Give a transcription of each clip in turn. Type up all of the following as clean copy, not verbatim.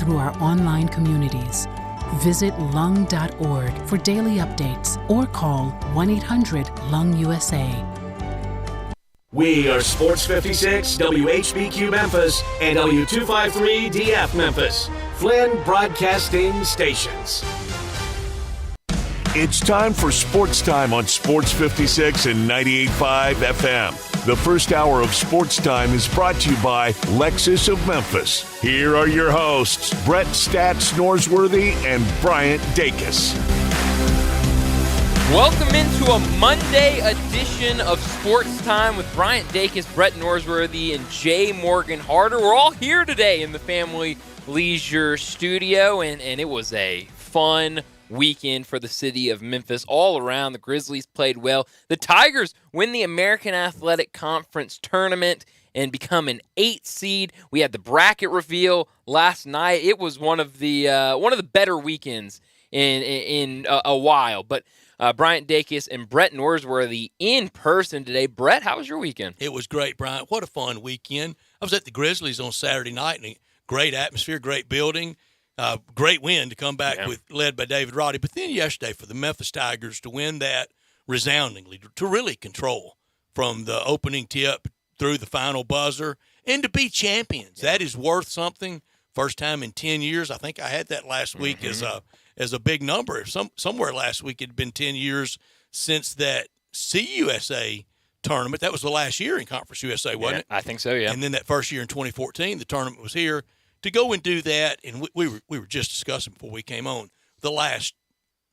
through our online communities. Visit lung.org for daily updates or call 1-800-LUNG-USA. We are Sports 56, WHBQ Memphis, and W253DF Memphis, Flynn Broadcasting Stations. It's time for Sportstime on Sports 56 and 98.5 FM. The first hour of Sportstime is brought to you by Lexus of Memphis. Here are your hosts, Brett Stats Norsworthy and Bryant Dacus. Welcome into a Monday edition of Sports Time with Bryant Dacus, Brett Norsworthy, and Jay Morgan Harder. We're all here today in the Family Leisure Studio, and it was a fun weekend for the city of Memphis. All around, the Grizzlies played well. The Tigers win the American Athletic Conference tournament and become an 8 seed. We had the bracket reveal last night. It was one of the better weekends in a while, but Bryant Dacus and Brett Norsworthy in person today. Brett, how was your weekend? It was great, Bryant. What a fun weekend. I was at the Grizzlies on Saturday night, and a great atmosphere, great building, great win to come back with, led by David Roddy. But then yesterday for the Memphis Tigers to win that resoundingly, to really control from the opening tip through the final buzzer, and to be champions. That is worth something. First time in 10 years. I think I had that last week as a big number. Somewhere last week it had been 10 years since that CUSA tournament. That was the last year in Conference USA, wasn't it? I think so, yeah. And then that first year in 2014, the tournament was here. To go and do that, and we were just discussing before we came on, the last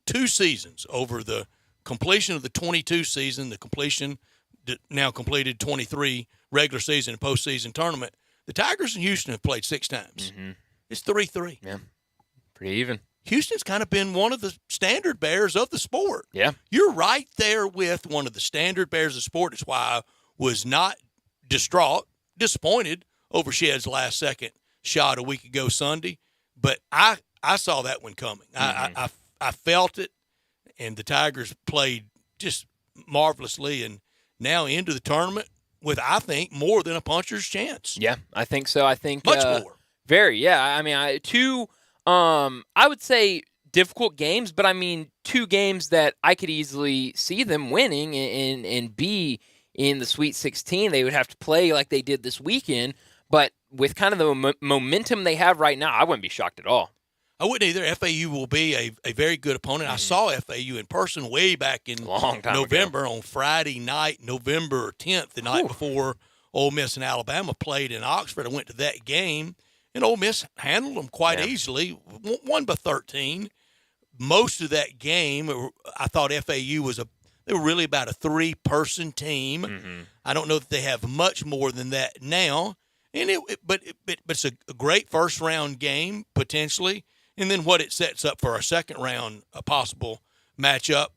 2 seasons, over the completion of the 22 season, the completion now completed 23 regular season and postseason tournament, the Tigers in Houston have played 6 times. Mm-hmm. It's 3-3. Yeah, pretty even. Houston's kind of been one of the standard bearers of the sport. Yeah. You're right there with one of the standard bearers of the sport. It's why I was not disappointed over Shedd's last second shot a week ago Sunday. But I saw that one coming. Mm-hmm. I felt it, and the Tigers played just marvelously, and now into the tournament with, I think, more than a puncher's chance. Yeah, I think so. I think much more. Very, yeah. I mean, I would say difficult games, but I mean 2 games that I could easily see them winning and be in the Sweet 16. They would have to play like they did this weekend, but with kind of the momentum they have right now, I wouldn't be shocked at all. I wouldn't either. FAU will be a very good opponent. Mm-hmm. I saw FAU in person way back in November on Friday night, November 10th, the night before Ole Miss and Alabama played in Oxford. I went to that game. And Ole Miss handled them quite easily, won by 13. Most of that game, I thought FAU they were really about a 3-person team. Mm-hmm. I don't know that they have much more than that now. And but it's a great first-round game, potentially. And then what it sets up for our second-round possible matchup,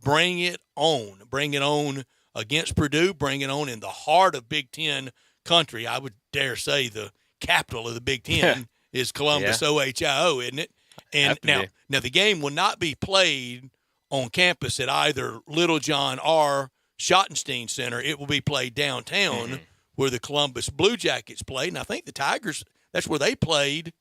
bring it on. Bring it on against Purdue. Bring it on in the heart of Big Ten country. I would dare say the capital of the Big Ten is Columbus, OHIO, isn't it? And now the game will not be played on campus at either Littlejohn or Schottenstein Center. It will be played downtown where the Columbus Blue Jackets played. And I think the Tigers, that's where they played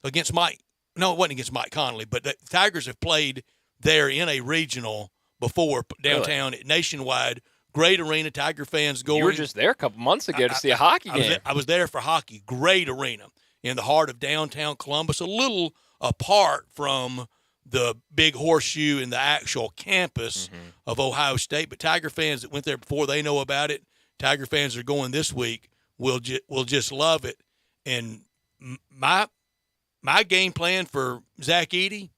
against Mike. No, it wasn't against Mike Conley, but the Tigers have played there in a regional before downtown at Nationwide. Great arena, Tiger fans going. You were just there a couple months ago to see a hockey game. I was there for hockey. Great arena in the heart of downtown Columbus, a little apart from the big horseshoe and the actual campus of Ohio State. But Tiger fans that went there before, they know about it. Tiger fans that are going this week will just love it. And my game plan for Zach Edey,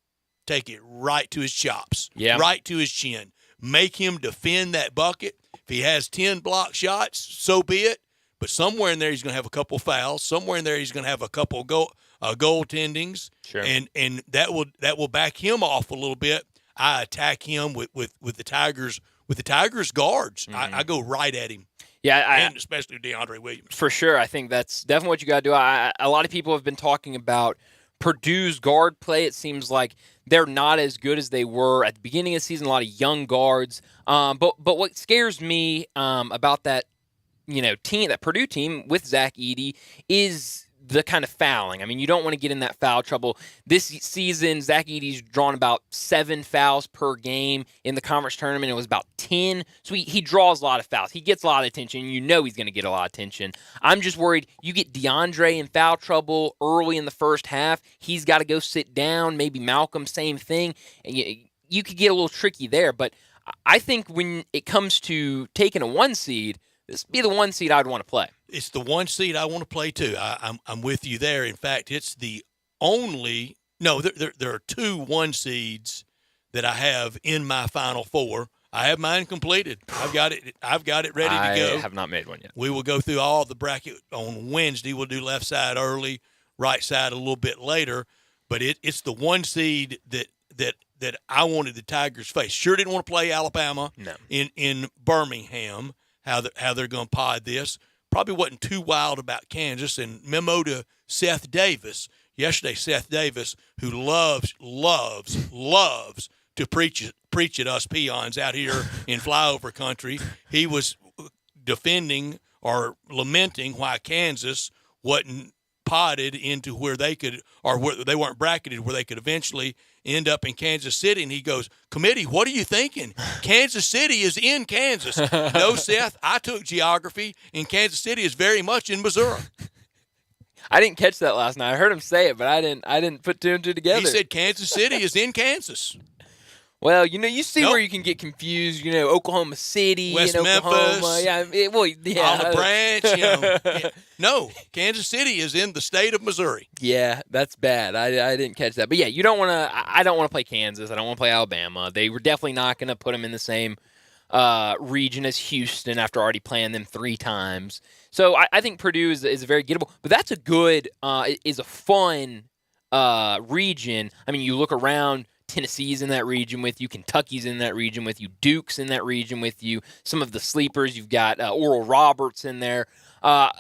take it right to his chops, right to his chin. Make him defend that bucket. If he has 10 block shots, so be it. But somewhere in there he's going to have a couple fouls. Somewhere in there he's going to have a couple goaltendings. Sure. And that will back him off a little bit. I attack him with the Tigers guards. I go right at him. Yeah, and especially DeAndre Williams. For sure. I think that's definitely what you got to do. A lot of people have been talking about Purdue's guard play. It seems like they're not as good as they were at the beginning of the season. A lot of young guards. But what scares me about that team, that Purdue team with Zach Edey, is the kind of fouling. I mean, you don't want to get in that foul trouble. This season, Zach Edey's drawn about 7 fouls per game. In the conference tournament, it was about 10. So he draws a lot of fouls. He gets a lot of attention. You know he's going to get a lot of attention. I'm just worried you get DeAndre in foul trouble early in the first half. He's got to go sit down. Maybe Malcolm, same thing. And you could get a little tricky there. But I think when it comes to taking a 1 seed, this would be the 1 seed I'd want to play. It's the 1 seed I want to play too. I'm with you there. In fact, it's the only – no, there are 2 1 seeds that I have in my Final Four. I have mine completed. I've got it ready to go. I have not made one yet. We will go through all the bracket on Wednesday. We'll do left side early, right side a little bit later. But it's the 1 seed that I wanted the Tigers face. Sure didn't want to play Alabama in Birmingham, how they're going to pod this. Probably wasn't too wild about Kansas. And memo to Seth Davis yesterday. Seth Davis, who loves to preach at us peons out here in flyover country. He was defending or lamenting why Kansas wasn't potted into where they could, or where they weren't bracketed, where they could eventually end up in Kansas City. And he goes, committee, what are you thinking? Kansas City is in Kansas. No, Seth, I took geography, and Kansas City is very much in Missouri. I didn't catch that last night. I heard him say it, but I didn't put 2 and 2 together. He said Kansas City is in Kansas. Well, you see where you can get confused. Oklahoma City, West Oklahoma, Memphis, Olive Branch. Yeah. No, Kansas City is in the state of Missouri. Yeah, that's bad. I didn't catch that. But yeah, you don't want to. I don't want to play Kansas. I don't want to play Alabama. They were definitely not going to put them in the same region as Houston after already playing them 3 times. So I think Purdue is very gettable. But that's a good, is a fun region. I mean, you look around. Tennessee's in that region with you. Kentucky's in that region with you. Duke's in that region with you. Some of the sleepers, you've got Oral Roberts in there. I've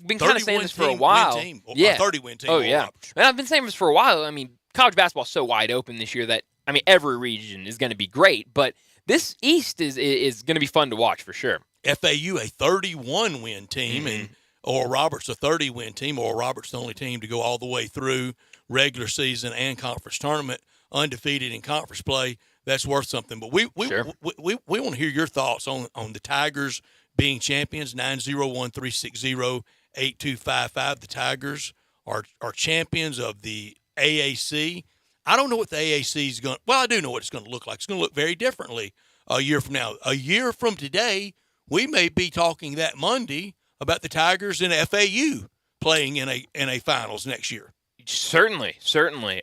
been kind of saying this for a while. 30-win team. Oh, yeah. And I've been saying this for a while. I mean, college basketball is so wide open this year that, I mean, every region is going to be great. But this East is going to be fun to watch for sure. FAU, a 31-win team, and Oral Roberts, a 30-win team. Oral Roberts, the only team to go all the way through regular season and conference tournament, undefeated in conference play. That's worth something. But we want to hear your thoughts on the Tigers being champions. 901-360-8255. The Tigers are champions of the AAC. I don't know what the AAC is going to – well, I do know what it's going to look like. It's going to look very differently a year from now. A year from today, we may be talking that Monday about the Tigers and FAU playing in a finals next year. Certainly.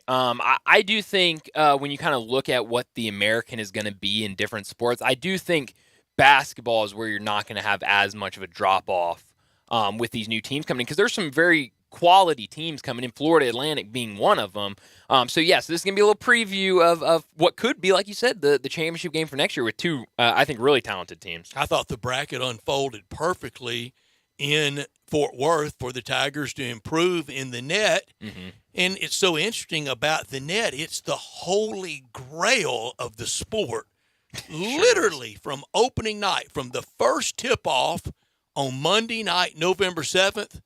I do think when you kind of look at what the American is going to be in different sports, I do think basketball is where you're not going to have as much of a drop-off with these new teams coming in, because there's some very quality teams coming in, Florida Atlantic being one of them. So, yes, this is going to be a little preview of what could be, like you said, the championship game for next year with 2, I think, really talented teams. I thought the bracket unfolded perfectly in Fort Worth for the Tigers to improve in the net. And it's so interesting about the net. It's the holy grail of the sport. Literally from opening night, from the first tip-off on Monday night, November 7th,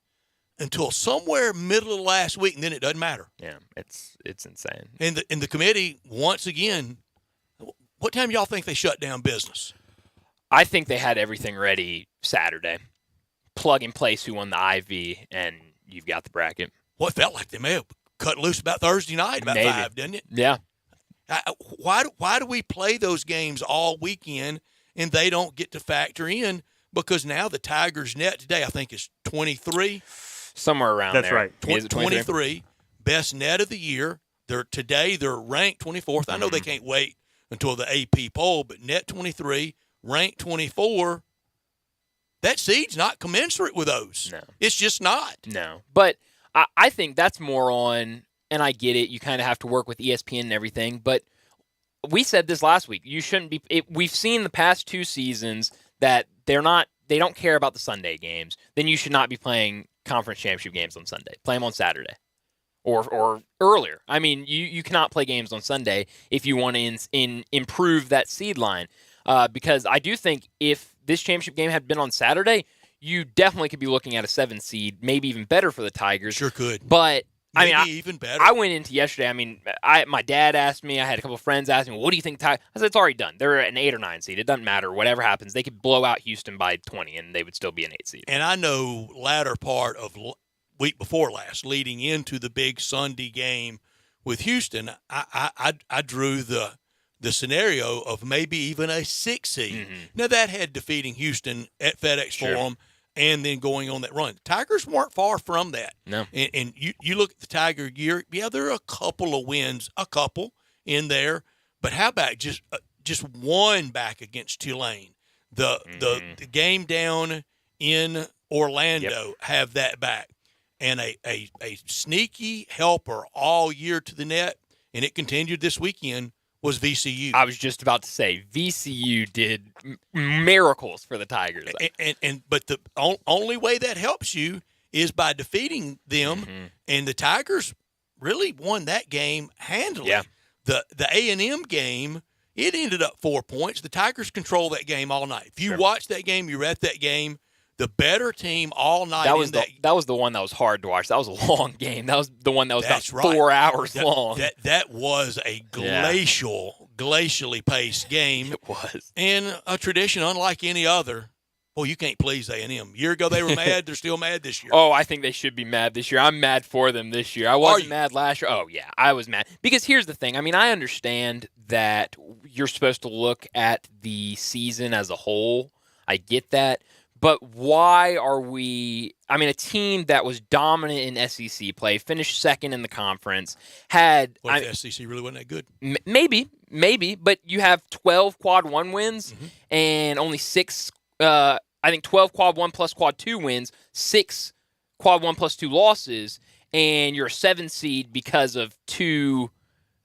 until somewhere middle of last week, and then it doesn't matter. Yeah, it's insane. And the committee, once again, what time do y'all think they shut down business? I think they had everything ready Saturday. Plug and place who won the Ivy, and you've got the bracket. Well, it felt like they may have cut loose about Thursday night, about 5, didn't it? Yeah. Why do we play those games all weekend and they don't get to factor in? Because now the Tigers' net today, I think, is 23. Somewhere around That's there. right. Is it 23? 23, best net of the year. They're ranked 24th. I know they can't wait until the AP poll, but net 23, ranked 24. That seed's not commensurate with those. No. It's just not. No. But I think that's more on, and I get it, you kind of have to work with ESPN and everything, but we said this last week. You shouldn't be we've seen the past 2 seasons that they don't care about the Sunday games. Then you should not be playing conference championship games on Sunday. Play them on Saturday or earlier. I mean, you cannot play games on Sunday if you want to improve that seed line. Because I do think if this championship game had been on Saturday, you definitely could be looking at a 7 seed, maybe even better for the Tigers. Sure could. But maybe even better. I went into yesterday. I mean, my dad asked me. I had a couple of friends ask me, "What do you think?" I said, "It's already done. They're an 8 or 9 seed. It doesn't matter. Whatever happens, they could blow out Houston by 20, and they would still be an 8 seed." And I know latter part of week before last, leading into the big Sunday game with Houston, I drew the scenario of maybe even a 6 seed. Mm-hmm. Now that had defeating Houston at FedEx Forum. And then going on that run. Tigers weren't far from that. No. And you look at the Tiger year, there are a couple of wins, in there. But how about just one back against Tulane? The game down in Orlando have that back. And a sneaky helper all year to the net, and it continued this weekend, was VCU. I was just about to say VCU did miracles for the Tigers. But the only way that helps you is by defeating them, and the Tigers really won that game handily. Yeah. The A&M game, it ended up 4 points. The Tigers controlled that game all night. If you watched that game, you were at that game. The better team all night. That was the one that was hard to watch. That was a long game. That was the one that was about 4 hours long. That was a glacially paced game. It was. And a tradition unlike any other. Well, you can't please A&M. A year ago they were mad. They're still mad this year. Oh, I think they should be mad this year. I'm mad for them this year. I wasn't mad last year. Oh, yeah, I was mad. Because here's the thing. I mean, I understand that you're supposed to look at the season as a whole. I get that. But why are we – I mean, a team that was dominant in SEC play, finished second in the conference, had – What if the SEC really wasn't that good? Maybe. But you have 12 Quad 1 wins and only 6 I think 12 Quad 1 plus Quad 2 wins, 6 Quad 1 plus 2 losses, and you're a 7 seed because of 2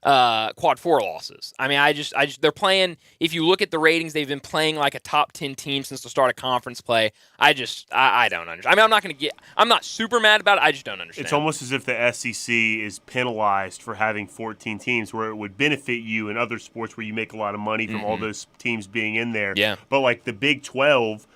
Quad 4 losses. I mean, I just they're playing. If you look at the ratings, they've been playing like a top 10 team since the start of conference play. I don't understand. I mean, I'm not super mad about it. I just don't understand. It's almost as if the SEC is penalized for having 14 teams, where it would benefit you in other sports where you make a lot of money from all those teams being in there. Yeah. But like the Big 12,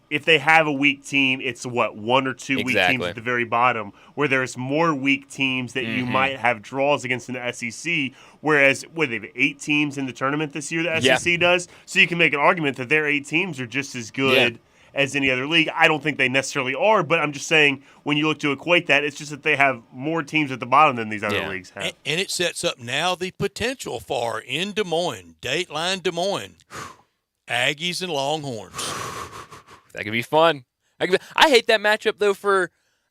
if they have a weak team, it's 1 or 2 weak teams at the very bottom, where there's more weak teams that you might have draws against in the SEC, whereas they have 8 teams in the tournament this year, the SEC does. So you can make an argument that their 8 teams are just as good as any other league. I don't think they necessarily are, but I'm just saying when you look to equate that, it's just that they have more teams at the bottom than these other leagues have. And it sets up now the potential for, in Des Moines, Dateline Des Moines, Aggies and Longhorns. That could be fun. I hate that matchup, though,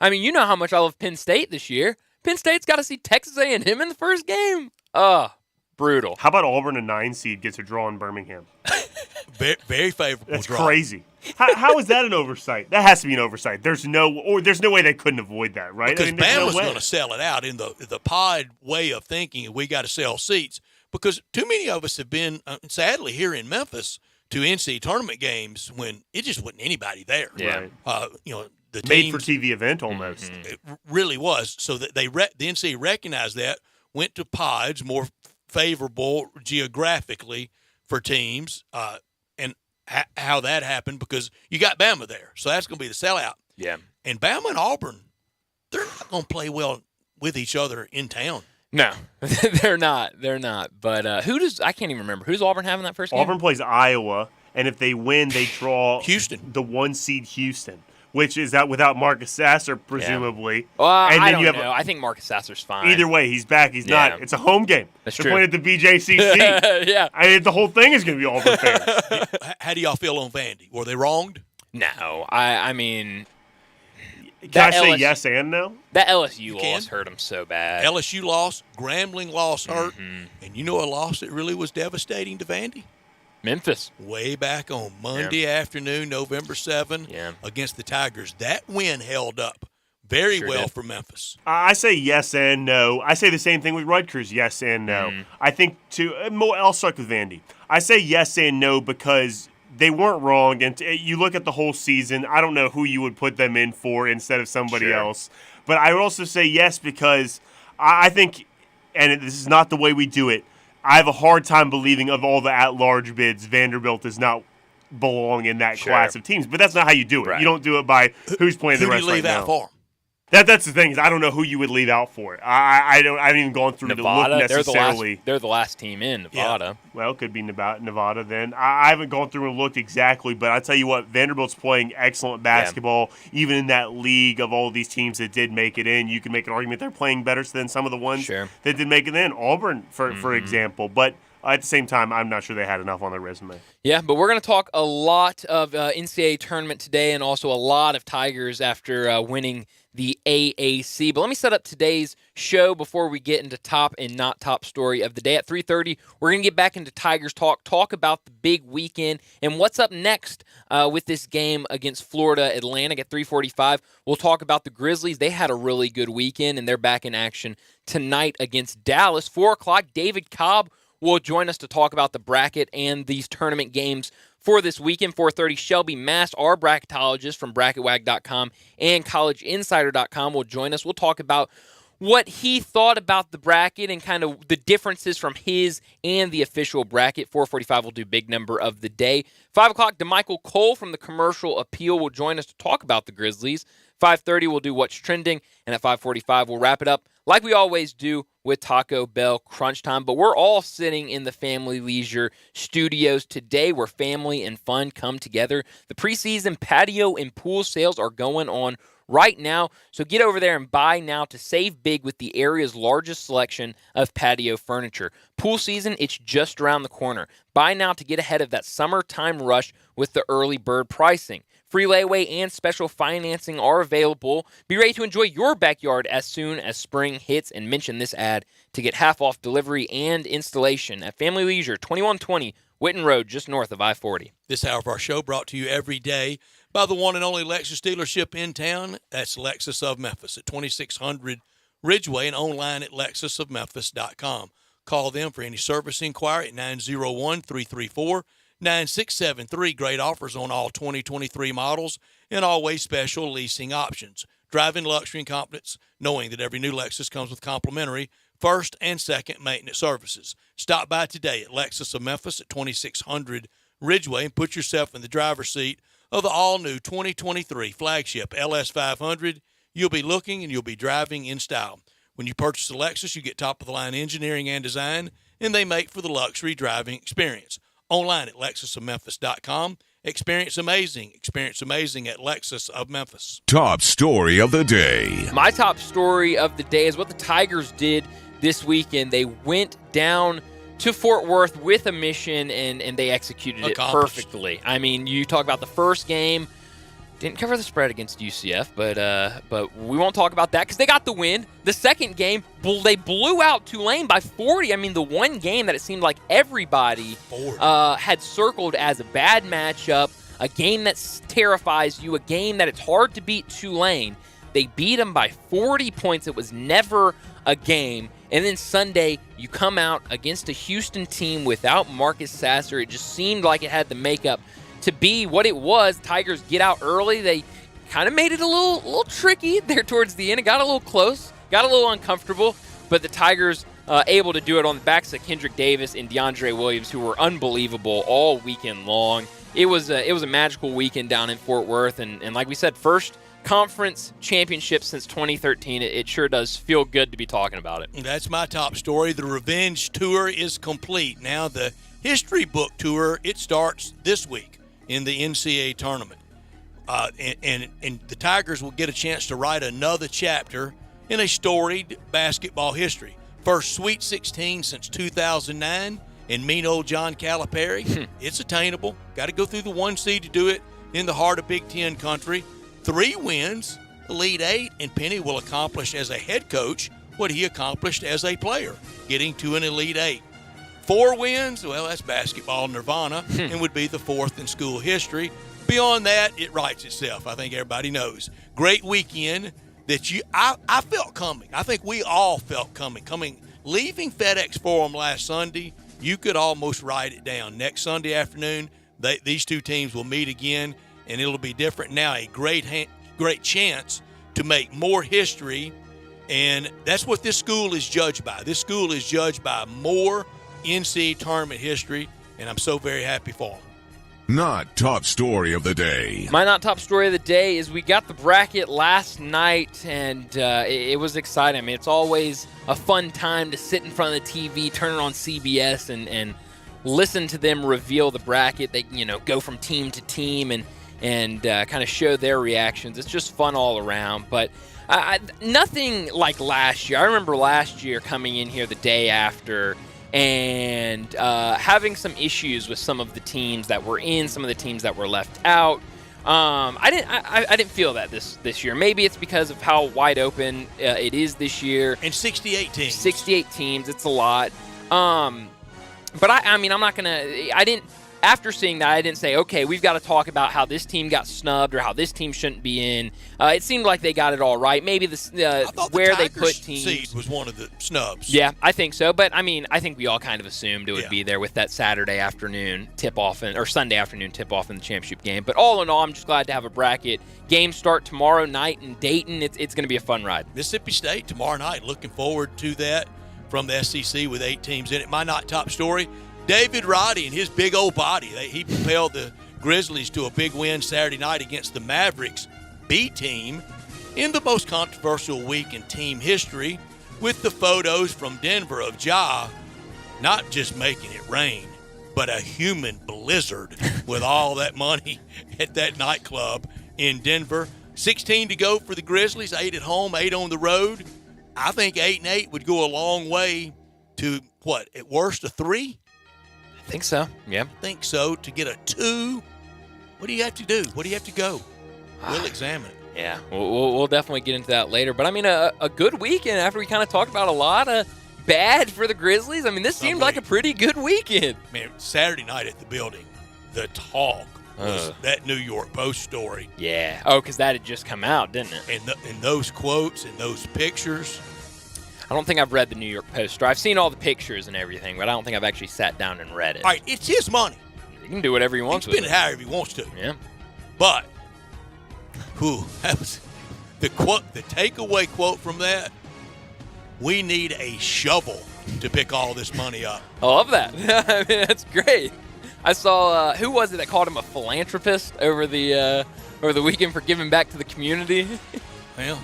you know how much I love Penn State this year. Penn State's got to see Texas A&M in the first game. Brutal. How about Auburn, a 9 seed, gets a draw in Birmingham? Very, very favorable That's draw. crazy. How is that an oversight? That has to be an oversight. There's no way they couldn't avoid that, right? Because Bama's going to sell it out in the pod way of thinking. We got to sell seats because too many of us have been, sadly, here in Memphis to NCAA tournament games when it just wasn't anybody there. Yeah. The made for TV event almost. It really was. So that the NCAA recognized that, went to pods more favorable geographically for teams, and how that happened because you got Bama there. So that's going to be the sellout. Yeah. And Bama and Auburn, they're not going to play well with each other in town. No, they're not. They're not. But I can't even remember. Who's Auburn having that first game? Auburn plays Iowa, and if they win, they draw Houston, the 1 seed Houston, which is out without Marcus Sasser, presumably. Yeah. Well, and I don't know. I think Marcus Sasser's fine. Either way, he's back. He's not. It's a home game. That's They're true. playing at the BJCC. Yeah. The whole thing is going to be Auburn fans. How do y'all feel on Vandy? Were they wronged? No. I mean... Can I say yes and no? That LSU loss hurt him so bad. LSU loss, Grambling loss hurt, and you know a loss that really was devastating to Vandy? Memphis. Way back on Monday afternoon, November 7, against the Tigers. That win held up very well for Memphis. I say yes and no. I say the same thing with Rutgers, yes and no. I think I'll start with Vandy. I say yes and no because they weren't wrong, and you look at the whole season, I don't know who you would put them in for instead of somebody else. But I would also say yes because I think, and this is not the way we do it, I have a hard time believing of all the at-large bids, Vanderbilt is not belong in that class of teams. But that's not how you do it. Right. You don't do it by who's playing the rest right now. Who do you leave out for? That's the thing is I don't know who you would leave out for it. I haven't even gone through Nevada, to look necessarily. They're the last team in Nevada. Yeah. Well, it could be Nevada then. I haven't gone through and looked exactly, but I tell you what, Vanderbilt's playing excellent basketball. Yeah. Even in that league of all these teams that did make it in, you can make an argument they're playing better than some of the ones that did make it in. Auburn, for example, but. At the same time, I'm not sure they had enough on their resume. Yeah, but we're going to talk a lot of NCAA tournament today and also a lot of Tigers after winning the AAC. But let me set up today's show before we get into top and not top story of the day. At 3:30, we're going to get back into Tigers talk about the big weekend and what's up next with this game against Florida Atlantic. At 3:45, we'll talk about the Grizzlies. They had a really good weekend, and they're back in action tonight against Dallas. 4 o'clock, David Cobb will join us to talk about the bracket and these tournament games for this weekend. 4:30, Shelby Mast, our bracketologist from bracketwag.com and collegeinsider.com will join us. We'll talk about what he thought about the bracket and kind of the differences from his and the official bracket. 4:45, we'll do big number of the day. 5 o'clock, DeMichael Cole from the Commercial Appeal will join us to talk about the Grizzlies. 5:30, we'll do What's Trending, and at 5:45, we'll wrap it up like we always do with Taco Bell Crunch Time. But we're all sitting in the Family Leisure studios today where family and fun come together. The preseason patio and pool sales are going on right now, so get over there and buy now to save big with the area's largest selection of patio furniture. Pool season, it's just around the corner. Buy now to get ahead of that summertime rush with the early bird pricing. Free layaway and special financing are available. Be ready to enjoy your backyard as soon as spring hits, and mention this ad to get half off delivery and installation at Family Leisure, 2120 Whitten Road, just north of I-40. This hour of our show brought to you every day by the one and only Lexus dealership in town. That's Lexus of Memphis at 2600 Ridgeway and online at lexusofmemphis.com. Call them for any service inquiry at 901-334-9673. Great offers on all 2023 models and always special leasing options. Driving luxury and confidence, knowing that every new Lexus comes with complimentary first and second maintenance services. Stop by today at Lexus of Memphis at 2600 Ridgeway and put yourself in the driver's seat of the all-new 2023 flagship LS500. You'll be looking and you'll be driving in style. When you purchase a Lexus, you get top-of-the-line engineering and design, and they make for the luxury driving experience. Online at lexusofmemphis.com. Experience amazing at Lexus of Memphis. Top story of the day. My top story of the day is what the Tigers did this weekend. They went down to Fort Worth with a mission, and they executed it perfectly. I mean, you talk about the first game. Didn't cover the spread against UCF, but we won't talk about that because they got the win. The second game, they blew out Tulane by 40. I mean, the one game that it seemed like everybody had circled as a bad matchup, a game that terrifies you, a game that it's hard to beat Tulane. They beat them by 40 points. It was never a game. And then Sunday, you come out against a Houston team without Marcus Sasser. It just seemed like it had the makeup to be what it was. Tigers get out early. They kind of made it a little tricky there towards the end. It got a little close, got a little uncomfortable, but the Tigers able to do it on the backs of Kendrick Davis and DeAndre Williams, who were unbelievable all weekend long. It was a magical weekend down in Fort Worth, and like we said, first conference championship since 2013. It sure does feel good to be talking about it. That's my top story. The revenge tour is complete. Now the history book tour, it starts this week in the NCAA tournament. And the Tigers will get a chance to write another chapter in a storied basketball history. First Sweet 16 since 2009 and mean old John Calipari. It's attainable. Got to go through the 1 seed to do it in the heart of Big Ten country. 3 wins, Elite 8, and Penny will accomplish as a head coach what he accomplished as a player, getting to an Elite 8. 4 wins, well, that's basketball nirvana and would be the 4th in school history. Beyond that, it writes itself. I think everybody knows. Great weekend that I felt coming. I think we all felt coming. Leaving FedEx Forum last Sunday, you could almost write it down. Next Sunday afternoon, these two teams will meet again, and it'll be different. Now a great chance to make more history, and that's what this school is judged by. This school is judged by more NCAA tournament history, and I'm so very happy for them. Not top story of the day. My not top story of the day is we got the bracket last night, and it was exciting. I mean, it's always a fun time to sit in front of the TV, turn it on CBS, and listen to them reveal the bracket. They, go from team to team and kind of show their reactions. It's just fun all around. But nothing like last year. I remember last year coming in here the day after and having some issues with some of the teams that were in, some of the teams that were left out. I didn't feel that this year. Maybe it's because of how wide open it is this year. And 68 teams. 68 teams. It's a lot. But I mean, I'm not gonna. After seeing that, I didn't say, okay, we've got to talk about how this team got snubbed or how this team shouldn't be in. It seemed like they got it all right. Maybe where they put teams. Seed was one of the snubs. Yeah, I think so. But I mean, I think we all kind of assumed it would be there with that Saturday afternoon tip-off or Sunday afternoon tip-off in the championship game. But all in all, I'm just glad to have a bracket. Games start tomorrow night in Dayton. It's going to be a fun ride. Mississippi State tomorrow night. Looking forward to that from the SEC with 8 teams in it. My not top story. David Roddy and his big old body. He propelled the Grizzlies to a big win Saturday night against the Mavericks B team in the most controversial week in team history, with the photos from Denver of Ja not just making it rain, but a human blizzard with all that money at that nightclub in Denver. 16 to go for the Grizzlies, 8 at home, 8 on the road. I think 8-8 would go a long way to, what, at worst a 3? I think so, yeah. I think so. To get a 2, what do you have to do? What do you have to go? We'll examine it. Yeah, we'll definitely get into that later. But, I mean, a good weekend after we kind of talked about a lot of bad for the Grizzlies. I mean, this seemed like a pretty good weekend. Man, Saturday night at the building, the talk was that New York Post story. Yeah. Oh, because that had just come out, didn't it? And those quotes and those pictures. I don't think I've read the New York Post story. I've seen all the pictures and everything, but I don't think I've actually sat down and read it. All right, it's his money. He can do whatever he wants with it. He can spend it however he wants to. Yeah. But, that was the quote. The takeaway quote from that: we need a shovel to pick all this money up. I love that. I mean, that's great. I saw who was it that called him a philanthropist over the weekend for giving back to the community? Well,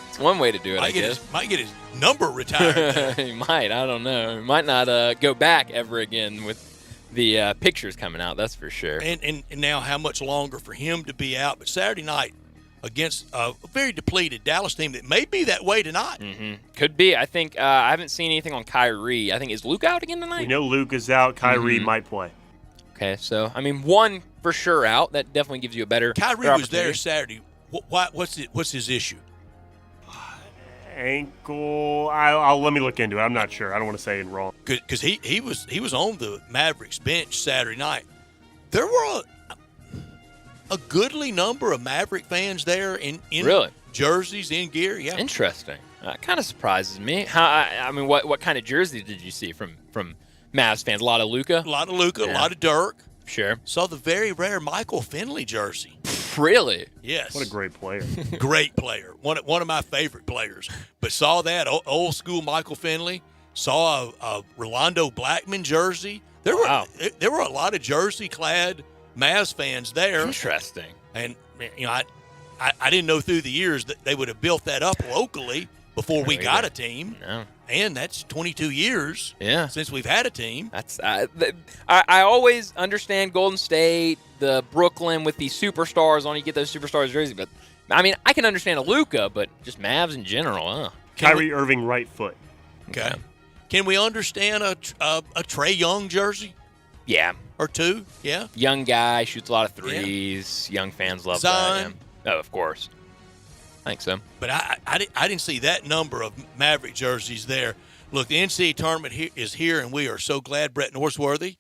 it's one way to do it, I guess. Might get his number retired. He might. I don't know. He might not go back ever again with the pictures coming out. That's for sure. And now how much longer for him to be out? But Saturday night against a very depleted Dallas team that may be that way tonight. Mm-hmm. Could be. I think I haven't seen anything on Kyrie. I think, is Luke out again tonight? We know Luke is out. Kyrie might play. Okay, so, I mean, one for sure out. That definitely gives you a better Kyrie was there Saturday. What's his issue? Ankle. I'll let me look into it. I'm not sure. I don't want to say it wrong. Because he was on the Mavericks bench Saturday night. There were a goodly number of Maverick fans there in really? Jerseys, in gear. Yeah, interesting. That kind of surprises me. I mean, what kind of jersey did you see from Mavs fans? A lot of Luka? A lot of Luka, a lot of Dirk. Sure. Saw the very rare Michael Finley jersey. Really? Yes. What a great player. Great player. One of my favorite players. But saw that old school Michael Finley. Saw a Rolando Blackman jersey. There were a lot of jersey-clad Mavs fans there. Interesting. And I didn't know through the years that they would have built that up locally before we got a team. No. And that's 22 years since we've had a team. That's I always understand Golden State, the Brooklyn with these superstars on. You get those superstars jerseys, but I mean, I can understand a Luka, but just Mavs in general. Kyrie Irving right foot. Okay. Can we understand a Trae Young jersey? Yeah. Or 2? Yeah. Young guy, shoots a lot of threes. Yeah. Young fans love Zion. that. Oh, of course. I think so. But I didn't see that number of Maverick jerseys there. Look, the NCAA tournament is here, and we are so glad. Brett Norsworthy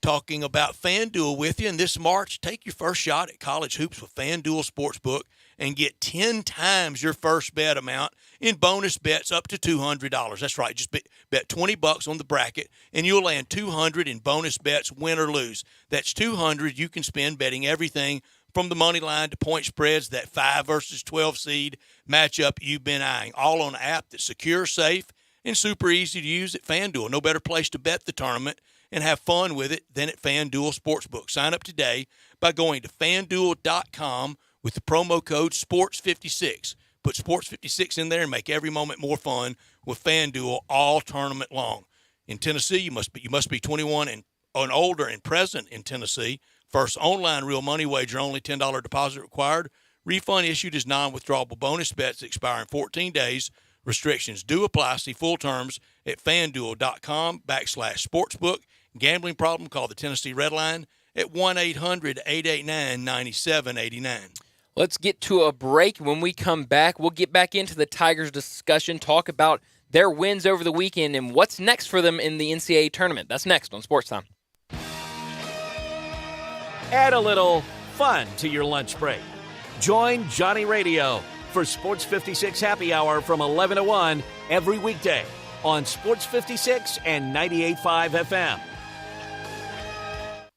talking about FanDuel with you. And this March, take your first shot at college hoops with FanDuel Sportsbook and get 10 times your first bet amount in bonus bets up to $200. That's right. Just bet $20 on the bracket, and you'll land $200 in bonus bets, win or lose. That's $200 you can spend betting everything from the money line to point spreads, that 5 versus 12 seed matchup you've been eyeing, all on an app that's secure, safe, and super easy to use at FanDuel. No better place to bet the tournament and have fun with it than at FanDuel Sportsbook. Sign up today by going to FanDuel.com with the promo code SPORTS56. Put Sports56 in there and make every moment more fun with FanDuel all tournament long. In Tennessee, you must be 21 and older and present in Tennessee. First online real money wager only, $10 deposit required. Refund issued as non-withdrawable bonus bets that expire in 14 days. Restrictions do apply. See full terms at FanDuel.com/sportsbook. Gambling problem? Call the Tennessee Red Line at 1-800-889-9789. Let's get to a break. When we come back, we'll get back into the Tigers discussion, talk about their wins over the weekend and what's next for them in the NCAA tournament. That's next on Sports Time. Add a little fun to your lunch break. Join Johnny Radio for Sports 56 Happy Hour from 11 to 1 every weekday on Sports 56 and 98.5 FM.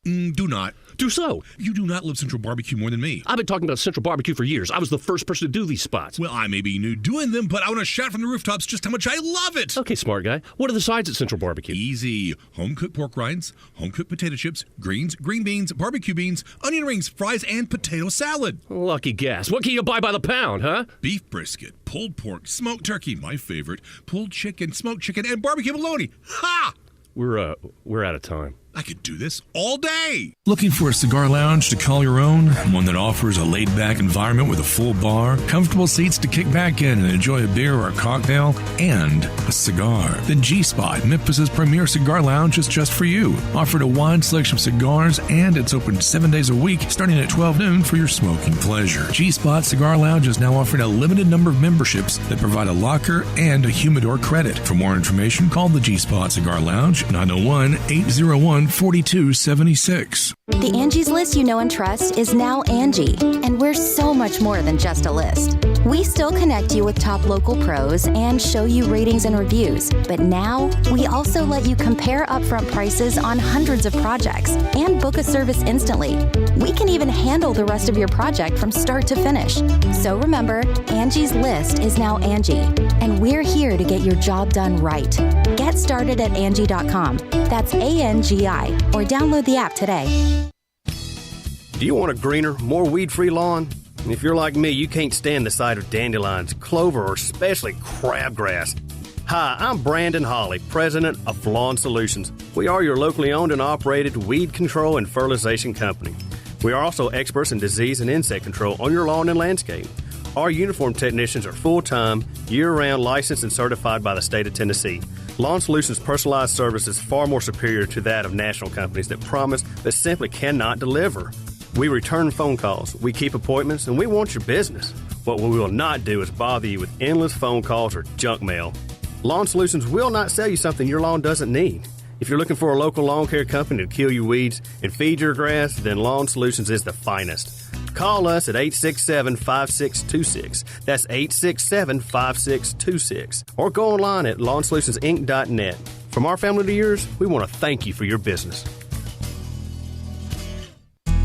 Do not. Do so. You do not love Central Barbecue more than me. I've been talking about Central Barbecue for years. I was the first person to do these spots. Well, I may be new doing them, but I want to shout from the rooftops just how much I love it. Okay, smart guy. What are the sides at Central Barbecue? Easy. Home-cooked pork rinds, home-cooked potato chips, greens, green beans, barbecue beans, onion rings, fries, and potato salad. Lucky guess. What can you buy by the pound, huh? Beef brisket, pulled pork, smoked turkey, my favorite, pulled chicken, smoked chicken, and barbecue bologna. Ha! We're out of time. I could do this all day. Looking for a cigar lounge to call your own? One that offers a laid-back environment with a full bar, comfortable seats to kick back in and enjoy a beer or a cocktail, and a cigar. The G-Spot, Memphis's premier cigar lounge, is just for you. Offered a wide selection of cigars, and it's open 7 days a week, starting at 12 noon for your smoking pleasure. G-Spot Cigar Lounge is now offering a limited number of memberships that provide a locker and a humidor credit. For more information, call the G-Spot Cigar Lounge, 901-801-4276. The Angie's List you know and trust is now Angie, and we're so much more than just a list. We still connect you with top local pros and show you ratings and reviews, but now we also let you compare upfront prices on hundreds of projects and book a service instantly. We can even handle the rest of your project from start to finish. So remember, Angie's List is now Angie, and we're here to get your job done right. Get started at Angie.com. That's ANGI, or download the app today. Do you want a greener, more weed-free lawn? If you're like me, you can't stand the sight of dandelions, clover, or especially crabgrass. Hi, I'm Brandon Hawley, president of Lawn Solutions. We are your locally owned and operated weed control and fertilization company. We are also experts in disease and insect control on your lawn and landscape. Our uniformed technicians are full-time, year-round licensed and certified by the state of Tennessee. Lawn Solutions' personalized service is far more superior to that of national companies that promise but simply cannot deliver. We return phone calls, we keep appointments, and we want your business. What we will not do is bother you with endless phone calls or junk mail. Lawn Solutions will not sell you something your lawn doesn't need. If you're looking for a local lawn care company to kill your weeds and feed your grass, then Lawn Solutions is the finest. Call us at 867-5626. That's 867-5626. Or go online at LawnSolutionsInc.net. From our family to yours, we want to thank you for your business.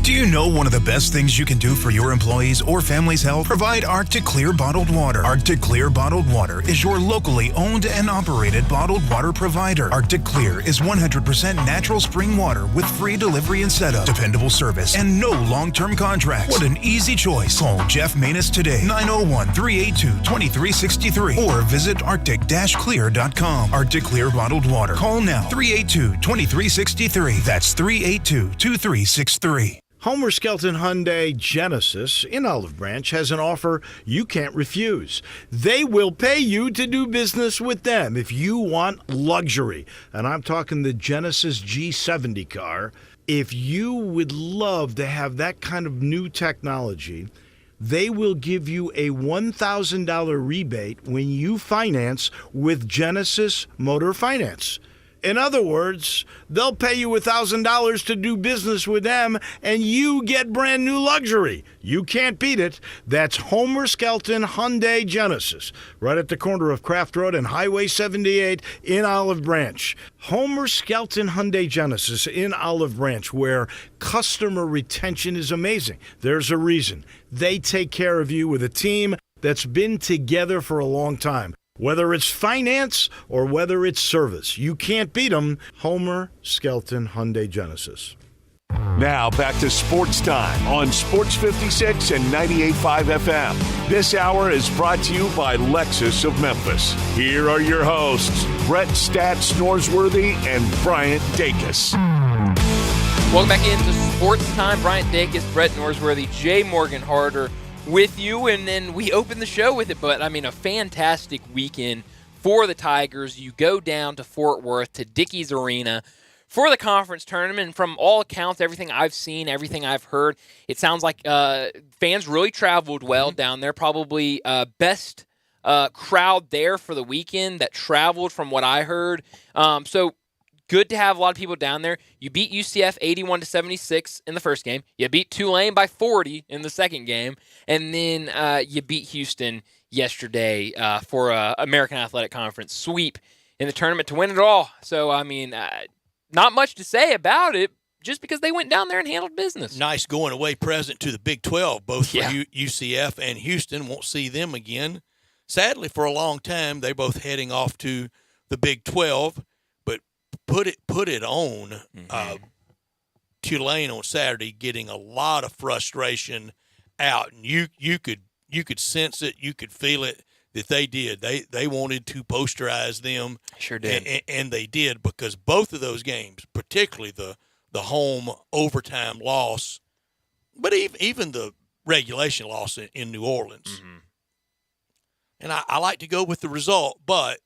Do you know one of the best things you can do for your employees or family's health? Provide Arctic Clear bottled water. Arctic Clear bottled water is your locally owned and operated bottled water provider. Arctic Clear is 100% natural spring water with free delivery and setup, dependable service, and no long-term contracts. What an easy choice. Call Jeff Manus today, 901-382-2363, or visit arctic-clear.com. Arctic Clear bottled water. Call now, 382-2363. That's 382-2363. Homer Skelton Hyundai Genesis in Olive Branch has an offer you can't refuse. They will pay you to do business with them if you want luxury. And I'm talking the Genesis G70 car. If you would love to have that kind of new technology, they will give you a $1,000 rebate when you finance with Genesis Motor Finance. In other words, they'll pay you $1,000 to do business with them, and you get brand new luxury. You can't beat it. That's Homer Skelton Hyundai Genesis, right at the corner of Craft Road and Highway 78 in Olive Branch. Homer Skelton Hyundai Genesis in Olive Branch, where customer retention is amazing. There's a reason. They take care of you with a team that's been together for a long time. Whether it's finance or whether it's service, you can't beat them. Homer, Skelton, Hyundai, Genesis. Now back to Sports Time on Sports 56 and 98.5 FM. This hour is brought to you by Lexus of Memphis. Here are your hosts, Brett Stats Norsworthy and Bryant Dacus. Welcome back into Sports Time. Bryant Dacus, Brett Norsworthy, Jay Morgan Harder with you, and then we open the show with it. But, I mean, a fantastic weekend for the Tigers. You go down to Fort Worth, to Dickies Arena for the conference tournament. And from all accounts, everything I've seen, everything I've heard, it sounds like fans really traveled well down there. Probably best crowd there for the weekend that traveled from what I heard. So good to have a lot of people down there. You beat UCF 81-76 in the first game. You beat Tulane by 40 in the second game. And then you beat Houston yesterday for a American Athletic Conference sweep in the tournament to win it all. So, I mean, not much to say about it, just because they went down there and handled business. Nice going away present to the Big 12, both for UCF and Houston. Won't see them again. Sadly, for a long time, they're both heading off to the Big 12. But put it on Tulane on Saturday, getting a lot of frustration out, and you could sense it, you could feel it. That they did. They wanted to posterize them. Sure did. And they did, because both of those games, particularly the home overtime loss, but even the regulation loss in New Orleans. Mm-hmm. And I like to go with the result, but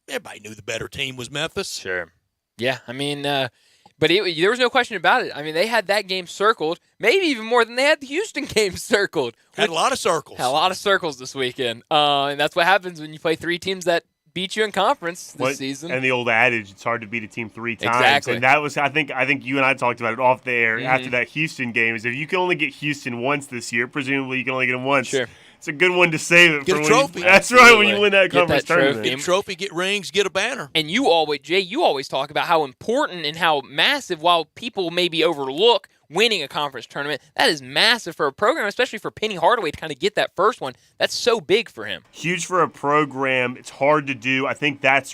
everybody knew the better team was Memphis. Sure. Yeah, I mean, but there was no question about it. I mean, they had that game circled, maybe even more than they had the Houston game circled. Had a lot of circles. Had a lot of circles this weekend. And that's what happens when you play three teams that beat you in conference this season. And the old adage, it's hard to beat a team three times. Exactly. And that was, I think you and I talked about it off the air after that Houston game, is if you can only get Houston once this year, presumably you can only get them once. Sure. It's a good one to save it. Get a trophy. That's right, when you win that conference tournament. Get a trophy, get rings, get a banner. And you always talk about how important and how massive, while people maybe overlook winning a conference tournament, that is massive for a program, especially for Penny Hardaway to kind of get that first one. That's so big for him. Huge for a program. It's hard to do. I think it's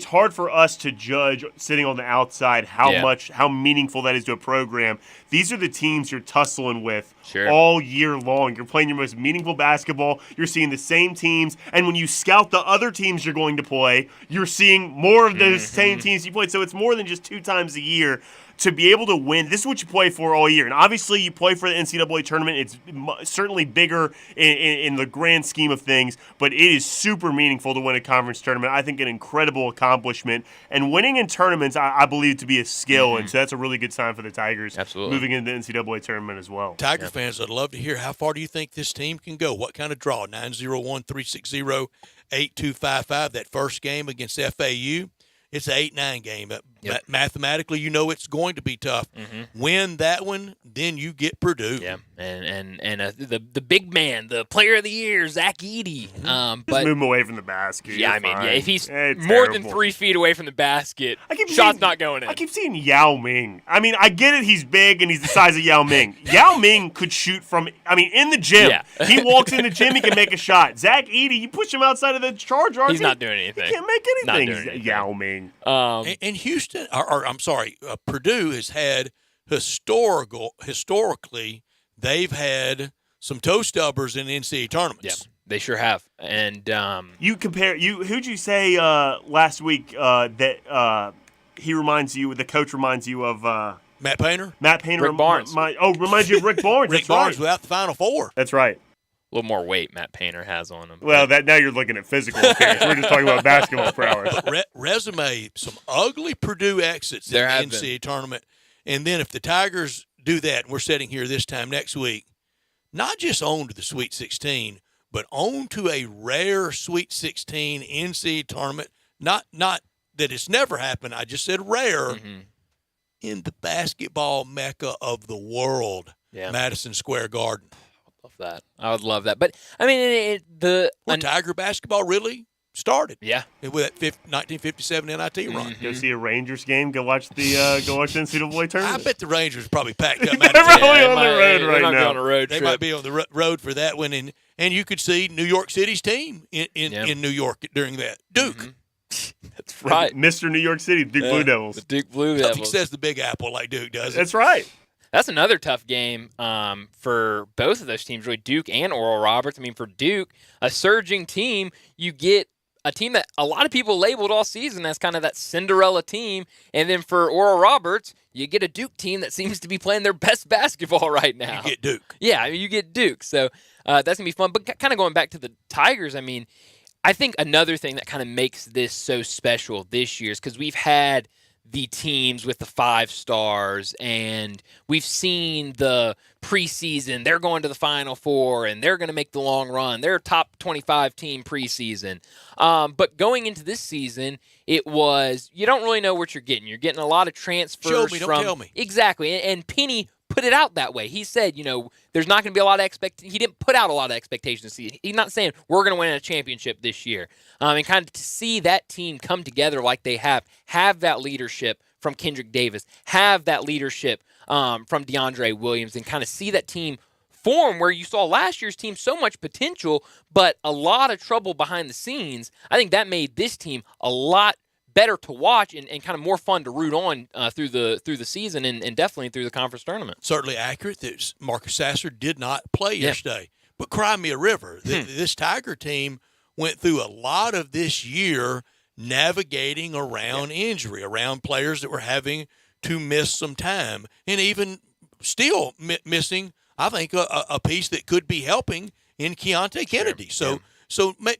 hard for us to judge sitting on the outside how meaningful that is to a program. These are the teams you're tussling with all year long. You're playing your most meaningful basketball. You're seeing the same teams. And when you scout the other teams you're going to play, you're seeing more of those same teams you played. So it's more than just 2 times a year. To be able to win, this is what you play for all year. And obviously you play for the NCAA tournament. It's certainly bigger in the grand scheme of things, but it is super meaningful to win a conference tournament. I think an incredible accomplishment. And winning in tournaments, I believe to be a skill, and so that's a really good sign for the Tigers. Absolutely. Moving into the NCAA tournament as well. Tiger fans, I'd love to hear, how far do you think this team can go? What kind of draw? 901-360-8255, that first game against FAU. It's an 8-9 game. Mathematically, you know it's going to be tough. Win that one, then you get Purdue. Yeah, and the big man, the player of the year, Zach Edey. Just move him away from the basket. Yeah, if he's more than 3 feet away from the basket, shot's not going in. I keep seeing Yao Ming. I mean, I get it. He's big and he's the size of Yao Ming. Yao Ming could shoot from, in the gym. Yeah. He walks in the gym, he can make a shot. Zach Edey, you push him outside of the charge arc. He's not doing anything. He can't make anything. Yao Ming. And Houston, Purdue has had historically, they've had some toe stubbers in NCAA tournaments. Yeah, they sure have. And who'd you say last week that the coach reminds you of Matt Painter? Matt Painter. Rick Barnes. Reminds you of Rick Barnes. Rick Barnes without the Final Four. That's right. A little more weight Matt Painter has on him. Well, now you're looking at physical appearance. We're just talking about basketball prowess. Resume, some ugly Purdue exits in the NCAA tournament. And then if the Tigers do that, and we're sitting here this time next week, not just on to the Sweet 16, but on to a rare Sweet 16 NCAA tournament. Not that it's never happened. I just said rare in the basketball mecca of the world, Madison Square Garden. I would love that. But, I mean, Tiger basketball, really? started. Yeah, with that 1957 NIT run. Go see a Rangers game. Go watch the NCAA tournament. I bet the Rangers probably packed up. They're probably on the road right now. On a road they trip. might be on the road for that one, and you could see New York City's team in New York during that. Duke. Mm-hmm. That's right. Mr. New York City, Duke Blue Devils. The Duke Blue Devils. Nothing says the Big Apple like Duke does. That's right. That's another tough game for both of those teams, really, Duke and Oral Roberts. I mean, for Duke, a surging team, you get a team that a lot of people labeled all season as kind of that Cinderella team. And then for Oral Roberts, you get a Duke team that seems to be playing their best basketball right now. You get Duke. Yeah, you get Duke. So that's going to be fun. But kind of going back to the Tigers, I mean, I think another thing that kind of makes this so special this year is because we've had the teams with the 5 stars, and we've seen the preseason. They're going to the Final Four, and they're going to make the long run. They're a top 25 team preseason. But going into this season, it was you don't really know what you're getting. You're getting a lot of transfers. Show me, don't tell me. Exactly, and Penny put it out that way. He said, there's not going to be a lot of He didn't put out a lot of expectations. He's not saying we're going to win a championship this year. And kind of to see that team come together like they have that leadership from Kendrick Davis, have that leadership from DeAndre Williams, and kind of see that team form where you saw last year's team so much potential, but a lot of trouble behind the scenes. I think that made this team a lot better to watch and kind of more fun to root on through the season and definitely through the conference tournament. Certainly accurate that Marcus Sasser did not play yesterday. But cry me a river. This Tiger team went through a lot of this year navigating around injury, around players that were having to miss some time, and even still missing, I think, a piece that could be helping in Keontae Kennedy. So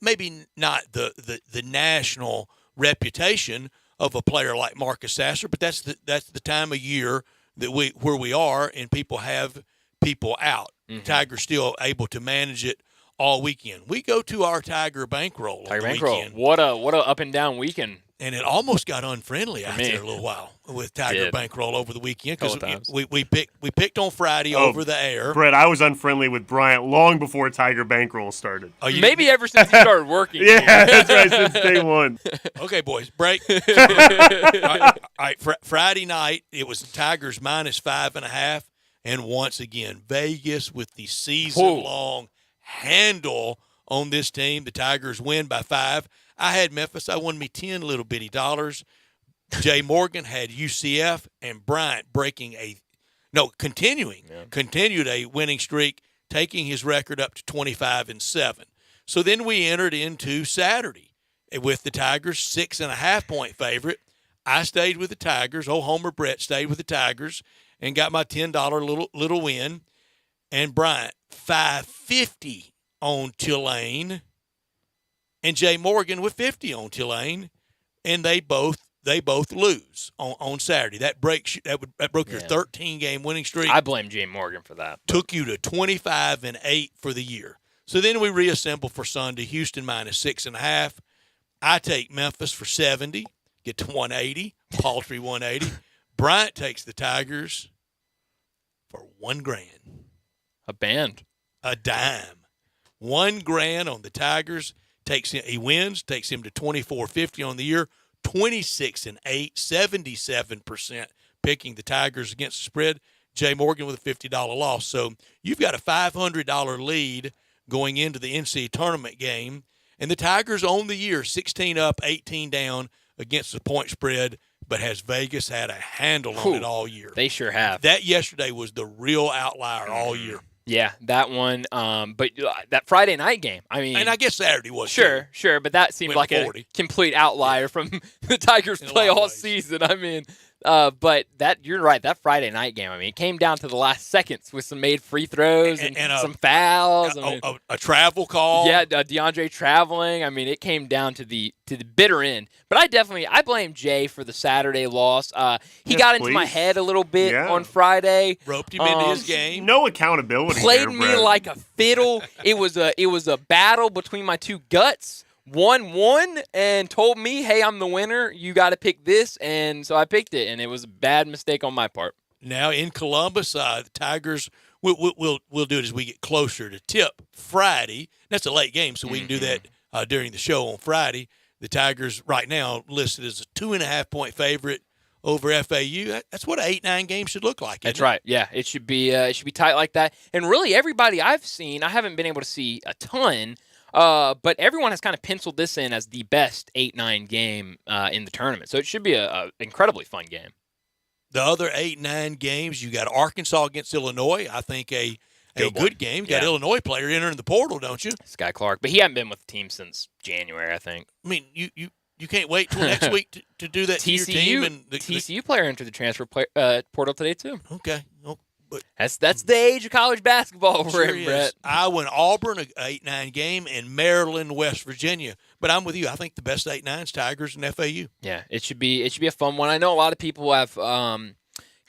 maybe not the national reputation of a player like Marcus Sasser, but that's the time of year that where we are, and people have people out. Mm-hmm. Tiger's still able to manage it all weekend. We go to our Tiger Bankroll on the weekend. What a up and down weekend. And it almost got unfriendly out there a little while with Tiger Bankroll over the weekend because we picked on Friday over the air. Brett, I was unfriendly with Bryant long before Tiger Bankroll started. Maybe ever since he started working. Yeah, that's right, since day one. Okay, boys, break. All right, Friday night, it was Tigers -5.5, and once again, Vegas with the season-long handle on this team. The Tigers win by 5. I had Memphis. I won me 10 little bitty dollars. Jay Morgan had UCF, and Bryant continued a winning streak, taking his record up to 25-7. So then we entered into Saturday with the Tigers 6.5-point favorite. I stayed with the Tigers. Old Homer Brett stayed with the Tigers and got my $10 little win. And Bryant, $5.50 on Tulane. And Jay Morgan with 50 on Tulane, and they both lose on Saturday. That broke your 13-game winning streak. I blame Jay Morgan for that. Took you to 25-8 for the year. So then we reassemble for Sunday. Houston -6.5. I take Memphis for 70, get to 180, paltry 180. Bryant takes the Tigers for $1,000. A dime. $1,000 on the Tigers. He wins, takes him to 24.50 on the year, 26-8, 77% picking the Tigers against the spread. Jay Morgan with a $50 loss. So you've got a $500 lead going into the NCAA tournament game, and the Tigers on the year 16 up, 18 down against the point spread, but has Vegas had a handle on it all year? They sure have. That yesterday was the real outlier all year. Yeah, that one. But that Friday night game, I mean. And I guess Saturday was Sure, but that seemed like 40. A complete outlier from the Tigers' play all season. I mean, but you're right, that Friday night game, I mean, it came down to the last seconds with some made free throws and some fouls. A travel call. Yeah, DeAndre traveling. I mean, it came down to the bitter end. But I blame Jay for the Saturday loss. He got into my head a little bit on Friday. Roped him into his game. No accountability. Played me like a fiddle. It was a battle between my two guts. Won and told me, hey, I'm the winner. You got to pick this. And so I picked it, and it was a bad mistake on my part. Now in Columbus, the Tigers, we'll do it as we get closer to tip Friday. That's a late game, so we can do that during the show on Friday. The Tigers right now listed as a 2.5-point favorite over FAU. That's what an 8-9 game should look like. That's right. Yeah, it should be tight like that. And really, everybody I've seen, I haven't been able to see a ton, but everyone has kind of penciled this in as the best 8-9 game in the tournament. So it should be an incredibly fun game. The other 8-9 games, you got Arkansas against Illinois. I think a good game. You got Illinois player entering the portal, don't you? Sky Clark, but he hasn't been with the team since January, I think. I mean, you can't wait till next week to do that to your team. And TCU player entered the transfer portal today too. Okay, but that's the age of college basketball over sure here, Brett. I went Auburn, an 8-9 game, and Maryland, West Virginia. But I'm with you. I think the best 8-9 is Tigers and FAU. Yeah, it should be a fun one. I know a lot of people have kind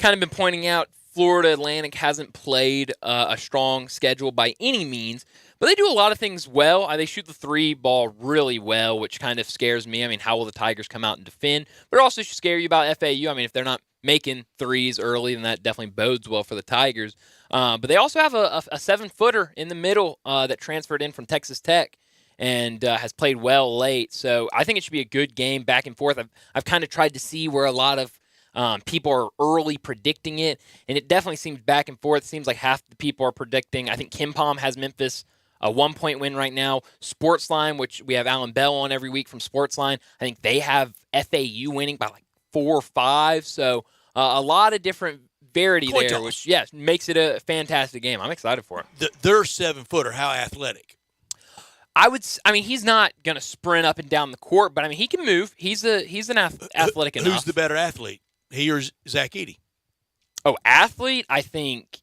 of been pointing out Florida Atlantic hasn't played a strong schedule by any means, but they do a lot of things well. They shoot the three ball really well, which kind of scares me. I mean, how will the Tigers come out and defend? But it also should scare you about FAU. I mean, if they're not making threes early, then that definitely bodes well for the Tigers. But they also have a 7-footer in the middle that transferred in from Texas Tech and has played well late. So I think it should be a good game back and forth. I've kind of tried to see where a lot of people are early predicting it, and it definitely seems back and forth. It seems like half the people are predicting. I think KenPom has Memphis a 1-point win right now. Sportstime, which we have Alan Bell on every week from Sportstime, I think they have FAU winning by like 4 or 5. So a lot of different variety there, which makes it a fantastic game. I'm excited for it. Their 7-footer, how athletic? I mean, he's not going to sprint up and down the court, but I mean, he can move. He's an athletic enough. Who's the better athlete? He or Zach Edey? Oh, athlete, I think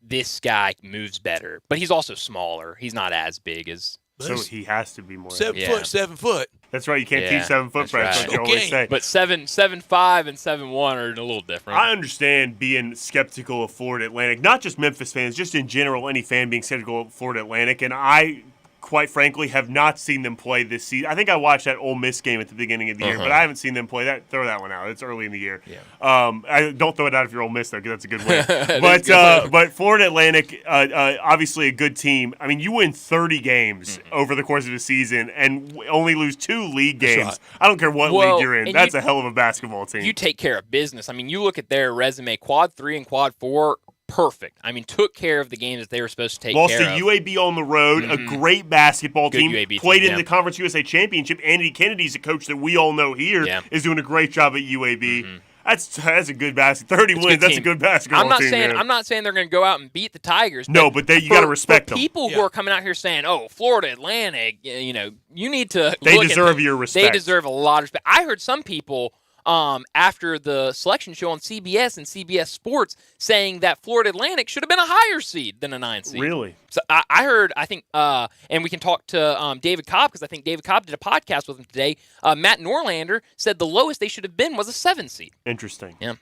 this guy moves better, but he's also smaller. He's not as big as. So he has to be more. 7 foot. That's right. You can't teach 7 foot, Brett. That's what you always say. But 7'5" and 7'1" are a little different. I understand being skeptical of Florida Atlantic, not just Memphis fans, just in general, any fan being skeptical of Florida Atlantic, and I, quite frankly, have not seen them play this season. I think I watched that Ole Miss game at the beginning of the year, but I haven't seen them play that. Throw that one out. It's early in the year. Yeah. I don't throw it out if you're Ole Miss, though, because that's a good win. But Florida Atlantic, obviously a good team. I mean, you win 30 games over the course of the season and only lose 2 league games. Right. I don't care what league you're in. That's a hell of a basketball team. You take care of business. I mean, you look at their resume, quad 3 and quad 4. Perfect. I mean, took care of the games that they were supposed to take care of. Lost to UAB on the road, a great basketball team. UAB played team, in the Conference USA Championship. Andy Kennedy's a coach that we all know here is doing a great job at UAB. That's a good basketball. 30 wins. That's a good basketball team. I'm not saying they're going to go out and beat the Tigers. No, but you got to respect them. People who are coming out here saying, "Oh, Florida Atlantic," you need to. They deserve your respect. They deserve a lot of respect. I heard some people. After the selection show on CBS and CBS Sports saying that Florida Atlantic should have been a higher seed than a 9 seed. Really? So I heard, and we can talk to David Cobb because I think David Cobb did a podcast with him today. Matt Norlander said the lowest they should have been was a 7 seed. Interesting. Yeah.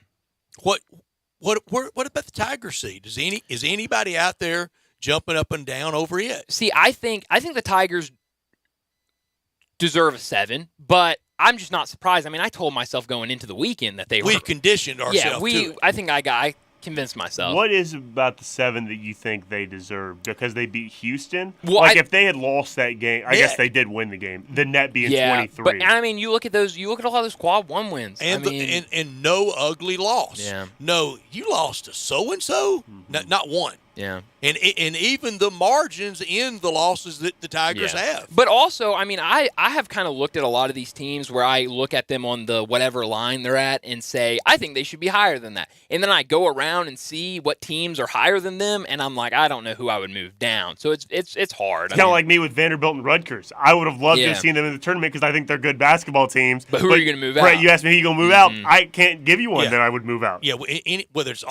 What about the Tiger seed? Is anybody out there jumping up and down over it? See, I think the Tigers deserve a 7, but I'm just not surprised. I mean, I told myself going into the weekend that we conditioned ourselves to it. I think I convinced myself. What is about the 7 that you think they deserve? Because they beat Houston? Well, if they had lost that game, I guess they did win the game. The net being 23. But I mean, you look at those. You look at all those quad 1 wins, and no ugly loss. Yeah. No, you lost to so and so, not one. Yeah. And even the margins in the losses that the Tigers have. But also, I mean, I have kind of looked at a lot of these teams where I look at them on the whatever line they're at and say, I think they should be higher than that. And then I go around and see what teams are higher than them, and I'm like, I don't know who I would move down. So it's hard. It's kind of like me with Vanderbilt and Rutgers. I would have loved to have seen them in the tournament because I think they're good basketball teams. But who are you going to move out? Right, you asked me who you're going to move out. I can't give you one that I would move out. Yeah, whether it's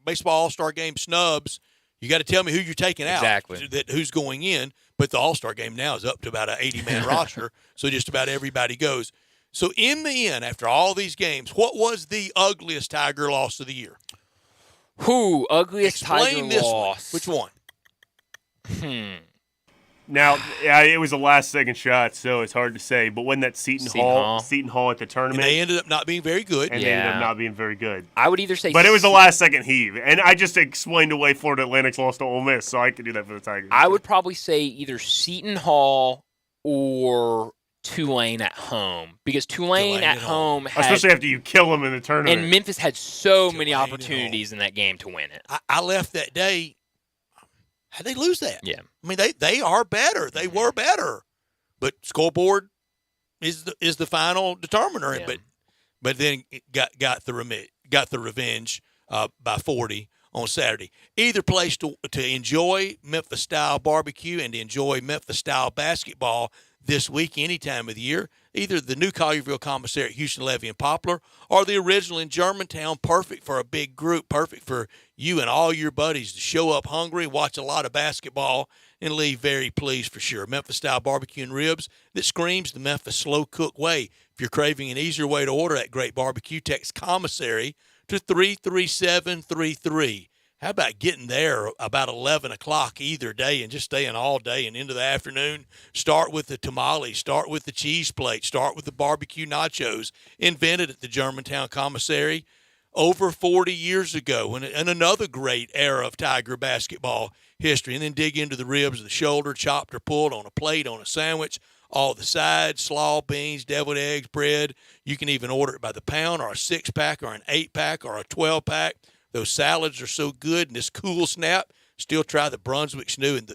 baseball all-star game snubs, you got to tell me who you're taking out. Exactly. Who's going in. But the All-Star game now is up to about an 80-man roster, so just about everybody goes. So in the end, after all these games, what was the ugliest Tiger loss of the year? Ugliest Explain Tiger loss. Which one? Now, it was a last-second shot, so it's hard to say. But when that Seton Hall at the tournament, and they ended up not being very good. They ended up not being very good. I would either say, but it was a last-second heave, and I just explained away Florida Atlantic's loss to Ole Miss, so I could do that for the Tigers. I would probably say either Seton Hall or Tulane at home, because Tulane at home had, especially after you kill them in the tournament. And Memphis had so many opportunities in that game to win it. I left that day. How'd they lose that? Yeah. I mean, they are better. They were better. But scoreboard is the final determiner. Yeah. But then it got the revenge by 40 on Saturday. Either place to enjoy Memphis-style barbecue and to enjoy Memphis-style basketball this week, any time of the year, either the new Collierville Commissary at Houston, Levy, and Poplar, or the original in Germantown, perfect for a big group, perfect for you and all your buddies to show up hungry, watch a lot of basketball, and leave very pleased for sure. Memphis-style barbecue and ribs that screams the Memphis slow-cook way. If you're craving an easier way to order that great barbecue, text Commissary to 33733. How about getting there about 11 o'clock either day and just staying all day and into the afternoon? Start with the tamales, start with the cheese plate, start with the barbecue nachos, invented at the Germantown Commissary over 40 years ago, and another great era of Tiger basketball history. And then dig into the ribs of the shoulder, chopped or pulled on a plate, on a sandwich, all the sides, slaw, beans, deviled eggs, bread. You can even order it by the pound or a 6-pack or an 8-pack or a 12-pack. Those salads are so good, and this cool snap. Still try the Brunswick stew and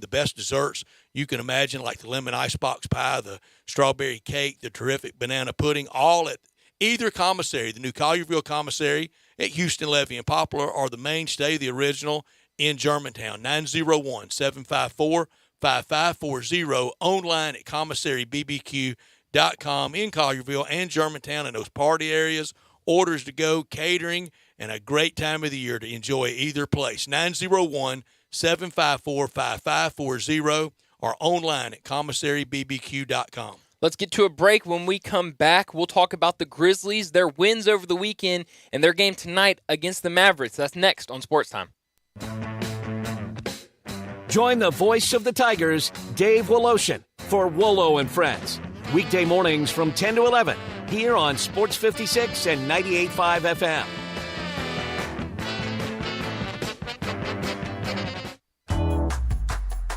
the best desserts you can imagine, like the lemon icebox pie, the strawberry cake, the terrific banana pudding, all at either commissary, the new Collierville Commissary at Houston, Levy, and Poplar, or the mainstay, the original, in Germantown, 901-754-5540, online at commissarybbq.com in Collierville and Germantown in those party areas. Orders to go, catering, and a great time of the year to enjoy either place. 901-754-5540 or online at commissarybbq.com. Let's get to a break. When we come back, we'll talk about the Grizzlies, their wins over the weekend, and their game tonight against the Mavericks. That's next on Sportstime. Join the voice of the Tigers, Dave Woloshin, for Wolo and Friends. Weekday mornings from 10 to 11 here on Sports 56 and 98.5 FM.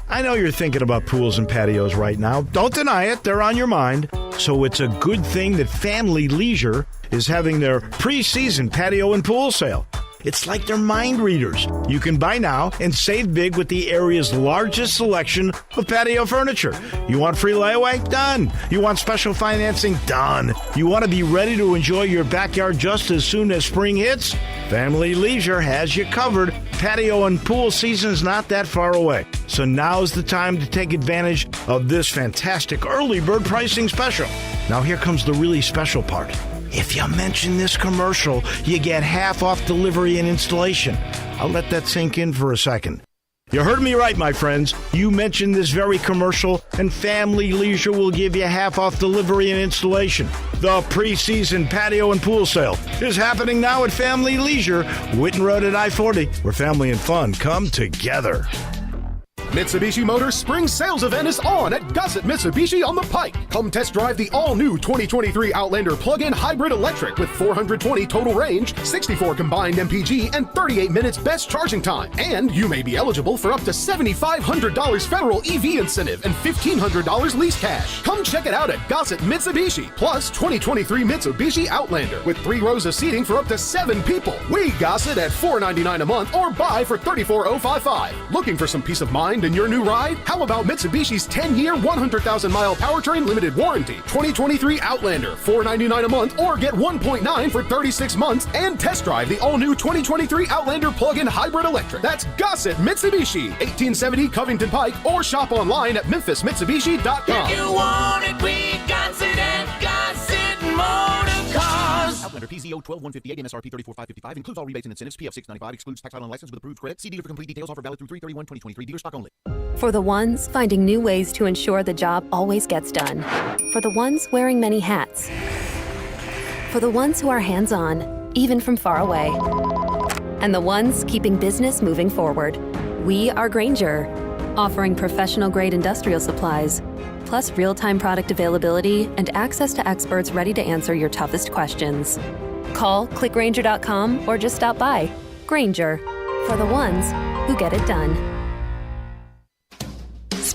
I know you're thinking about pools and patios right now. Don't deny it. They're on your mind. So it's a good thing that Family Leisure is having their preseason patio and pool sale. It's like they're mind readers. You can buy now and save big with the area's largest selection of patio furniture. You want free layaway? Done. You want special financing? Done. You want to be ready to enjoy your backyard just as soon as spring hits? Family Leisure has you covered. Patio and pool season's not that far away. So now's the time to take advantage of this fantastic early bird pricing special. Now here comes the really special part. If you mention this commercial, you get half off delivery and installation. I'll let that sink in for a second. You heard me right, my friends. You mentioned this very commercial, and Family Leisure will give you half off delivery and installation. The preseason patio and pool sale is happening now at Family Leisure, Whitten Road at I-40, where family and fun come together. Mitsubishi Motors Spring Sales Event is on at Gossett Mitsubishi on the Pike. Come test drive the all-new 2023 Outlander plug-in hybrid electric with 420 total range, 64 combined MPG, and 38 minutes best charging time. And you may be eligible for up to $7,500 federal EV incentive and $1,500 lease cash. Come check it out at Gossett Mitsubishi, plus 2023 Mitsubishi Outlander with 3 rows of seating for up to 7 people. We Gossett at $499 a month or buy for $34,055. Looking for some peace of mind in your new ride? How about Mitsubishi's 10-year, 100,000-mile powertrain limited warranty? 2023 Outlander, $499 a month, or get 1.9 for 36 months, and test drive the all-new 2023 Outlander plug-in hybrid electric. That's Gossett Mitsubishi, 1870 Covington Pike, or shop online at memphismitsubishi.com. If you want it, we Gossett at Gossett Motor Cars. Outlander PCO 12158 MSRP 34555 includes all rebates and incentives. PF 695 excludes tax title and license with approved credit. See dealer for complete details. Offer valid through 3/31/2023. Dealer stock only. For the ones finding new ways to ensure the job always gets done. For the ones wearing many hats. For the ones who are hands-on, even from far away. And the ones keeping business moving forward. We are Grainger, offering professional-grade industrial supplies, plus real-time product availability and access to experts ready to answer your toughest questions. Call, clickgrainger.com, or just stop by. Grainger, for the ones who get it done.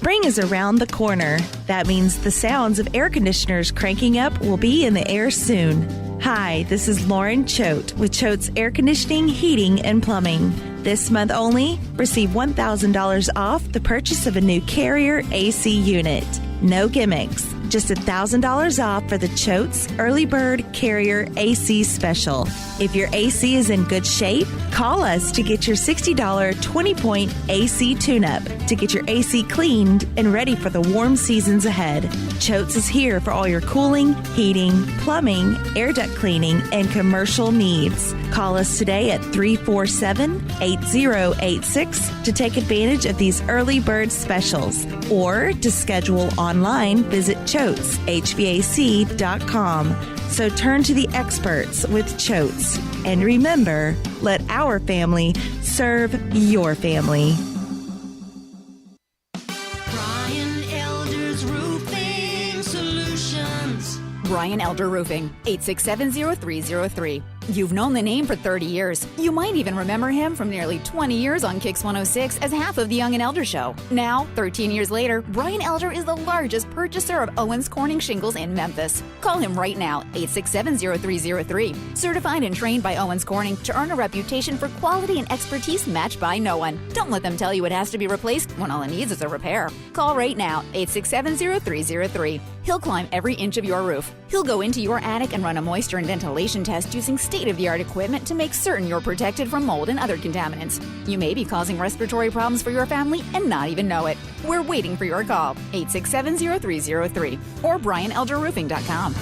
Spring is around the corner. That means the sounds of air conditioners cranking up will be in the air soon. Hi, this is Lauren Choate with Choate's Air Conditioning, Heating, and Plumbing. This month only, receive $1,000 off the purchase of a new Carrier AC unit. No gimmicks, just $1,000 off for the Choate's Early Bird Carrier AC Special. If your AC is in good shape, call us to get your $60 20-point AC tune-up to get your AC cleaned and ready for the warm seasons ahead. Choate's is here for all your cooling, heating, plumbing, air duct cleaning, and commercial needs. Call us today at 347-8086 to take advantage of these early bird specials. Or to schedule online, visit ChoatesHVAC.com. So turn to the experts with Choates. And remember, let our family serve your family. Brian Elder's Roofing Solutions. Brian Elder Roofing, 867-0303. You've known the name for 30 years. You might even remember him from nearly 20 years on Kix 106 as half of the Young and Elder Show. Now, 13 years later, Brian Elder is the largest purchaser of Owens Corning shingles in Memphis. Call him right now, 867-0303. Certified and trained by Owens Corning to earn a reputation for quality and expertise matched by no one. Don't let them tell you it has to be replaced when all it needs is a repair. Call right now, 867-0303. He'll climb every inch of your roof. He'll go into your attic and run a moisture and ventilation test using state-of-the-art equipment to make certain you're protected from mold and other contaminants. You may be causing respiratory problems for your family and not even know it. We're waiting for your call, 867-0303 or BrianElderRoofing.com.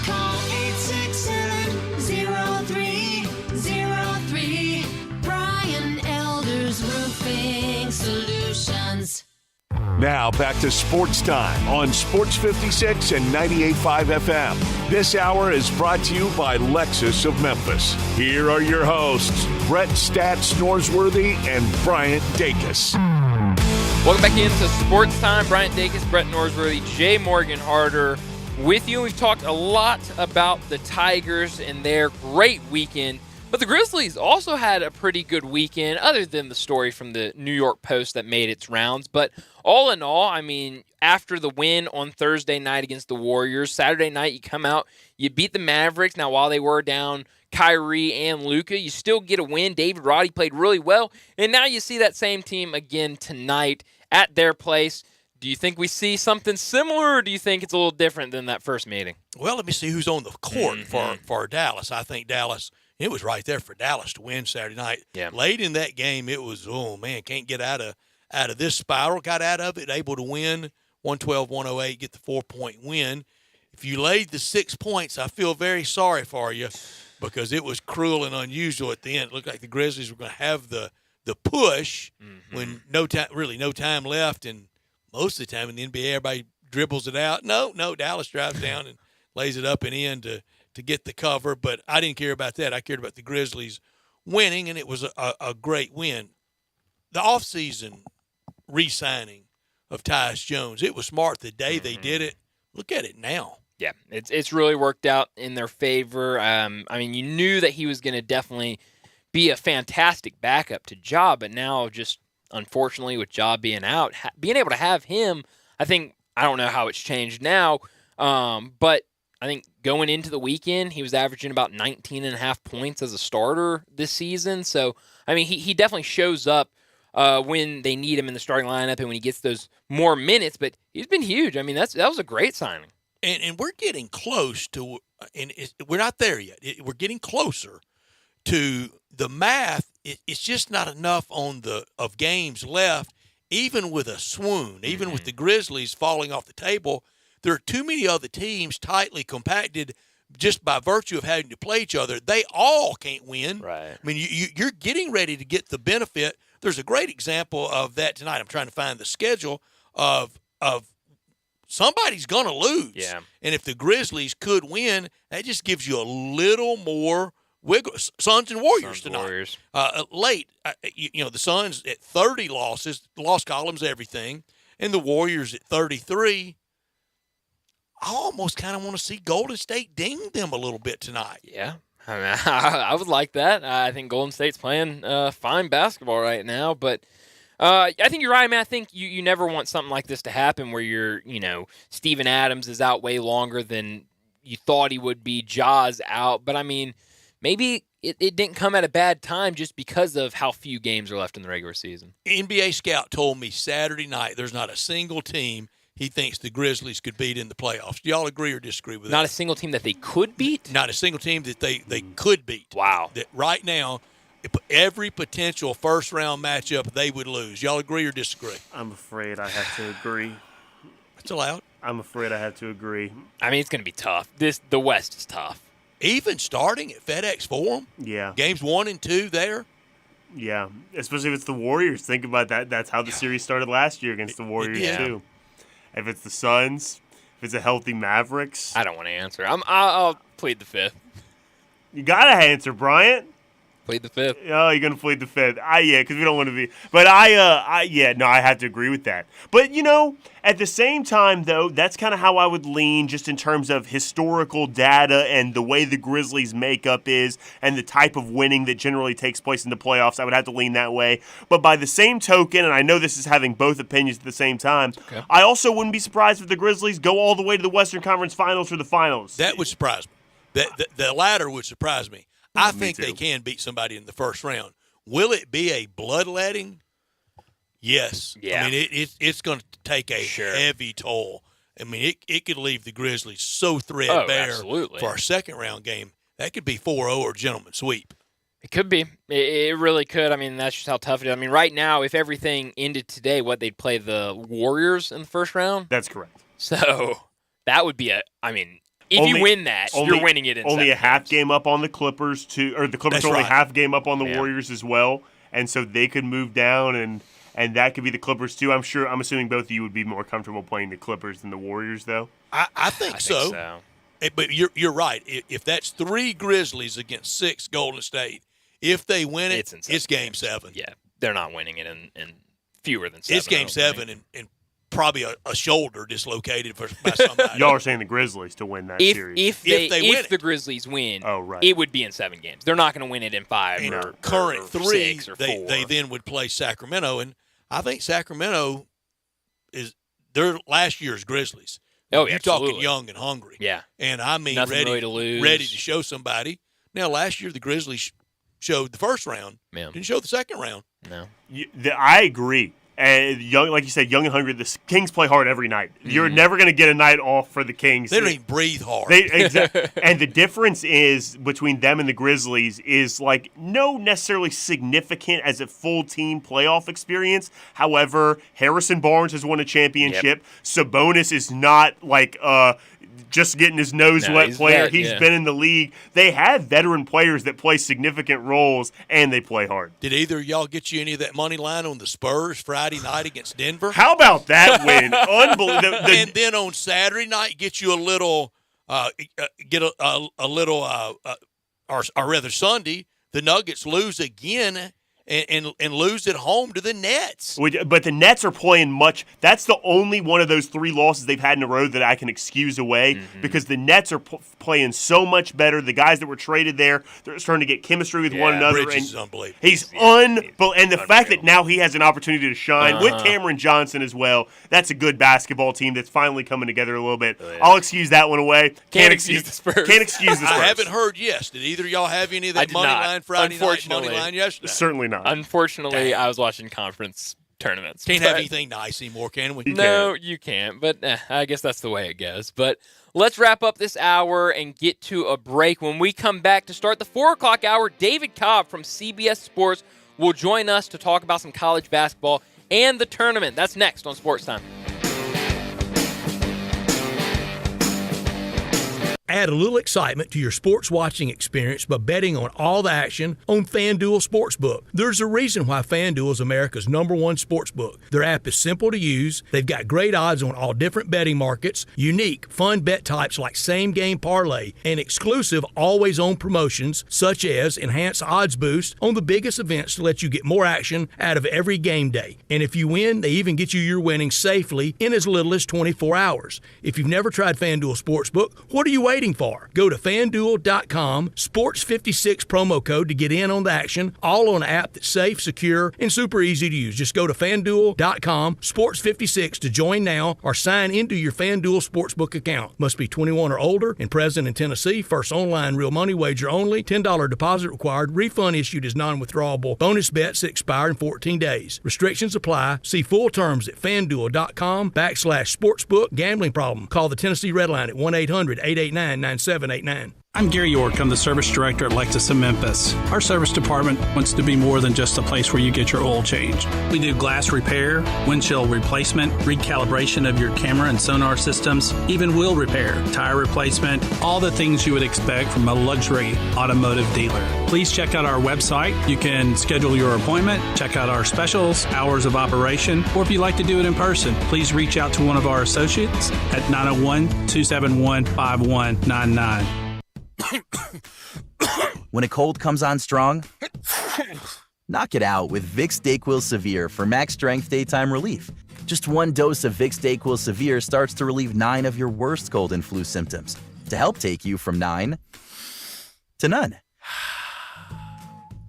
Call 867-0303. Brian Elder's Roofing Solutions. Now back to Sports Time on Sports 56 and 98.5 FM. This hour is brought to you by Lexus of Memphis. Here are your hosts, Brett Stats Norsworthy and Bryant Dacus. Welcome back into Sports Time. Bryant Dacus, Brett Norsworthy, Jay Morgan Harder with you. We've talked a lot about the Tigers and their great weekend. But the Grizzlies also had a pretty good weekend, other than the story from the New York Post that made its rounds. But all in all, I mean, after the win on Thursday night against the Warriors, Saturday night you come out, you beat the Mavericks. Now, while they were down Kyrie and Luka, you still get a win. David Roddy played really well. And now you see that same team again tonight at their place. Do you think we see something similar, or do you think it's a little different than that first meeting? Well, let me see who's on the court for Dallas. I think Dallas, it was right there for Dallas to win Saturday night. Yeah. Late in that game, it was, oh, man, can't get out of this spiral. Got out of it, able to win 112-108, get the 4-point win. If you laid the 6 points, I feel very sorry for you because it was cruel and unusual at the end. It looked like the Grizzlies were going to have the push when no time left, and most of the time in the NBA, everybody dribbles it out. No, Dallas drives down and lays it up and in to get the cover, but I didn't care about that. I cared about the Grizzlies winning, and it was a great win. The offseason re-signing of Tyus Jones, it was smart the day they did it. Look at it now. Yeah, it's really worked out in their favor. I mean, you knew that he was going to definitely be a fantastic backup to Ja, but now just unfortunately with Ja being out, being able to have him, I don't know how it's changed now, but I think going into the weekend, he was averaging about 19.5 points as a starter this season. So, I mean, he definitely shows up when they need him in the starting lineup and when he gets those more minutes, but he's been huge. I mean, that was a great signing. And we're getting close to, and we're not there yet. We're getting closer to the math. It's just not enough of games left, even with a swoon, even with the Grizzlies falling off the table. There are too many other teams tightly compacted just by virtue of having to play each other. They all can't win. Right. I mean, you're getting ready to get the benefit. There's a great example of that tonight. I'm trying to find the schedule of somebody's going to lose. Yeah. And if the Grizzlies could win, that just gives you a little more wiggle. Suns and Warriors tonight. Warriors. Late, the Suns at 30 losses, loss columns, everything, and the Warriors at 33. I almost kind of want to see Golden State ding them a little bit tonight. Yeah. I mean, I would like that. I think Golden State's playing fine basketball right now, but I think you're right, man. I think you never want something like this to happen where Steven Adams is out way longer than you thought he would be. Ja's out. But, I mean, maybe it didn't come at a bad time just because of how few games are left in the regular season. NBA scout told me Saturday night there's not a single team he thinks the Grizzlies could beat in the playoffs. Do y'all agree or disagree with that? Not a single team that they could beat? Not a single team that they could beat. Wow. That right now, every potential first-round matchup they would lose. Y'all agree or disagree? I'm afraid I have to agree. It's allowed. I'm afraid I have to agree. I mean, it's going to be tough. The West is tough. Even starting at FedEx Forum? Yeah. Games 1 and 2 there? Yeah, especially if it's the Warriors. Think about that. That's how the series started last year against the Warriors, too. If it's the Suns, if it's a healthy Mavericks. I don't want to answer. I'll plead the fifth. You got to answer, Bryant. Plead the fifth. Oh, you're going to plead the fifth. Yeah, because we don't want to be. But I have to agree with that. But, at the same time, though, that's kind of how I would lean just in terms of historical data and the way the Grizzlies' makeup is and the type of winning that generally takes place in the playoffs. I would have to lean that way. But by the same token, and I know this is having both opinions at the same time, I also wouldn't be surprised if the Grizzlies go all the way to the Western Conference Finals or the Finals. That would surprise me. The latter would surprise me. I think they can beat somebody in the first round. Will it be a bloodletting? Yes. Yeah. I mean, it's going to take a heavy toll. I mean, it could leave the Grizzlies so threadbare for our second-round game. That could be 4-0 or gentleman's sweep. It could be. It really could. I mean, that's just how tough it is. I mean, right now, if everything ended today, they'd play the Warriors in the first round? That's correct. So that would be if you win that, you're winning it in only a half games. game up on the Clippers, or the Clippers only half game up on the Warriors as well, and so they could move down, and that could be the Clippers too. I'm assuming both of you would be more comfortable playing the Clippers than the Warriors, though. I think so. But you're right. If that's 3 Grizzlies against 6 Golden State, if they win it, it's Game 7. Yeah, they're not winning it in fewer than 7. It's Game 7 and probably a shoulder dislocated by somebody. Y'all are saying the Grizzlies to win that series. If the Grizzlies win, it would be in 7 games. They're not going to win it in 5 and or current 3, 6 or 4. They then would play Sacramento, and I think Sacramento they're last year's Grizzlies. Oh, you're absolutely. talking young and hungry. Yeah. And I mean Nothing really to lose. ready to show somebody. Now, last year the Grizzlies showed the first round. Yeah. Didn't show the second round. No. I agree. And young, like you said, young and hungry. The Kings play hard every night. You're never going to get a night off for the Kings. They don't even breathe hard. And the difference is between them and the Grizzlies is no necessarily significant as a full team playoff experience. However, Harrison Barnes has won a championship. Yep. Sabonis is not just getting his nose wet player. He's been in the league. They have veteran players that play significant roles, and they play hard. Did either of y'all get you any of that money line on the Spurs Friday night against Denver? How about that win? Unbelievable. And then on Saturday night, get you a little, or rather Sunday, the Nuggets lose again. And lose at home to the Nets. But the Nets are playing that's the only one of those 3 losses they've had in a row that I can excuse away because the Nets are playing so much better. The guys that were traded there, they're starting to get chemistry with one another. Bridges is unbelievable. He's unbelievable. And the fact that now he has an opportunity to shine with Cameron Johnson as well, that's a good basketball team that's finally coming together a little bit. I'll excuse that one away. Can't excuse the Spurs. Can't excuse the Spurs. I haven't heard yes. Did either of y'all have any of that money line Friday night, money line yesterday? Certainly not. Unfortunately, I was watching conference tournaments. Can't have anything nice anymore, can we? You can't. But I guess that's the way it goes. But let's wrap up this hour and get to a break. When we come back to start the 4 o'clock hour, David Cobb from CBS Sports will join us to talk about some college basketball and the tournament. That's next on Sports Time. Add a little excitement to your sports watching experience by betting on all the action on FanDuel Sportsbook. There's a reason why FanDuel is America's #1 sportsbook. Their app is simple to use. They've got great odds on all different betting markets, unique, fun bet types like same-game parlay, and exclusive always-on promotions such as enhanced odds boost on the biggest events to let you get more action out of every game day. And if you win, they even get you your winnings safely in as little as 24 hours. If you've never tried FanDuel Sportsbook, what are you waiting waiting for? Go to FanDuel.com, Sports56 promo code to get in on the action, all on an app that's safe, secure, and super easy to use. Just go to FanDuel.com, Sports56 to join now or sign into your FanDuel Sportsbook account. Must be 21 or older and present in Tennessee. First online real money wager only. $10 deposit required. Refund issued as non-withdrawable. Bonus bets that expire in 14 days. Restrictions apply. See full terms at FanDuel.com/sportsbook. Gambling problem? Call the Tennessee Red Line at 1-800-889-9789. I'm Gary York. I'm the service director at Lexus of Memphis. Our service department wants to be more than just a place where you get your oil changed. We do glass repair, windshield replacement, recalibration of your camera and sonar systems, even wheel repair, tire replacement, all the things you would expect from a luxury automotive dealer. Please check out our website. You can schedule your appointment, check out our specials, hours of operation, or if you'd like to do it in person, please reach out to one of our associates at 901-271-5199. When a cold comes on strong, knock it out with Vicks DayQuil Severe for max strength daytime relief. Just one dose of Vicks DayQuil Severe starts to relieve 9 of your worst cold and flu symptoms to help take you from 9 to none.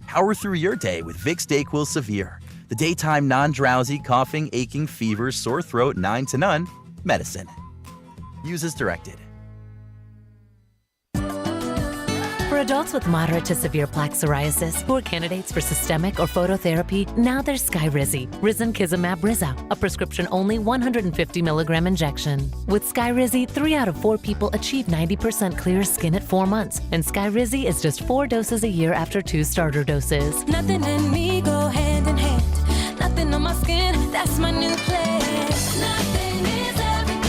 Power through your day with Vicks DayQuil Severe, the daytime non-drowsy, coughing, aching, fever, sore throat, 9 to none medicine. Use as directed. For adults with moderate to severe plaque psoriasis who are candidates for systemic or phototherapy, now there's Skyrizi, Risankizumab Riza, a prescription-only 150 milligram injection. With Skyrizi, 3 out of 4 people achieve 90% clear skin at 4 months, and Skyrizi is just 4 doses a year after 2 starter doses. Nothing and me go hand in hand. Nothing on my skin, that's my new plan. Nothing is every day.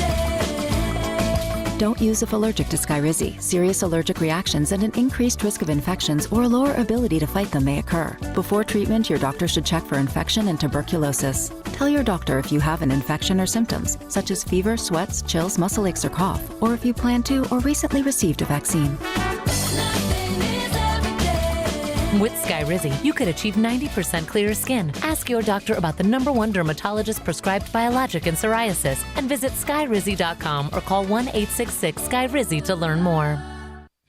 Don't use if allergic to Skyrizi. Serious allergic reactions and an increased risk of infections or a lower ability to fight them may occur. Before treatment, your doctor should check for infection and tuberculosis. Tell your doctor if you have an infection or symptoms, such as fever, sweats, chills, muscle aches, or cough, or if you plan to or recently received a vaccine. With Skyrizi, you could achieve 90% clearer skin. Ask your doctor about the #1 dermatologist prescribed biologic in psoriasis and visit skyrizi.com or call 1-866-SKYRIZI to learn more.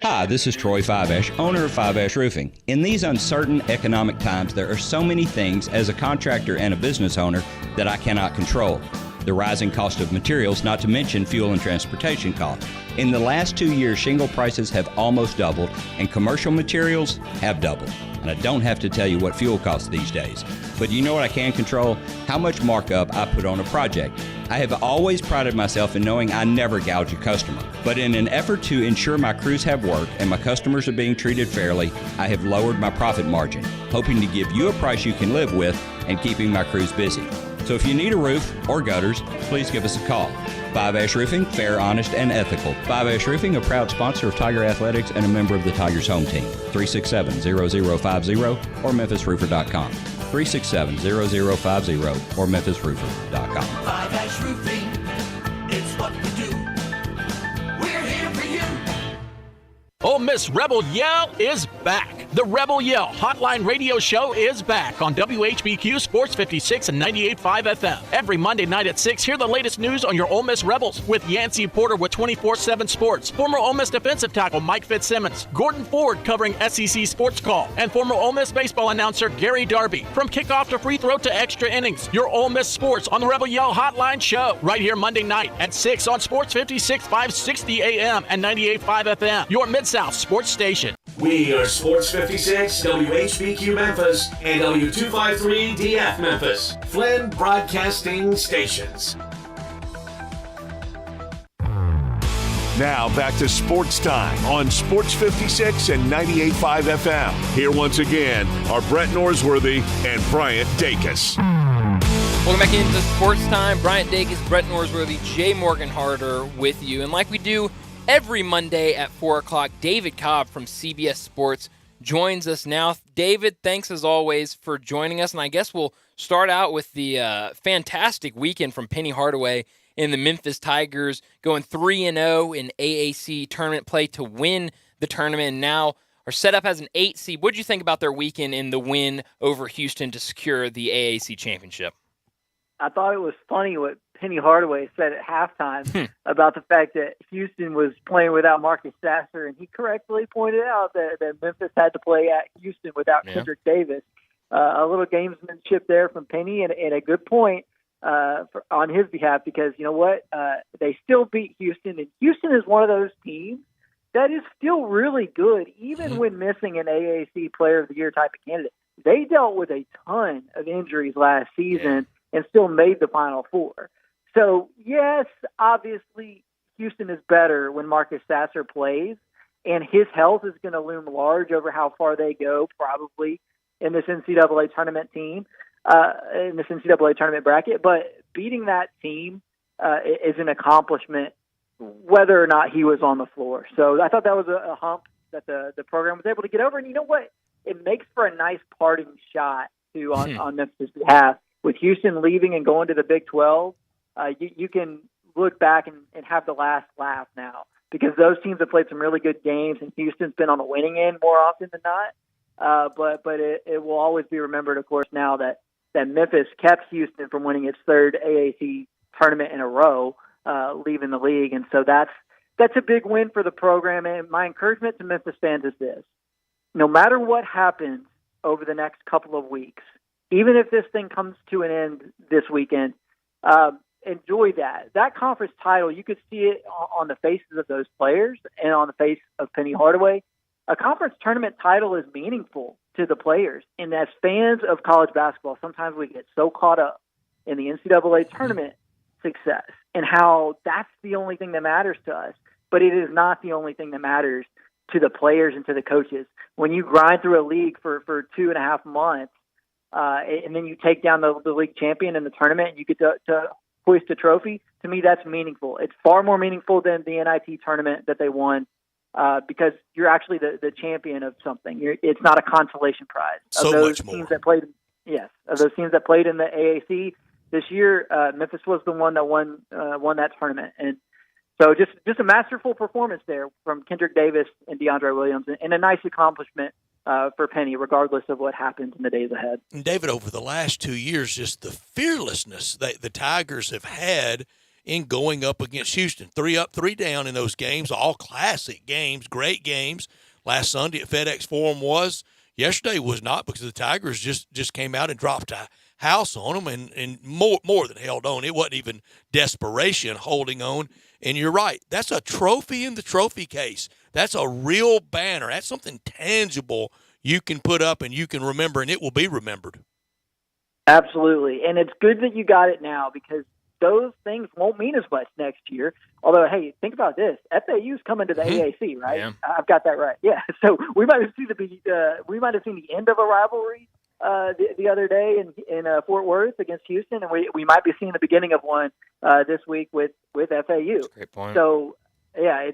Hi, this is Troy Fiveash, owner of Fiveash Roofing. In these uncertain economic times, there are so many things as a contractor and a business owner that I cannot control. The rising cost of materials, not to mention fuel and transportation costs. In the last 2 years, shingle prices have almost doubled and commercial materials have doubled. And I don't have to tell you what fuel costs these days. But you know what I can control? How much markup I put on a project. I have always prided myself in knowing I never gouge a customer. But in an effort to ensure my crews have work and my customers are being treated fairly, I have lowered my profit margin, hoping to give you a price you can live with and keeping my crews busy. So if you need a roof or gutters, please give us a call. Fiveash Roofing, fair, honest, and ethical. Fiveash Roofing, a proud sponsor of Tiger Athletics and a member of the Tigers home team. 367-0050 or memphisroofer.com. 367-0050 or memphisroofer.com. Fiveash Roofing, it's what we do. We're here for you. Ole Miss Rebel Yell is back. The Rebel Yell Hotline Radio Show is back on WHBQ Sports 56 and 98.5 FM. Every Monday night at 6, hear the latest news on your Ole Miss Rebels with Yancey Porter with 24/7 Sports, former Ole Miss defensive tackle Mike Fitzsimmons, Gordon Ford covering SEC Sports Call, and former Ole Miss baseball announcer Gary Darby. From kickoff to free throw to extra innings, your Ole Miss Sports on the Rebel Yell Hotline Show right here Monday night at 6 on Sports 56, 560 AM and 98.5 FM, your Mid-South sports station. We are Sports 56, WHBQ Memphis, and W253 DF Memphis, Flynn Broadcasting Stations. Now back to Sports Time on Sports 56 and 98.5 FM. Here once again are Brett Norsworthy and Bryant Dacus. Welcome back into Sports Time. Bryant Dacus, Brett Norsworthy, Jay Morgan Harder with you. And like we do every Monday at 4 o'clock, David Cobb from CBS Sports joins us now. David, thanks as always for joining us. And I guess we'll start out with the fantastic weekend from Penny Hardaway in the Memphis Tigers, going 3-0 in AAC tournament play to win the tournament, and now are set up as an 8 seed. What did you think about their weekend in the win over Houston to secure the AAC championship? I thought it was funny what Penny Hardaway said at halftime about the fact that Houston was playing without Marcus Sasser, and he correctly pointed out that Memphis had to play at Houston without Kendrick Davis. A little gamesmanship there from Penny, and a good point on his behalf, because you know what? They still beat Houston, and Houston is one of those teams that is still really good, even when missing an AAC Player of the Year type of candidate. They dealt with a ton of injuries last season and still made the Final Four. So, yes, obviously, Houston is better when Marcus Sasser plays, and his health is going to loom large over how far they go, probably, in this NCAA tournament team, in this NCAA tournament bracket. But beating that team is an accomplishment, whether or not he was on the floor. So I thought that was a hump that the program was able to get over. And you know what? It makes for a nice parting shot, too, on Memphis' behalf. With Houston leaving and going to the Big 12, you can look back and have the last laugh now, because those teams have played some really good games, and Houston's been on the winning end more often than not. But it will always be remembered, of course, now that Memphis kept Houston from winning its third AAC tournament in a row, leaving the league. And so that's a big win for the program. And my encouragement to Memphis fans is this: no matter what happens over the next couple of weeks, even if this thing comes to an end this weekend, enjoy that. That conference title, you could see it on the faces of those players and on the face of Penny Hardaway. A conference tournament title is meaningful to the players. And as fans of college basketball, sometimes we get so caught up in the NCAA tournament success and how that's the only thing that matters to us. But it is not the only thing that matters to the players and to the coaches. When you grind through a league for 2.5 months, and then you take down the league champion in the tournament and you get to hoist a trophy, to me that's meaningful. It's far more meaningful than the NIT tournament that they won, because you're actually the champion of something. It's not a consolation prize. So of those much more. Teams that played, of those teams that played in the AAC this year, Memphis was the one that won that tournament. And so just a masterful performance there from Kendrick Davis and DeAndre Williams, and a nice accomplishment for Penny, regardless of what happens in the days ahead. And David, over the last 2 years, just the fearlessness that the Tigers have had in going up against Houston. 3 up, 3 down in those games, all classic games, great games. Last Sunday at FedEx Forum was. Yesterday was not, because the Tigers just came out and dropped a house on them and more than held on. It wasn't even desperation holding on. And you're right. That's a trophy in the trophy case. That's a real banner. That's something tangible you can put up and you can remember, and it will be remembered. Absolutely. And it's good that you got it now, because those things won't mean as much next year. Although, hey, think about this. FAU's coming to the AAC, right? Yeah. I've got that right. Yeah. So we might have seen the end of a rivalry the other day in Fort Worth against Houston, and we might be seeing the beginning of one this week with FAU. Great point. So, yeah,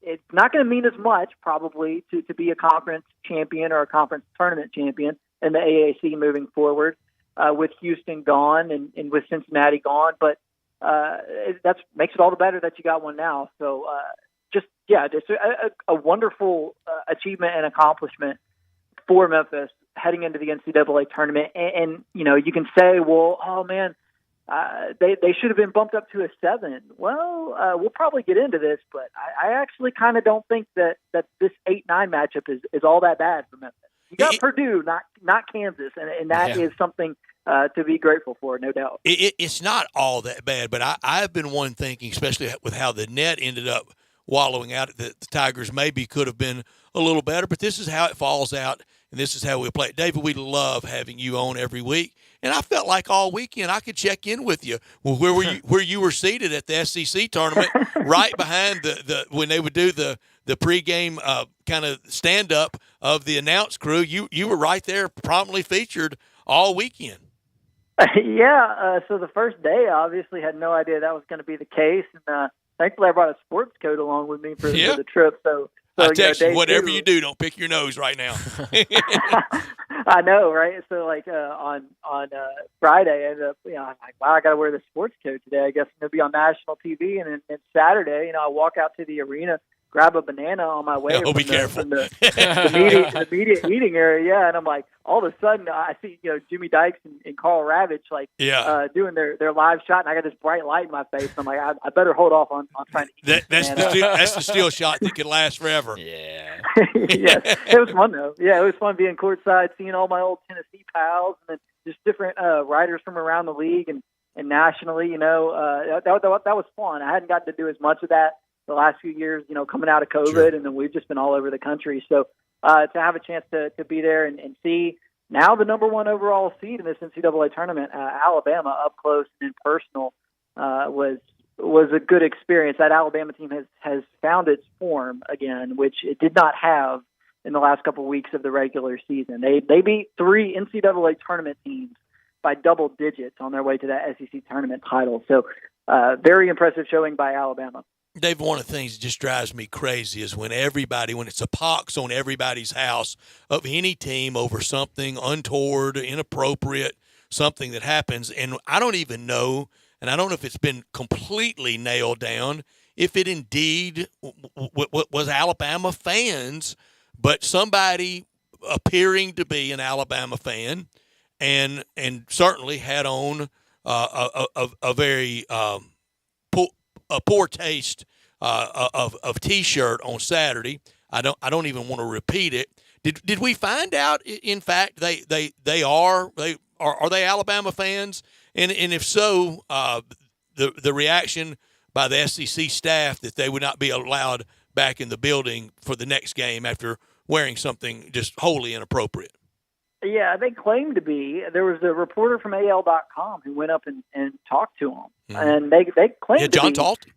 it's not going to mean as much probably to be a conference champion or a conference tournament champion in the AAC moving forward, with Houston gone and with Cincinnati gone. But that makes it all the better that you got one now. So just a wonderful achievement and accomplishment for Memphis heading into the NCAA tournament. And you know, you can say, well, oh man, they should have been bumped up to a 7. Well, we'll probably get into this, but I actually kind of don't think that this 8-9 matchup is all that bad for Memphis. You got Purdue, not Kansas, and that is something to be grateful for, no doubt. It's not all that bad, but I've been one thinking, especially with how the net ended up wallowing out, that the Tigers maybe could have been a little better, but this is how it falls out, and this is how we play it. David, we love having you on every week, and I felt like all weekend I could check in with you. Well, where you were seated at the SEC tournament, right behind the when they would do the pregame kind of stand-up of the announce crew. You were right there, prominently featured all weekend. So the first day, I obviously had no idea that was going to be the case, and thankfully I brought a sports coat along with me for the trip. So I text you, whatever you do, don't pick your nose right now. I know, right? So like on Friday, I ended up, I'm like, wow, I got to wear the sports coat today. I guess I'm going to be on national TV. And then Saturday, I walk out to the arena grab a banana on my way be careful. from the media eating area. Yeah, and I'm like, all of a sudden I see Jimmy Dykes and Carl Ravitch doing their live shot, and I got this bright light in my face. And I'm like, I better hold off on trying to eat. That's the still shot that can last forever. Yeah. Yes, it was fun though. Yeah, it was fun being courtside, seeing all my old Tennessee pals, and then just different writers from around the league and nationally. That was fun. I hadn't gotten to do as much of that the last few years, coming out of COVID, Sure. and then we've just been all over the country. So to have a chance to be there and see now the number one overall seed in this NCAA tournament, Alabama, up close and personal, was a good experience. That Alabama team has found its form again, which it did not have in the last couple of weeks of the regular season. They beat 3 NCAA tournament teams by double digits on their way to that SEC tournament title. So very impressive showing by Alabama. Dave, one of the things that just drives me crazy is when it's a pox on everybody's house of any team over something untoward, inappropriate, something that happens. And I don't even know, and I don't know if it's been completely nailed down, if it indeed was Alabama fans, but somebody appearing to be an Alabama fan and certainly had on a very poor taste of T-shirt on Saturday. I don't even want to repeat it. Did we find out? In fact, are they Alabama fans? And if so, the reaction by the SEC staff that they would not be allowed back in the building for the next game after wearing something just wholly inappropriate. Yeah, they claim to be. There was a reporter from AL.com who went up and talked to them, and they claim to be. John Talty.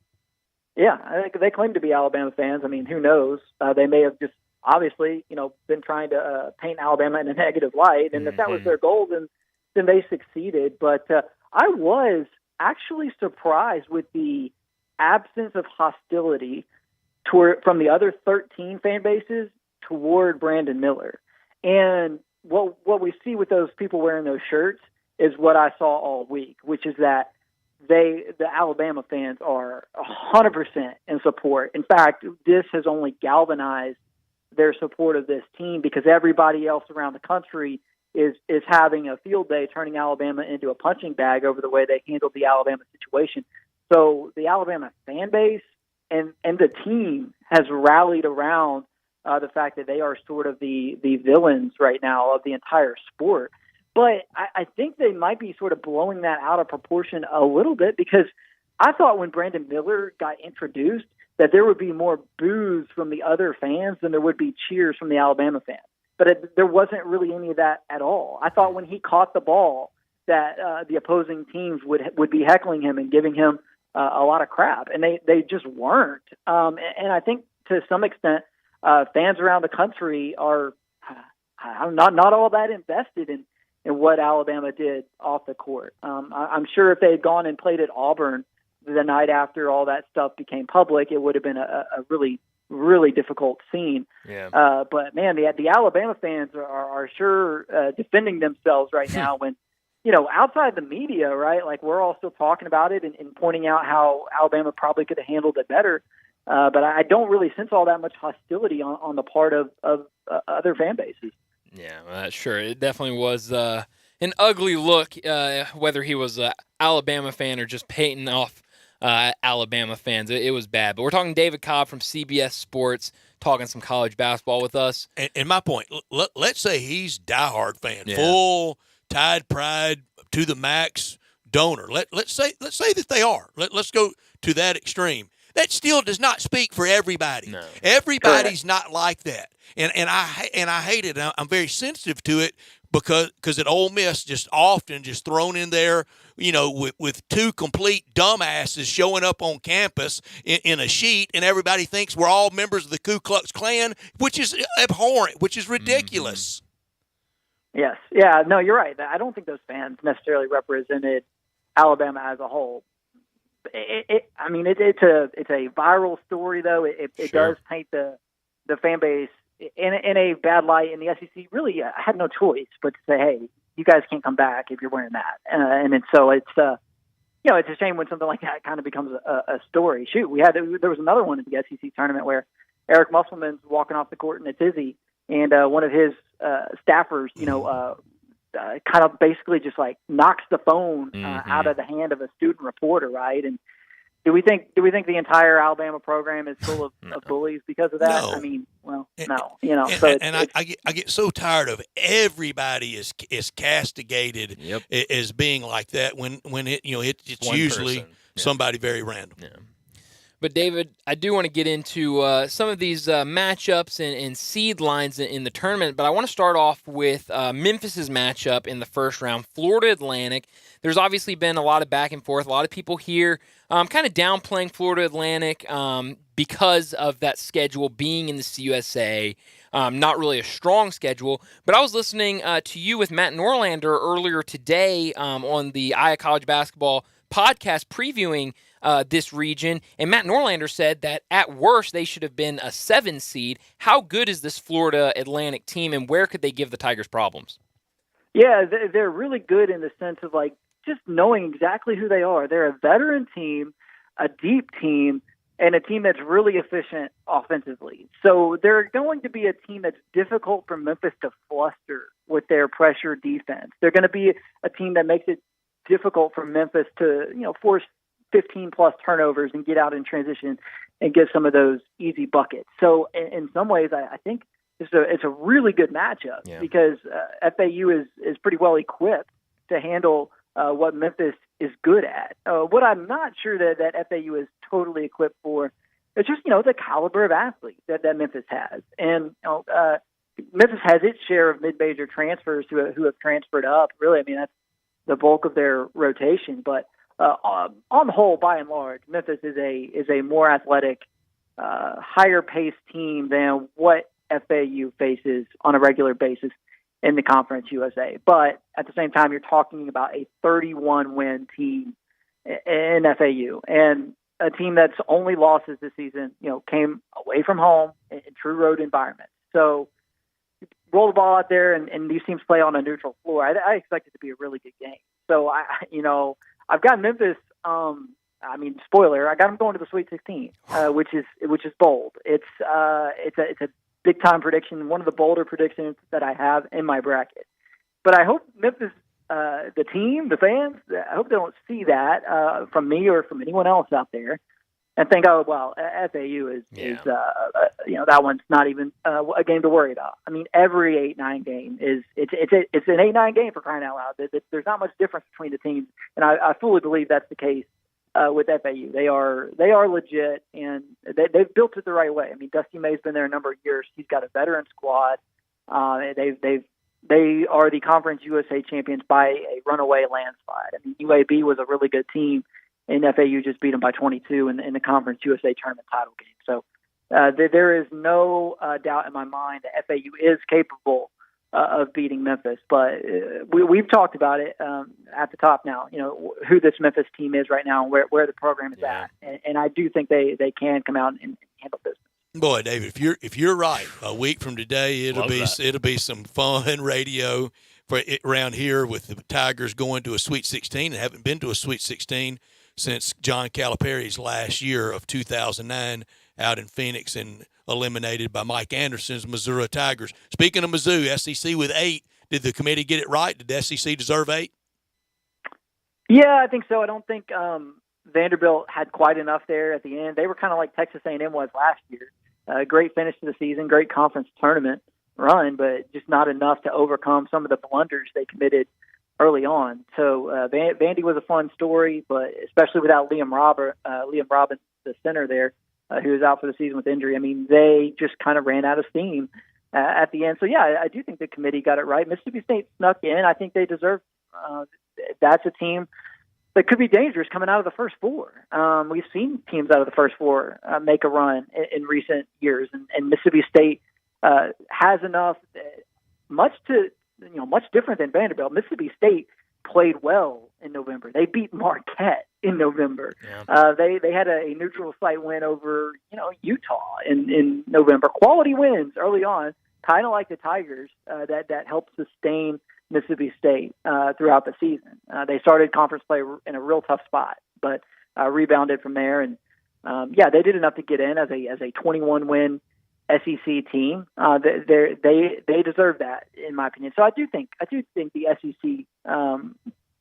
Yeah, I think they claim to be Alabama fans. I mean, who knows? They may have just obviously, been trying to paint Alabama in a negative light, and if that was their goal, then they succeeded. But I was actually surprised with the absence of hostility from the other 13 fan bases toward Brandon Miller. And what we see with those people wearing those shirts is what I saw all week, which is that the Alabama fans are 100% in support. In fact, this has only galvanized their support of this team because everybody else around the country is having a field day, turning Alabama into a punching bag over the way they handled the Alabama situation. So the Alabama fan base and the team has rallied around the fact that they are sort of the villains right now of the entire sport. But I think they might be sort of blowing that out of proportion a little bit because I thought when Brandon Miller got introduced that there would be more boos from the other fans than there would be cheers from the Alabama fans. But there wasn't really any of that at all. I thought when he caught the ball that the opposing teams would be heckling him and giving him a lot of crap, and they just weren't. And I think to some extent fans around the country are not all that invested in what Alabama did off the court. I'm sure if they had gone and played at Auburn the night after all that stuff became public, it would have been a really, really difficult scene. Yeah. But man, the Alabama fans are sure defending themselves right now when, outside the media, right? Like we're all still talking about it and pointing out how Alabama probably could have handled it better. But I don't really sense all that much hostility on the part of other fan bases. Yeah, sure. It definitely was an ugly look, whether he was an Alabama fan or just painting off Alabama fans. It was bad. But we're talking David Cobb from CBS Sports, talking some college basketball with us. And my point, let's say he's diehard fan, full Tide Pride to the max donor. Let's say that they are. Let's go to that extreme. That still does not speak for everybody. No. Everybody's not like that, and I hate it. I'm very sensitive to it because at Ole Miss, just often just thrown in there, with two complete dumbasses showing up on campus in a sheet, and everybody thinks we're all members of the Ku Klux Klan, which is abhorrent, which is ridiculous. Yes, yeah, no, you're right. I don't think those fans necessarily represented Alabama as a whole. It's a viral story though. It does paint the fan base in a bad light. And the SEC really had no choice but to say, hey, you guys can't come back if you're wearing that. So it's a shame when something like that kind of becomes a story. Shoot, there was another one in the SEC tournament where Eric Musselman's walking off the court in a tizzy, and one of his staffers, kind of basically just like knocks the phone out of the hand of a student reporter, right? And do we think the entire Alabama program is full of bullies because of that? No. I mean, well, no. I get so tired of everybody is castigated as being like that when it's usually somebody very random. Yeah. But, David, I do want to get into some of these matchups and seed lines in the tournament, but I want to start off with Memphis's matchup in the first round, Florida Atlantic. There's obviously been a lot of back and forth. A lot of people here kind of downplaying Florida Atlantic because of that schedule being in the CUSA. Not really a strong schedule. But I was listening to you with Matt Norlander earlier today on the Aya College Basketball podcast previewing this region, and Matt Norlander said that at worst they should have been a 7 seed. How good is this Florida Atlantic team, and where could they give the Tigers problems? Yeah, they're really good in the sense of like just knowing exactly who they are. They're a veteran team, a deep team, and a team that's really efficient offensively. So they're going to be a team that's difficult for Memphis to fluster with their pressure defense. They're going to be a team that makes it difficult for Memphis to, force 15-plus turnovers and get out in transition and get some of those easy buckets. So in some ways, I think it's a really good matchup because FAU is pretty well equipped to handle what Memphis is good at. What I'm not sure that FAU is totally equipped for is just, the caliber of athletes that Memphis has. And Memphis has its share of mid-major transfers who have transferred up. Really, I mean, that's the bulk of their rotation. But on the whole, by and large, Memphis is a more athletic, higher-paced team than what FAU faces on a regular basis in the Conference USA. But at the same time, you're talking about a 31-win team in FAU, and a team that's only losses this season, came away from home in true road environments. So roll the ball out there, and these teams play on a neutral floor. I expect it to be a really good game. So I've got Memphis. Spoiler, I got them going to the Sweet 16, which is bold. It's a big time prediction, one of the bolder predictions that I have in my bracket. But I hope Memphis, the team, the fans, I hope they don't see that from me or from anyone else out there and think, oh, well, FAU is that one's not even a game to worry about. I mean, every 8-9 game it's an 8-9 game for crying out loud. There's not much difference between the teams, and I fully believe that's the case with FAU. They are legit, and they've built it the right way. I mean, Dusty May's been there a number of years. He's got a veteran squad. They are the Conference USA champions by a runaway landslide. I mean, UAB was a really good team, and FAU just beat them by 22 in the Conference USA tournament title game. So there is no doubt in my mind that FAU is capable of beating Memphis. But we've talked about it at the top now, who this Memphis team is right now and where the program is at. And I do think they can come out and handle business. Boy, David, if you're right, a week from today it'll be some fun radio for around here with the Tigers going to a Sweet 16 and haven't been to a Sweet 16 since John Calipari's last year of 2009 out in Phoenix and eliminated by Mike Anderson's Missouri Tigers. Speaking of Mizzou, SEC with 8, did the committee get it right? Did the SEC deserve 8? Yeah, I think so. I don't think Vanderbilt had quite enough there at the end. They were kind of like Texas A&M was last year. Great finish to the season, great conference tournament run, but just not enough to overcome some of the blunders they committed early on. So Vandy was a fun story, but especially without Liam Robbins, the center there, who was out for the season with injury. I mean, they just kind of ran out of steam at the end. So, yeah, I do think the committee got it right. Mississippi State snuck in. I think they deserve that's a team that could be dangerous coming out of the first 4. We've seen teams out of the first 4 make a run in recent years, and Mississippi State has enough, much different than Vanderbilt. Mississippi State played well in November. They beat Marquette in November. Yeah. They had a neutral site win over Utah in November. Quality wins early on, kind of like the Tigers, that helped sustain Mississippi State throughout the season. They started conference play in a real tough spot, but rebounded from there. And they did enough to get in as a 21-win SEC team. They deserve that, in my opinion. So I do think the SEC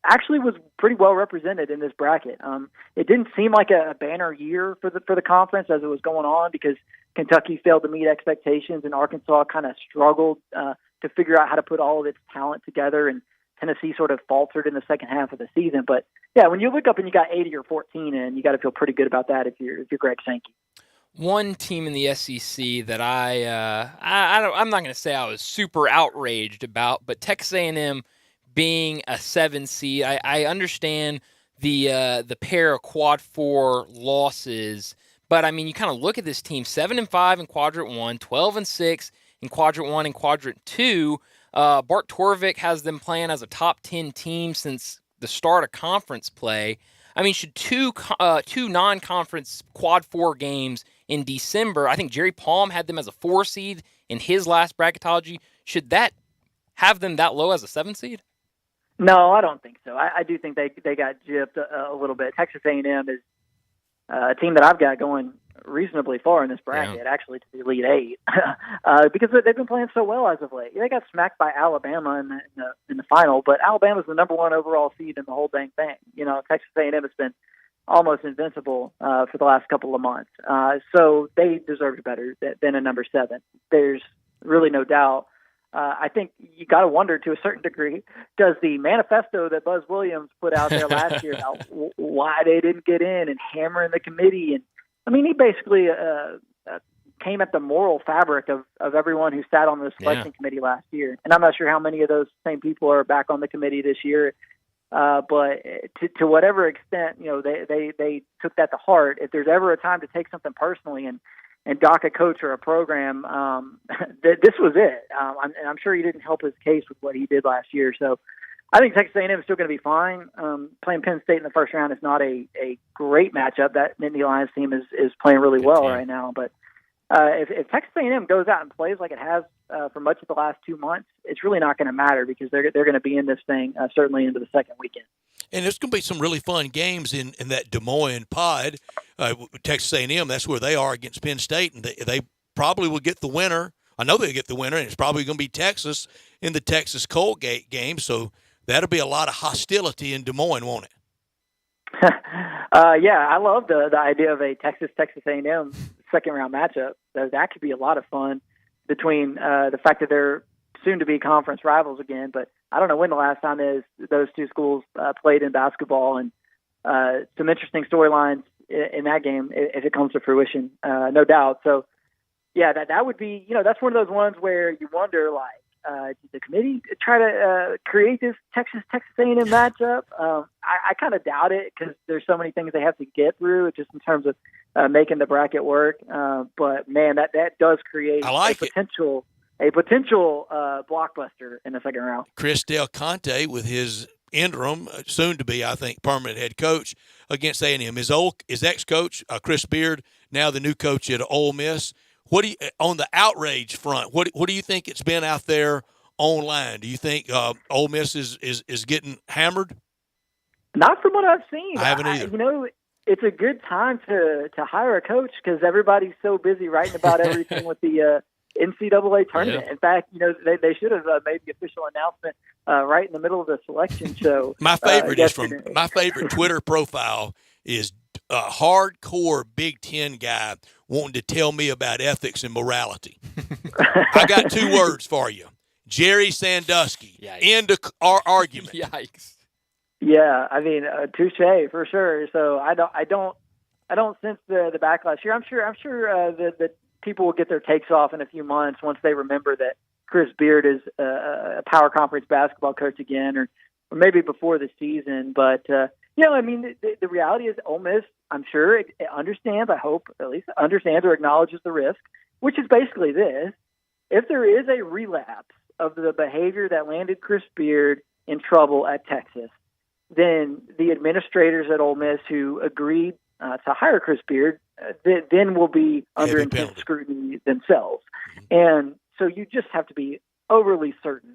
actually was pretty well represented in this bracket. It didn't seem like a banner year for the conference as it was going on, because Kentucky failed to meet expectations and Arkansas kind of struggled to figure out how to put all of its talent together, and Tennessee sort of faltered in the second half of the season. But yeah, when you look up and you got 80 or 14 in, you got to feel pretty good about that if you're Greg Sankey. One team in the SEC that I'm not going to say I was super outraged about, but Texas A&M being a 7 seed, I understand the pair of quad 4 losses, but I mean, you kind of look at this team: 7-5 in quadrant 1, 12-6 in quadrant 1 and quadrant 2. Bart Torvik has them playing as a top 10 team since the start of conference play. I mean, should two non-conference quad 4 games in December, I think Jerry Palm had them as a 4 seed in his last bracketology. Should that have them that low as a 7 seed? No, I don't think so. I do think they got gypped a little bit. Texas A&M is a team that I've got going reasonably far in this bracket, actually to the Elite Eight, because they've been playing so well as of late. They got smacked by Alabama in the final, but Alabama's the number 1 overall seed in the whole dang thing. You know, Texas A&M has been almost invincible for the last couple of months, so they deserved better than a number 7. There's really no doubt. I think you got to wonder to a certain degree, does the manifesto that Buzz Williams put out there last year about why they didn't get in and hammering the committee, and I mean, he basically came at the moral fabric of everyone who sat on the selection committee last year. And I'm not sure how many of those same people are back on the committee this year. But to whatever extent, you know, they took that to heart. If there's ever a time to take something personally and dock a coach or a program, this was it. And I'm sure he didn't help his case with what he did last year. So I think Texas A&M is still going to be fine. Playing Penn State in the first round is not a great matchup. That Nittany Lions team is playing really well right now. But if Texas A&M goes out and plays like it has for much of the last 2 months, it's really not going to matter, because they're going to be in this thing certainly into the second weekend. And there's going to be some really fun games in that Des Moines pod. Texas A&M, that's where they are against Penn State, and they probably will get the winner. I know they'll get the winner, and it's probably going to be Texas in the Texas-Colgate game. So that'll be a lot of hostility in Des Moines, won't it? Yeah, I love the idea of a Texas A&M second-round matchup. That could be a lot of fun between the fact that they're soon-to-be conference rivals again, but I don't know when the last time is those two schools played in basketball, and some interesting storylines in that game if it comes to fruition, no doubt. So, yeah, that would be, you know, that's one of those ones where you wonder, like, did the committee try to create this Texas A&M matchup? I kind of doubt it, because there's so many things they have to get through just in terms of making the bracket work. But man, that does create a potential blockbuster in the second round. Chris Del Conte with his interim, soon to be, I think, permanent head coach against A&M. His ex-coach, Chris Beard, now the new coach at Ole Miss. What do you, on the outrage front, what do you think it's been out there online? Do you think Ole Miss is getting hammered? Not from what I've seen. I haven't either. You know, it's a good time to hire a coach, because everybody's so busy writing about everything with the NCAA tournament. Yeah. In fact, you know, they should have made the official announcement right in the middle of the selection show. My favorite Twitter profile is a hardcore Big Ten guy wanting to tell me about ethics and morality. I got 2 words for you: Jerry Sandusky. Yikes. End of our argument. Yikes. Yeah, I mean, touche for sure. So I don't sense the backlash here. I'm sure that people will get their takes off in a few months once they remember that Chris Beard is a power conference basketball coach again, or maybe before the season. But you know, I mean, the reality is Ole Miss, I'm sure it understands. I hope at least understands or acknowledges the risk, which is basically this: if there is a relapse of the behavior that landed Chris Beard in trouble at Texas, then the administrators at Ole Miss who agreed to hire Chris Beard then will be under intense scrutiny themselves. And so you just have to be overly certain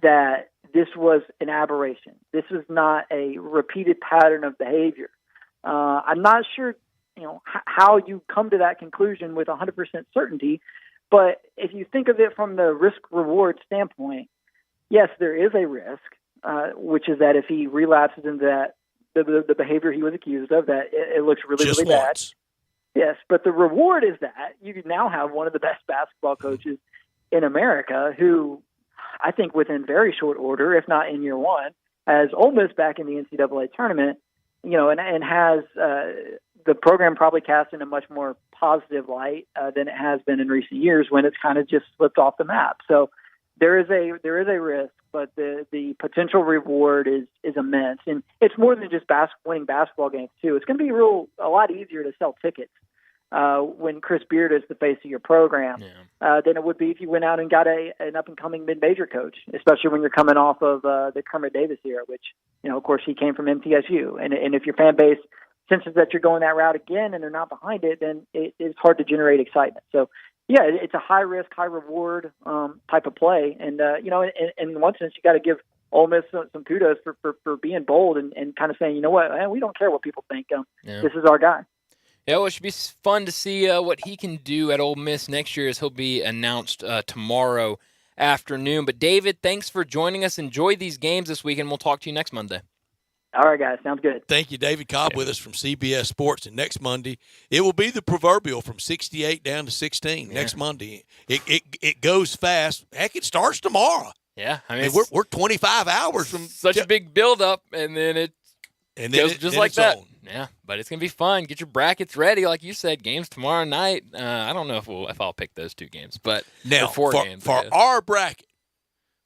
that this was an aberration. This was not a repeated pattern of behavior. I'm not sure, you know, how you come to that conclusion with 100% certainty, But if you think of it from the risk-reward standpoint, yes, there is a risk, which is that if he relapses into that the behavior he was accused of, that it looks really, just really once. bad. Yes, but the reward is that you now have one of the best basketball coaches in America who I think within very short order, if not in year one, has Ole Miss back in the NCAA tournament, and has the program probably cast in a much more positive light than it has been in recent years when it's kind of just slipped off the map. So there is a risk, but the potential reward is immense, and it's more than just winning basketball games too. It's going to be a lot easier to sell tickets when Chris Beard is the face of your program than it would be if you went out and got an up and coming mid-major coach, especially when you're coming off of the Kermit Davis era, which of course he came from MTSU, and if your fan base senses that you're going that route again and they're not behind it, then it's hard to generate excitement. So, yeah, it's a high risk, high reward type of play. And, in one sense, you got to give Ole Miss some kudos for being bold and kind of saying, you know what, we don't care what people think. This is our guy. Yeah, well, it should be fun to see what he can do at Ole Miss next year, as he'll be announced tomorrow afternoon. But, David, thanks for joining us. Enjoy these games this weekend. We'll talk to you next Monday. All right, guys. Sounds good. Thank you, David Cobb, with us from CBS Sports. And next Monday, it will be the proverbial from 68 down to 16 next Monday. It goes fast. Heck, it starts tomorrow. Yeah. I mean, we're 25 hours from such a big build-up, and then it goes just like that. On. Yeah, but it's going to be fun. Get your brackets ready. Like you said, games tomorrow night. I don't know if I'll pick those two games, but now, four games. For our bracket,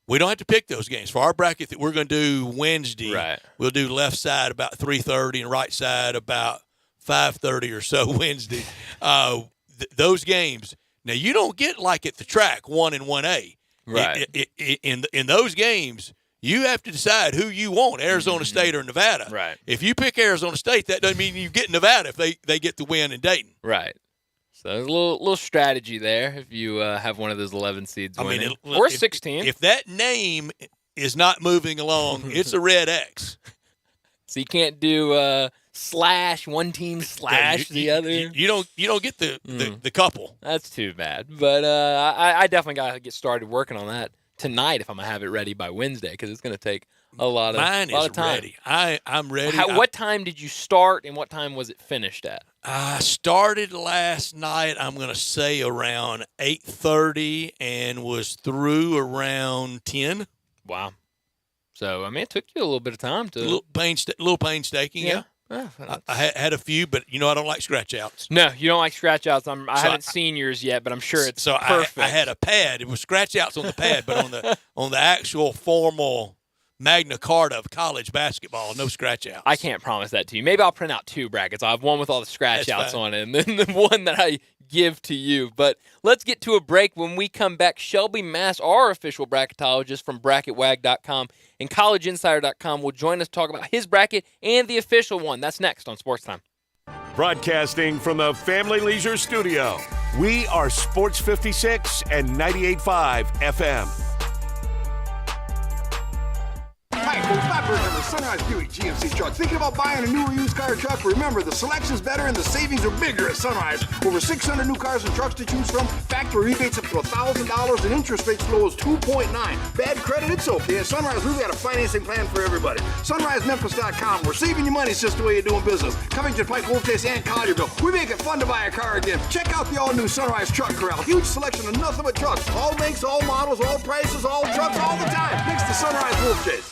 we don't have to pick those games. For our bracket that we're going to do Wednesday, we'll do left side about 3:30 and right side about 5:30 or so Wednesday. Those games. Now, you don't get like at the track 1 and 1A. Right. In those games, you have to decide who you want, Arizona State or Nevada. Right. If you pick Arizona State, that doesn't mean you get Nevada if they get the win in Dayton. Right. So there's a little strategy there if you have one of those 11 seeds winning. Or 16. If that name is not moving along, it's a red X. So you can't do slash one team slash the other. You don't get the couple. That's too bad. But I definitely got to get started working on that tonight if I'm going to have it ready by Wednesday, because it's going to take a lot of time. Mine is ready. I'm ready. What time did you start and what time was it finished at? I started last night, I'm going to say around 8:30 and was through around 10. Wow. So, I mean, it took you a little bit of time to... A little painstaking, yeah. I had a few, but, I don't like scratch-outs. No, you don't like scratch-outs. I haven't seen yours yet, but I'm sure it's perfect. I had a pad. It was scratch-outs on the pad, but on the actual formal Magna Carta of college basketball, no scratch-outs. I can't promise that to you. Maybe I'll print out 2 brackets. I'll have one with all the scratch-outs on it, and then the one that I give to you. But let's get to a break. When we come back, Shelby Mass, our official bracketologist from BracketWag.com and CollegeInsider.com, will join us to talk about his bracket and the official one. That's next on Sports Time. Broadcasting from the Family Leisure Studio, we are Sports 56 and 98.5 FM. Hi, folks, Bob Burton of the Sunrise Buick GMC truck. Thinking about buying a new or used car or truck? Remember, the selection's better and the savings are bigger at Sunrise. Over 600 new cars and trucks to choose from. Factory rebates up to $1,000 and interest rates low as 2.9. Bad credit? It's okay. At Sunrise, we've got a financing plan for everybody. SunriseMemphis.com. We're saving you money. It's just the way you're doing business. Covington, Pike, Wolf Chase, and Collierville. We make it fun to buy a car again. Check out the all-new Sunrise Truck Corral. Huge selection of nothing but trucks. All makes, all models, all prices, all trucks, all the time. Next to Sunrise Wolf Chase.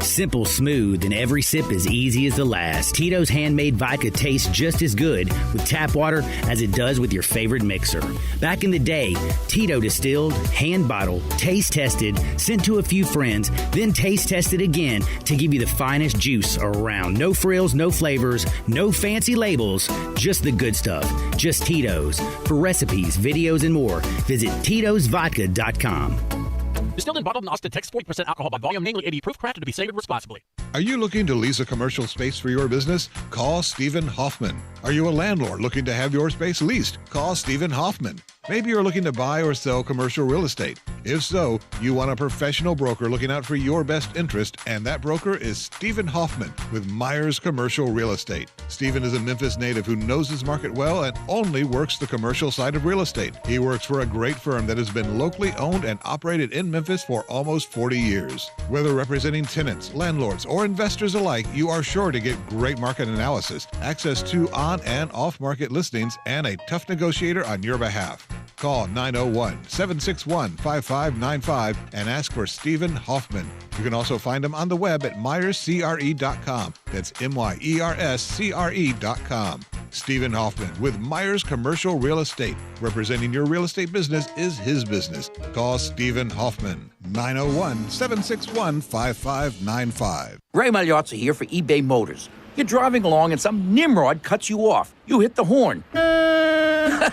Simple, smooth, and every sip as easy as the last. Tito's handmade vodka tastes just as good with tap water as it does with your favorite mixer. Back in the day, Tito distilled, hand bottled, taste tested, sent to a few friends, then taste tested again to give you the finest juice around. No frills, no flavors, no fancy labels, just the good stuff. Just Tito's. For recipes, videos, and more, visit Tito'sVodka.com. Distilled and bottled in Austin, Texas, 40% alcohol by volume, namely 80 proof, crafted to be savored responsibly. Are you looking to lease a commercial space for your business? Call Stephen Hoffman. Are you a landlord looking to have your space leased? Call Stephen Hoffman. Maybe you're looking to buy or sell commercial real estate. If so, you want a professional broker looking out for your best interest, and that broker is Stephen Hoffman with Myers Commercial Real Estate. Stephen is a Memphis native who knows his market well and only works the commercial side of real estate. He works for a great firm that has been locally owned and operated in Memphis for almost 40 years. Whether representing tenants, landlords, or investors alike, you are sure to get great market analysis, access to on and off-market listings, and a tough negotiator on your behalf. Call 901-761-5595 and ask for Stephen Hoffman. You can also find him on the web at myerscre.com. That's MYERSCRE.com. Stephen Hoffman with Myers Commercial Real Estate. Representing your real estate business is his business. Call Stephen Hoffman, 901-761-5595. Ray Magliozzi here for eBay Motors. You're driving along and some nimrod cuts you off. You hit the horn.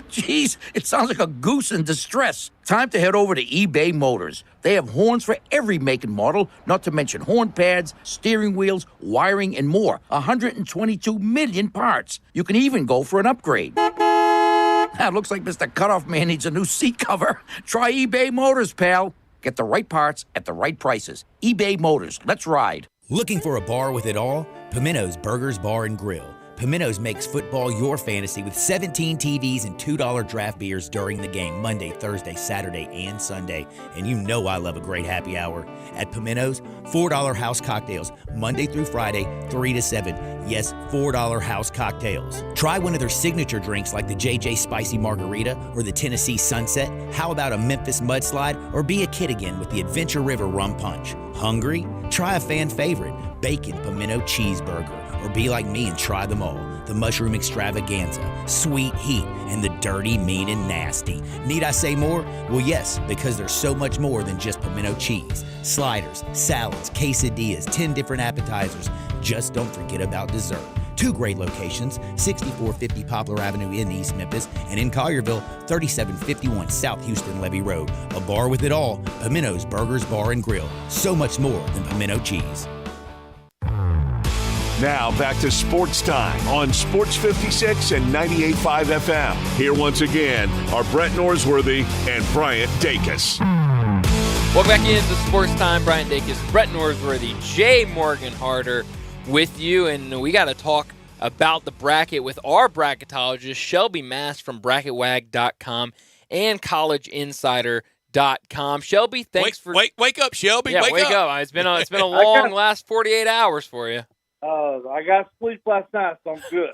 Jeez, it sounds like a goose in distress. Time to head over to eBay Motors. They have horns for every make and model, not to mention horn pads, steering wheels, wiring, and more. 122 million parts. You can even go for an upgrade. Now, looks like Mr. Cutoff Man needs a new seat cover. Try eBay Motors, pal. Get the right parts at the right prices. eBay Motors. Let's ride. Looking for a bar with it all? Pimento's Burgers Bar and Grill. Pimento's makes football your fantasy with 17 TVs and $2 draft beers during the game, Monday, Thursday, Saturday, and Sunday. And you know I love a great happy hour. At Pimento's, $4 house cocktails, Monday through Friday, 3 to 7. Yes, $4 house cocktails. Try one of their signature drinks like the JJ Spicy Margarita or the Tennessee Sunset. How about a Memphis Mudslide? Or be a kid again with the Adventure River Rum Punch. Hungry? Try a fan favorite, Bacon Pimento Cheeseburger. Or be like me and try them all. The Mushroom Extravaganza, Sweet Heat, and the Dirty, Mean, and Nasty. Need I say more? Well, yes, because there's so much more than just pimento cheese. Sliders, salads, quesadillas, 10 different appetizers. Just don't forget about dessert. 2 great locations, 6450 Poplar Avenue in East Memphis, and in Collierville, 3751 South Houston Levee Road. A bar with it all, Pimento's Burgers Bar and Grill. So much more than pimento cheese. Now back to Sports Time on Sports 56 and 98.5 FM. Here once again are Brett Norsworthy and Bryant Dacus. Welcome back into Sports Time. Bryant Dacus, Brett Norsworthy, Jay Morgan Harder with you. And we got to talk about the bracket with our bracketologist, Shelby Mast from BracketWag.com and CollegeInsider.com. Shelby, thanks for... Wake up, Shelby. Yeah, wake up. It's been a long last 48 hours for you. I got sleep last night, so I'm good.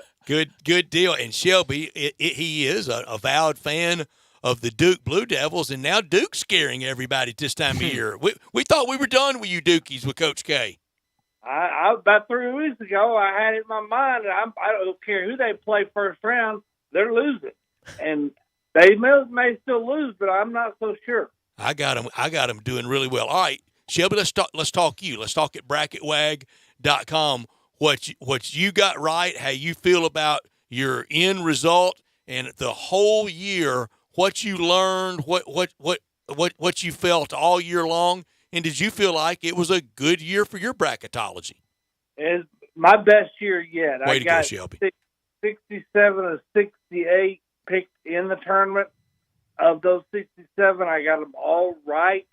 Good deal. And Shelby, he is a avowed fan of the Duke Blue Devils, and now Duke's scaring everybody this time of year. We thought we were done with you Dukies with Coach K. I about 3 weeks ago, I had it in my mind that I don't care who they play first round, they're losing. And they may still lose, but I'm not so sure. I got them doing really well. All right, Shelby, let's talk you. Let's talk at BracketWag.com. What you got right, how you feel about your end result, and the whole year, what you learned, what you felt all year long, and did you feel like it was a good year for your bracketology? It's my best year yet. Way to go, Shelby. 67 of 68 picked in the tournament. Of those 67, I got them all right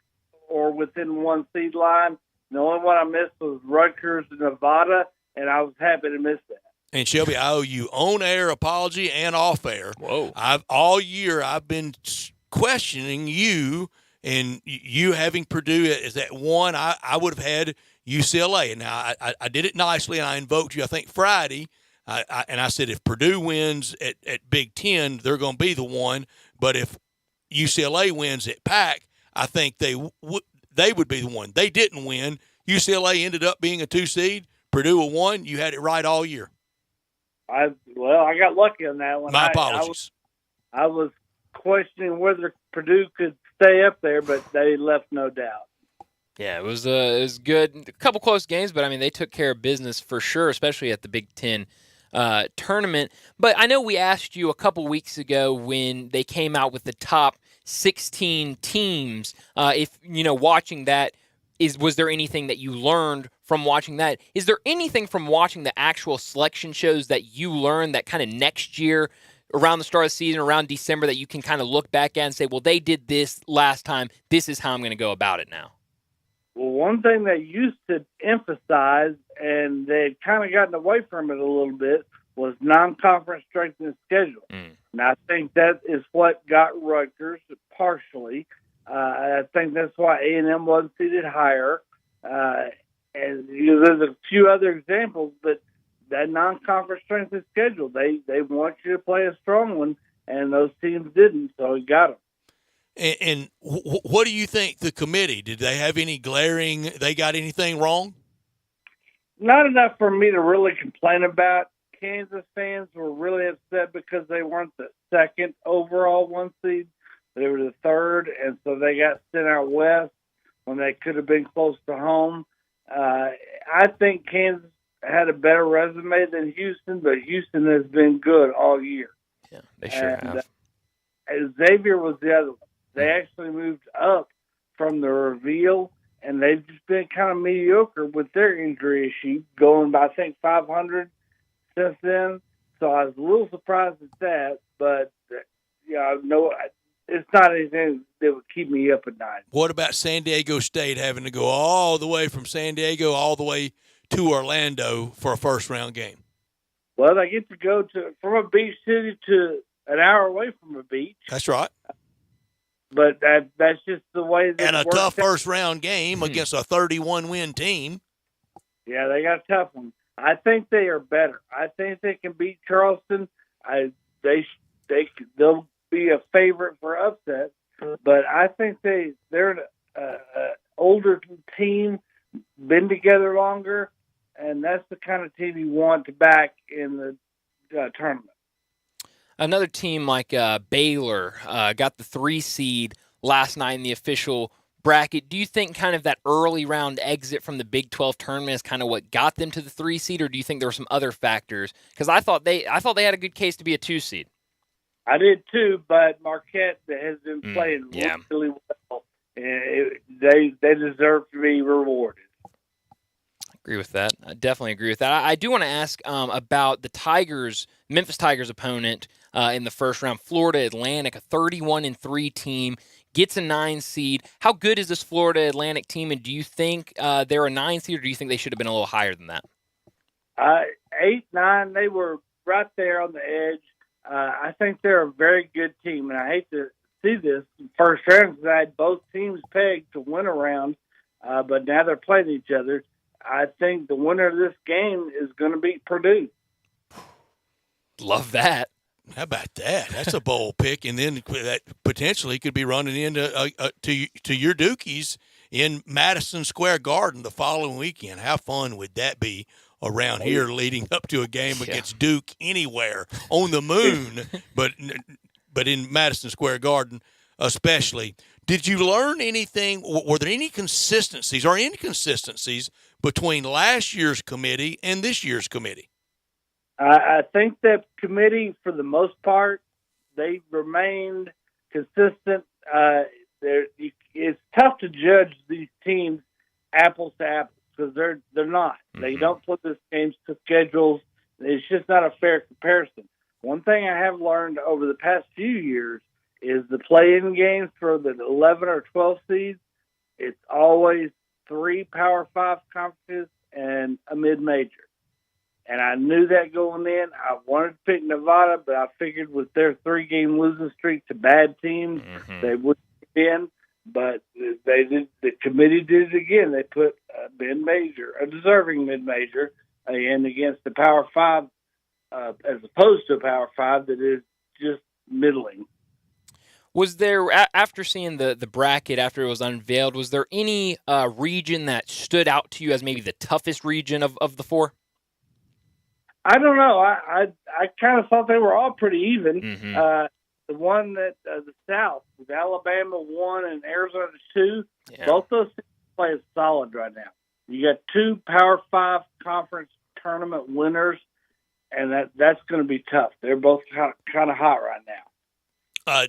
or within one seed line. The only one I missed was Rutgers and Nevada, and I was happy to miss that. And Shelby, I owe you on-air apology and off-air. Whoa! All year I've been questioning you, and you having Purdue as that one. I would have had UCLA, and now I did it nicely, and I invoked you. I think Friday, and I said if Purdue wins at Big Ten, they're going to be the one. But if UCLA wins at Pac, I think they would be the one. They didn't win. UCLA ended up being a 2 seed. Purdue a 1. You had it right all year. I got lucky on that one. My apologies. I was questioning whether Purdue could stay up there, but they left no doubt. Yeah, it was good. A couple close games, but I mean they took care of business for sure, especially at the Big Ten tournament. But I know we asked you a couple weeks ago when they came out with the top 16 teams. If watching that, was there anything that you learned from watching that? Is there anything from watching the actual selection shows that you learned that kind of next year around the start of the season, around December, that you can kind of look back at and say, well, they did this last time. This is how I'm going to go about it now? Well, one thing they used to emphasize, and they'd kind of gotten away from it a little bit, was non-conference strength and schedule. And I think that is what got Rutgers partially. I think that's why A&M wasn't seated higher. And there's a few other examples, but that non-conference strength and schedule, they want you to play a strong one, and those teams didn't, so he got them. And what do you think the committee, did they have any glaring, they got anything wrong? Not enough for me to really complain about. Kansas fans were really upset because they weren't the second overall 1 seed. They were the third, and so they got sent out west when they could have been close to home. I think Kansas had a better resume than Houston, but Houston has been good all year. Yeah, they sure have. Xavier was the other one. They actually moved up from the reveal, and they've just been kind of mediocre with their injury issue, going by, I think, 500 since then. So I was a little surprised at that, but no, it's not anything that would keep me up at night. What about San Diego State having to go all the way from San Diego all the way to Orlando for a first-round game? Well, they get to go from a beach city to an hour away from a beach. That's right. But that's just the way that and it a works tough out. first-round game against a 31-win team. Yeah, they got a tough one. I think they are better. I think they can beat Charleston. They'll be a favorite for upset, but I think they're an older team, been together longer, and that's the kind of team you want to back in the tournament. Another team like Baylor got the 3 seed last night in the official bracket. Do you think kind of that early round exit from the Big 12 tournament is kind of what got them to the 3 seed, or do you think there were some other factors? Because I thought they had a good case to be a 2 seed. I did too, but Marquette has been playing really well. They deserve to be rewarded. Agree with that. I definitely agree with that. I do want to ask about the Tigers, Memphis Tigers opponent in the first round, Florida Atlantic, a 31-3 team, gets a 9 seed. How good is this Florida Atlantic team, and do you think they're a 9 seed, or do you think they should have been a little higher than that? 8, 9, they were right there on the edge. I think they're a very good team, and I hate to see this first round because I had both teams pegged to win a round, but now they're playing each other. I think the winner of this game is going to beat Purdue. Love that. How about that? That's a bold pick, and then that potentially could be running into to your Dukies in Madison Square Garden the following weekend. How fun would that be around here leading up to a game against Duke anywhere on the moon, but in Madison Square Garden especially. Did you learn anything? Were there any consistencies or inconsistencies between last year's committee and this year's committee? I think that committee, for the most part, they remained consistent. It's tough to judge these teams apples to apples because they're not. Mm-hmm. They don't put this games to schedules. It's just not a fair comparison. One thing I have learned over the past few years is the play-in games for the 11 or 12 seeds. It's always 3 Power 5 conferences and a mid-major. And I knew that going in. I wanted to pick Nevada, but I figured with their 3-game losing streak to bad teams, they wouldn't win. But they did. The committee did it again. They put a mid-major, a deserving mid-major, in against the Power 5, as opposed to a Power 5 that is just middling. Was there, after seeing the bracket, after it was unveiled, was there any region that stood out to you as maybe the toughest region of the 4? I don't know. I kind of thought they were all pretty even. The one that the South, with Alabama 1 and Arizona 2, both those teams play solid right now. You got 2 Power 5 conference tournament winners, and that's going to be tough. They're both kind of hot right now.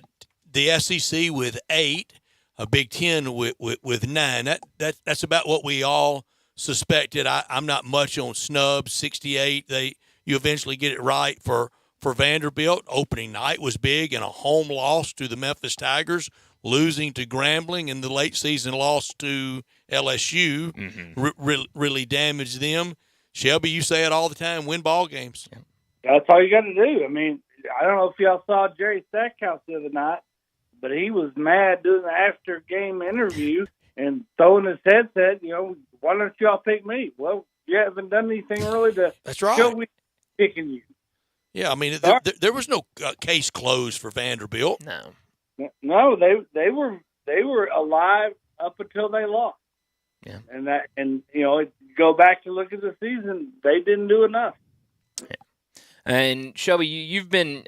The SEC with 8, a Big Ten with 9. That's about what we all suspected. I'm not much on snubs. 68. You eventually get it right for for Vanderbilt. Opening night was big, and a home loss to the Memphis Tigers, losing to Grambling, and the late season loss to LSU really damaged them. Shelby, you say it all the time, win ball games. Yeah. That's all you got to do. I mean, I don't know if y'all saw Jerry Stackhouse the other night, but he was mad doing the after-game interview and throwing his headset, why don't y'all pick me? Well, you haven't done anything really to show we picking you. Yeah, I mean, there was no case closed for Vanderbilt. No, they were alive up until they lost. Yeah, and go back to look at the season, they didn't do enough. Yeah. And Shelby, you've been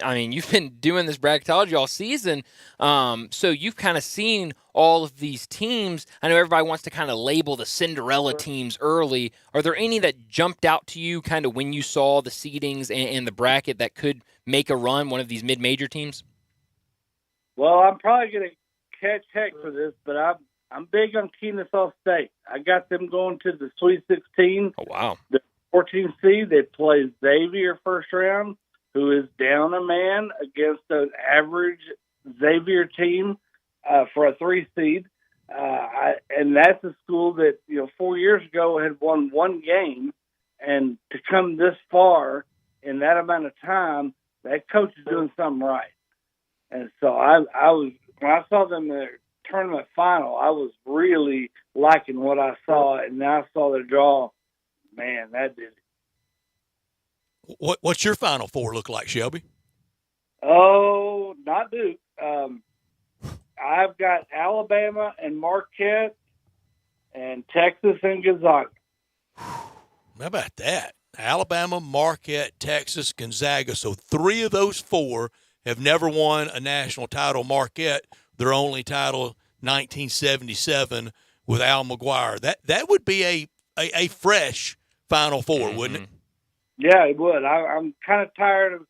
doing this bracketology all season, so you've kind of seen all of these teams. I know everybody wants to kind of label the Cinderella teams early. Are there any that jumped out to you kind of when you saw the seedings and the bracket that could make a run, one of these mid-major teams? Well, I'm probably going to catch heck for this, but I'm big on Kennesaw State. I got them going to the Sweet 16. Oh, wow. The 14th seed, they play Xavier first round, who is down a man against an average Xavier team for a 3 seed. And that's a school that, 4 years ago had won 1 game. And to come this far in that amount of time, that coach is doing something right. And so I was, when I saw them in their tournament final, I was really liking what I saw. And now I saw their draw. Man, that did it. What's your Final Four look like, Shelby? Oh, not Duke. I've got Alabama and Marquette and Texas and Gonzaga. How about that? Alabama, Marquette, Texas, Gonzaga. So 3 of those 4 have never won a national title. Marquette, their only title, 1977 with Al McGuire. That would be a fresh Final Four, wouldn't it? Yeah, it would. I'm kind of tired of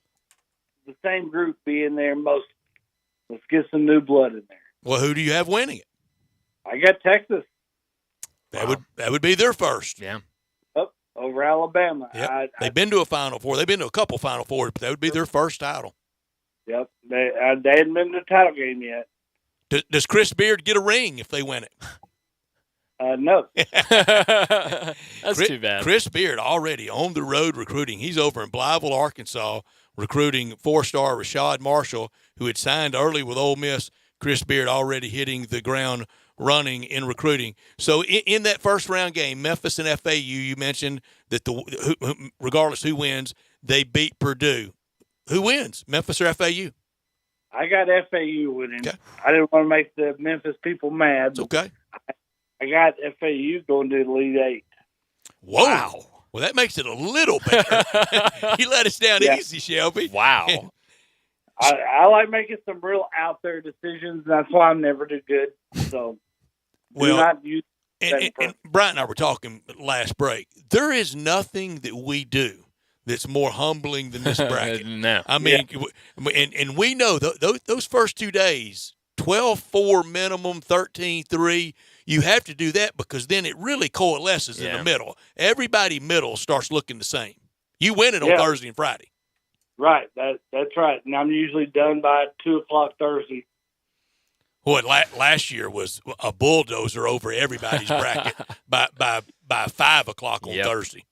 the same group being there most. Let's get some new blood in there. Well, who do you have winning it? I got Texas. That would be their first. Yeah. Over Alabama. Yep. They've been to a Final Four. They've been to a couple Final Fours, but that would be their first title. Yep. They hadn't been to the title game yet. Does Chris Beard get a ring if they win it? No. That's too bad. Chris Beard already on the road recruiting. He's over in Blytheville, Arkansas, recruiting 4-star Rashad Marshall, who had signed early with Ole Miss. Chris Beard already hitting the ground running in recruiting. So in that first round game, Memphis and FAU, you mentioned that regardless who wins, they beat Purdue. Who wins, Memphis or FAU? I got FAU winning. Okay. I didn't want to make the Memphis people mad. It's okay. I got FAU going to the Elite 8. Whoa. Wow. Well, that makes it a little better. You let us down easy, Shelby. Wow. I like making some real out there decisions. That's why I'm never too good. So, do not use and Brian and I were talking last break. There is nothing that we do that's more humbling than this bracket. No. I mean, and we know those first 2 days, 12-4 minimum, 13-3. You have to do that because then it really coalesces in the middle. Everybody middle starts looking the same. You win it on Thursday and Friday. Right. That's right. And I'm usually done by 2:00 Thursday. What last year was a bulldozer over everybody's bracket by 5:00 on Thursday.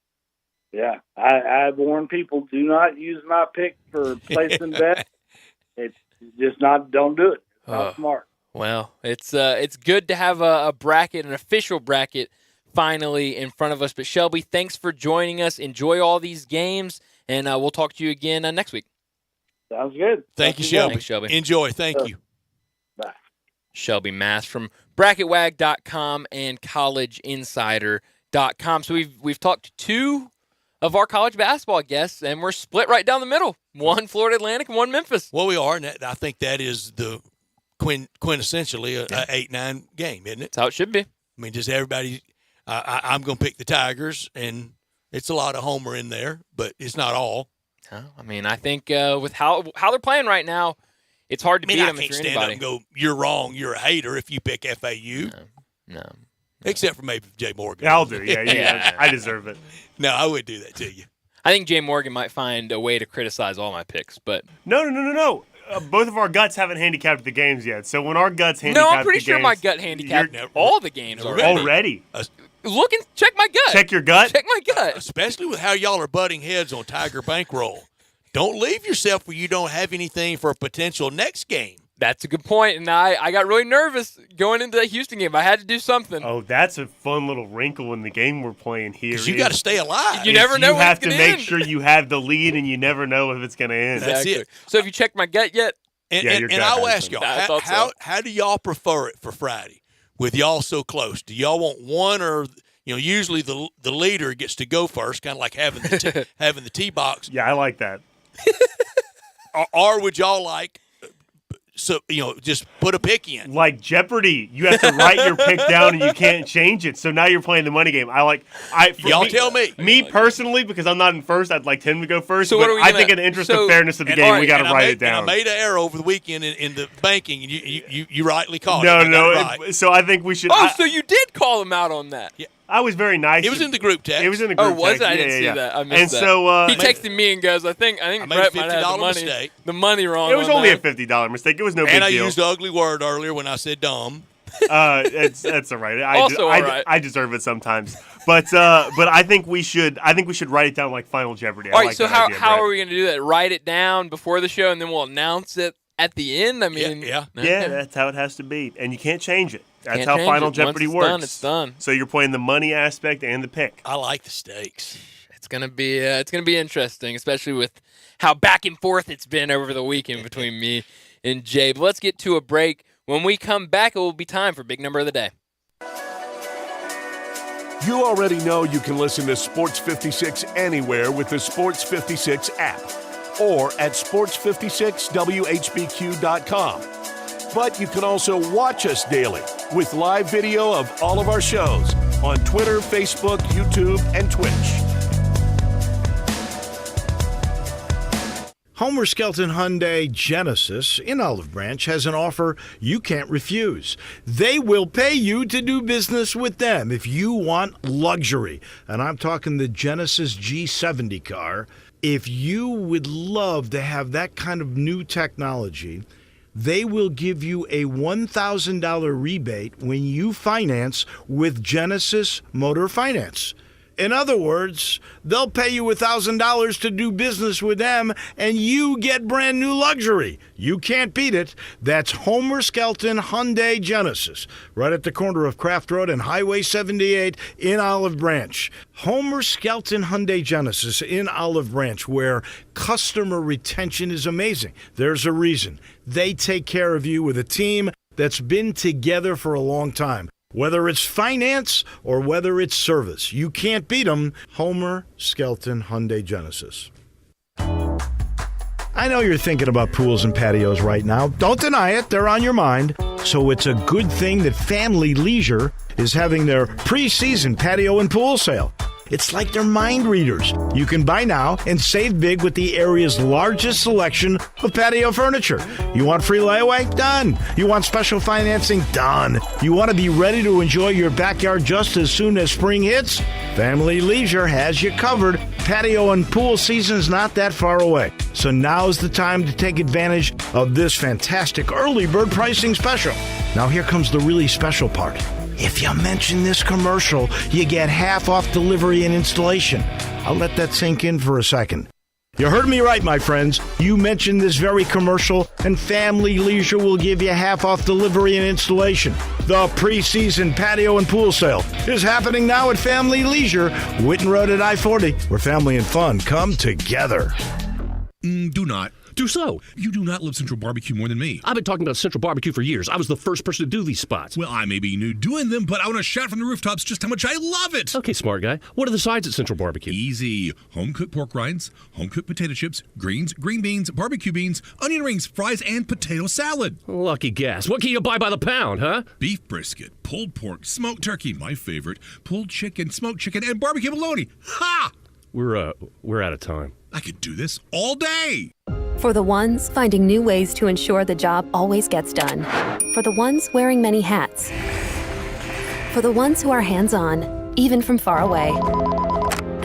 Yeah, I've warned people, do not use my pick for placing bet. It's just don't do it. It's not smart. Well, it's good to have a bracket, an official bracket, finally in front of us. But Shelby, thanks for joining us. Enjoy all these games, and we'll talk to you again next week. Sounds good. Thank you, Shelby. Thanks, Shelby. Enjoy. Thank you. Bye. Shelby Mass from BracketWag.com and CollegeInsider.com. So we've talked to 2 of our college basketball guests, and we're split right down the middle. 1 Florida Atlantic and 1 Memphis. Well, we are, and I think that is the quintessentially a 8-9 game, isn't it? That's how it should be. I mean, just everybody. I'm going to pick the Tigers, and it's a lot of homer in there, but it's not all. I mean, I think with how they're playing right now, it's hard to beat them. I can't stand up and go, "You're wrong. You're a hater." If you pick FAU, no. Except for maybe Jay Morgan. Yeah, I'll do. Yeah, I deserve it. No, I wouldn't do that to you. I think Jay Morgan might find a way to criticize all my picks, but No. Both of our guts haven't handicapped the games yet. So when our guts handicap no, I'm pretty the sure games, my gut handicapped all the games already. Look and check my gut. Check your gut? Check my gut. Especially with how y'all are butting heads on Tiger Bankroll. Don't leave yourself where you don't have anything for a potential next game. That's a good point, and I got really nervous going into that Houston game. I had to do something. Oh, that's a fun little wrinkle in the game we're playing here. Because you got to stay alive. You never know You when have it's to gonna make end. sure you have the lead, and you never know if it's going to end. That's it. So have you checked my gut yet? And your gut I'll has ask been. y'all, how do y'all prefer it for Friday with y'all so close? Do y'all want one or, usually the leader gets to go first, kind of like having the tee box. Yeah, I like that. or would y'all like, just put a pick in? Like Jeopardy, you have to write your pick down and you can't change it. So now you're playing the money game. Tell me. Me personally, because I'm not in first, I'd like him to go first. So but what are we I gonna- think in the interest so- of fairness of the game, we got to write it down. And I made an error over the weekend in the banking, and you rightly called it. I got it right. So I think we should. So you did call him out on that. Yeah. I was very nice. It was in the group text. It was in the group text. Oh, was it? I Yeah, didn't yeah, see yeah. that. I missed And that. so he texted me and goes, I think made a Brett might have $50 the money, mistake. the money wrong. It was on only that. a $50 mistake. It was no big And I deal. used the ugly word earlier when I said dumb. That's all right. I deserve it sometimes. But I think we should write it down like Final Jeopardy. All right. So how are we going to do that? Write it down before the show, and then we'll announce it at the end. I mean, Yeah, that's how it has to be, and you can't change it. That's Can't how change Final it. Jeopardy Once works. it's done. So you're playing the money aspect and the pick. I like the stakes. It's gonna be interesting, especially with how back and forth it's been over the weekend between me and Jay. But let's get to a break. When we come back, it will be time for Big Number of the Day. You already know you can listen to Sports 56 anywhere with the Sports 56 app or at sports56whbq.com. But you can also watch us daily with live video of all of our shows on Twitter, Facebook, YouTube, and Twitch. Homer Skelton Hyundai Genesis in Olive Branch has an offer you can't refuse. They will pay you to do business with them if you want luxury. And I'm talking the Genesis G70 car. If you would love to have that kind of new technology, they will give you a $1,000 rebate when you finance with Genesis Motor Finance. In other words, they'll pay you $1,000 to do business with them, and you get brand new luxury. You can't beat it. That's Homer Skelton Hyundai Genesis, right at the corner of Craft Road and Highway 78 in Olive Branch. Homer Skelton Hyundai Genesis in Olive Branch, where customer retention is amazing. There's a reason. They take care of you with a team that's been together for a long time. Whether it's finance or whether it's service, you can't beat them. Homer Skelton Hyundai Genesis. I know you're thinking about pools and patios right now. Don't deny it. They're on your mind. So it's a good thing that Family Leisure is having their preseason patio and pool sale. It's like they're mind readers. You can buy now and save big with the area's largest selection of patio furniture. You want free layaway? Done. You want special financing? Done. You want to be ready to enjoy your backyard just as soon as spring hits? Family Leisure has you covered. Patio and pool season's not that far away. So now's the time to take advantage of this fantastic early bird pricing special. Now here comes the really special part. If you mention this commercial, you get half off delivery and installation. I'll let that sink in for a second. You heard me right, my friends. You mentioned this very commercial, and Family Leisure will give you half off delivery and installation. The preseason patio and pool sale is happening now at Family Leisure, Whitten Road at I-40, where family and fun come together. Do not. Do so. You do not love Central Barbecue more than me. I've been talking about Central Barbecue for years. I was the first person to do these spots. Well, I may be new doing them, but I want to shout from the rooftops just how much I love it. Okay, smart guy. What are the sides at Central Barbecue? Easy. Home-cooked pork rinds, home-cooked potato chips, greens, green beans, barbecue beans, onion rings, fries, and potato salad. Lucky guess. What can you buy by the pound, huh? Beef brisket, pulled pork, smoked turkey, my favorite, pulled chicken, smoked chicken, and barbecue bologna. Ha! We're out of time. I could do this all day. For the ones finding new ways to ensure the job always gets done. For the ones wearing many hats. For the ones who are hands-on, even from far away.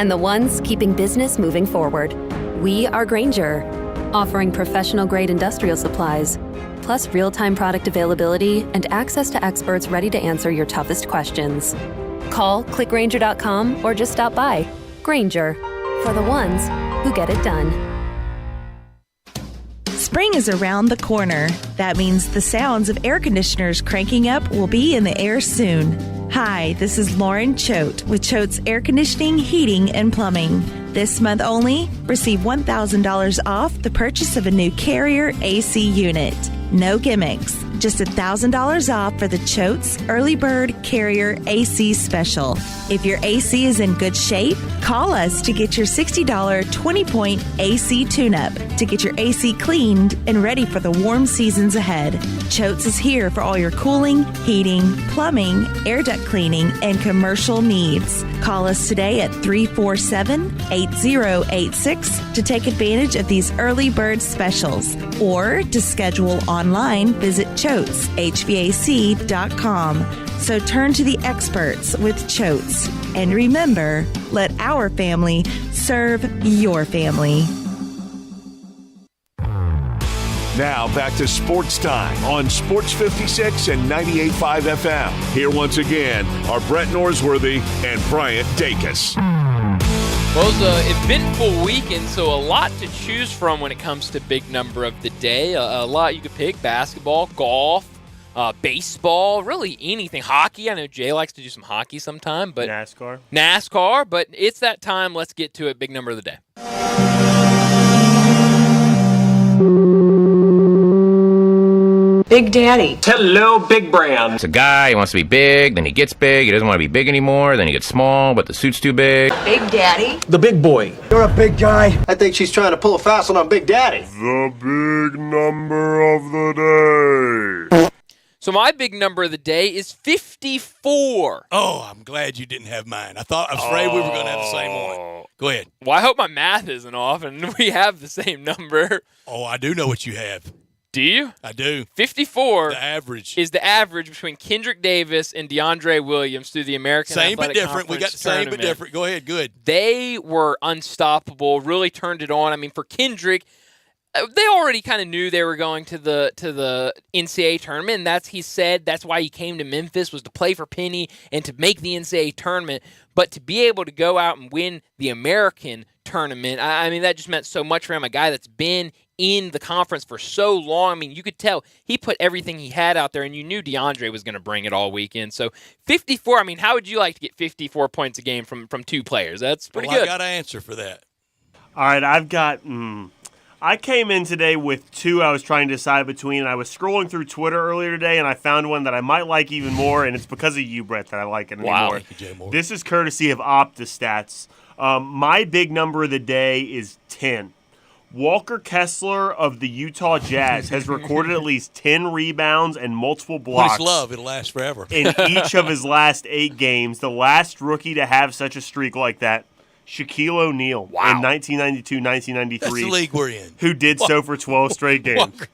and the ones keeping business moving forward. We are Grainger, offering professional-grade industrial supplies, plus real-time product availability and access to experts ready to answer your toughest questions. Call, clickgrainger.com, or just stop by. Grainger, for the ones who get it done. Spring is around the corner. That means the sounds of air conditioners cranking up will be in the air soon. Hi, this is Lauren Choate with Choate's Air Conditioning, Heating, and Plumbing. This month only, receive $1,000 off the purchase of a new Carrier AC unit. No gimmicks, just $1,000 off for the Choate's Early Bird Carrier AC Special. If your AC is in good shape, call us to get your $60 20-point AC tune-up to get your AC cleaned and ready for the warm seasons ahead. Choate's is here for all your cooling, heating, plumbing, air duct cleaning, and commercial needs. Call us today at 347-8086 to take advantage of these early bird specials. Or to schedule online, visit ChoatesHVAC.com. So turn to the experts with Choates. And remember, let our family serve your family. Now back to Sports Time on Sports 56 and 98.5 FM. Here once again are Brett Norsworthy and Bryant Dacus. Well, it was an eventful weekend, so a lot to choose from when it comes to big number of the day. A lot you could pick: basketball, golf, baseball, really anything. Hockey. I know Jay likes to do some hockey sometime, but NASCAR. But it's that time. Let's get to it. Big number of the day. Big Daddy. Hello, Big Brand. It's a guy, he wants to be big, then he gets big, he doesn't want to be big anymore, then he gets small, but the suit's too big. Big Daddy. The big boy. You're a big guy. I think she's trying to pull a fast one on Big Daddy. The big number of the day. So my big number of the day is 54. Oh, I'm glad you didn't have mine. I was afraid we were going to have the same one. Go ahead. Well, I hope my math isn't off and we have the same number. Oh, I do know what you have. Do you? I do. 54 the average. Is the average between Kendrick Davis and DeAndre Williams through the American Athletic Conference Same but different. We got the same but different. Go ahead. Good. They were unstoppable, really turned it on. I mean, for Kendrick, they already kind of knew they were going to the NCAA tournament, and he said that's why he came to Memphis, was to play for Penny and to make the NCAA tournament. But to be able to go out and win the American tournament, I mean, that just meant so much for him, a guy that's been in the conference for so long. I mean, you could tell he put everything he had out there, and you knew DeAndre was going to bring it all weekend. So 54, I mean, how would you like to get 54 points a game from two players? That's pretty good. I got an answer for that. All right, I've got I came in today with two I was trying to decide between, and I was scrolling through Twitter earlier today, and I found one that I might like even more, and it's because of you, Brett, that I like it anymore. Wow. Thank you, Jay Moore. This is courtesy of OptaStats. My big number of the day is 10. Walker Kessler of the Utah Jazz has recorded at least 10 rebounds and multiple blocks. Please love, it'll last forever. In each of his last 8 games. The last rookie to have such a streak like that, Shaquille O'Neal, in 1992-1993. That's the league we're in. Who did so for 12 straight games. Walker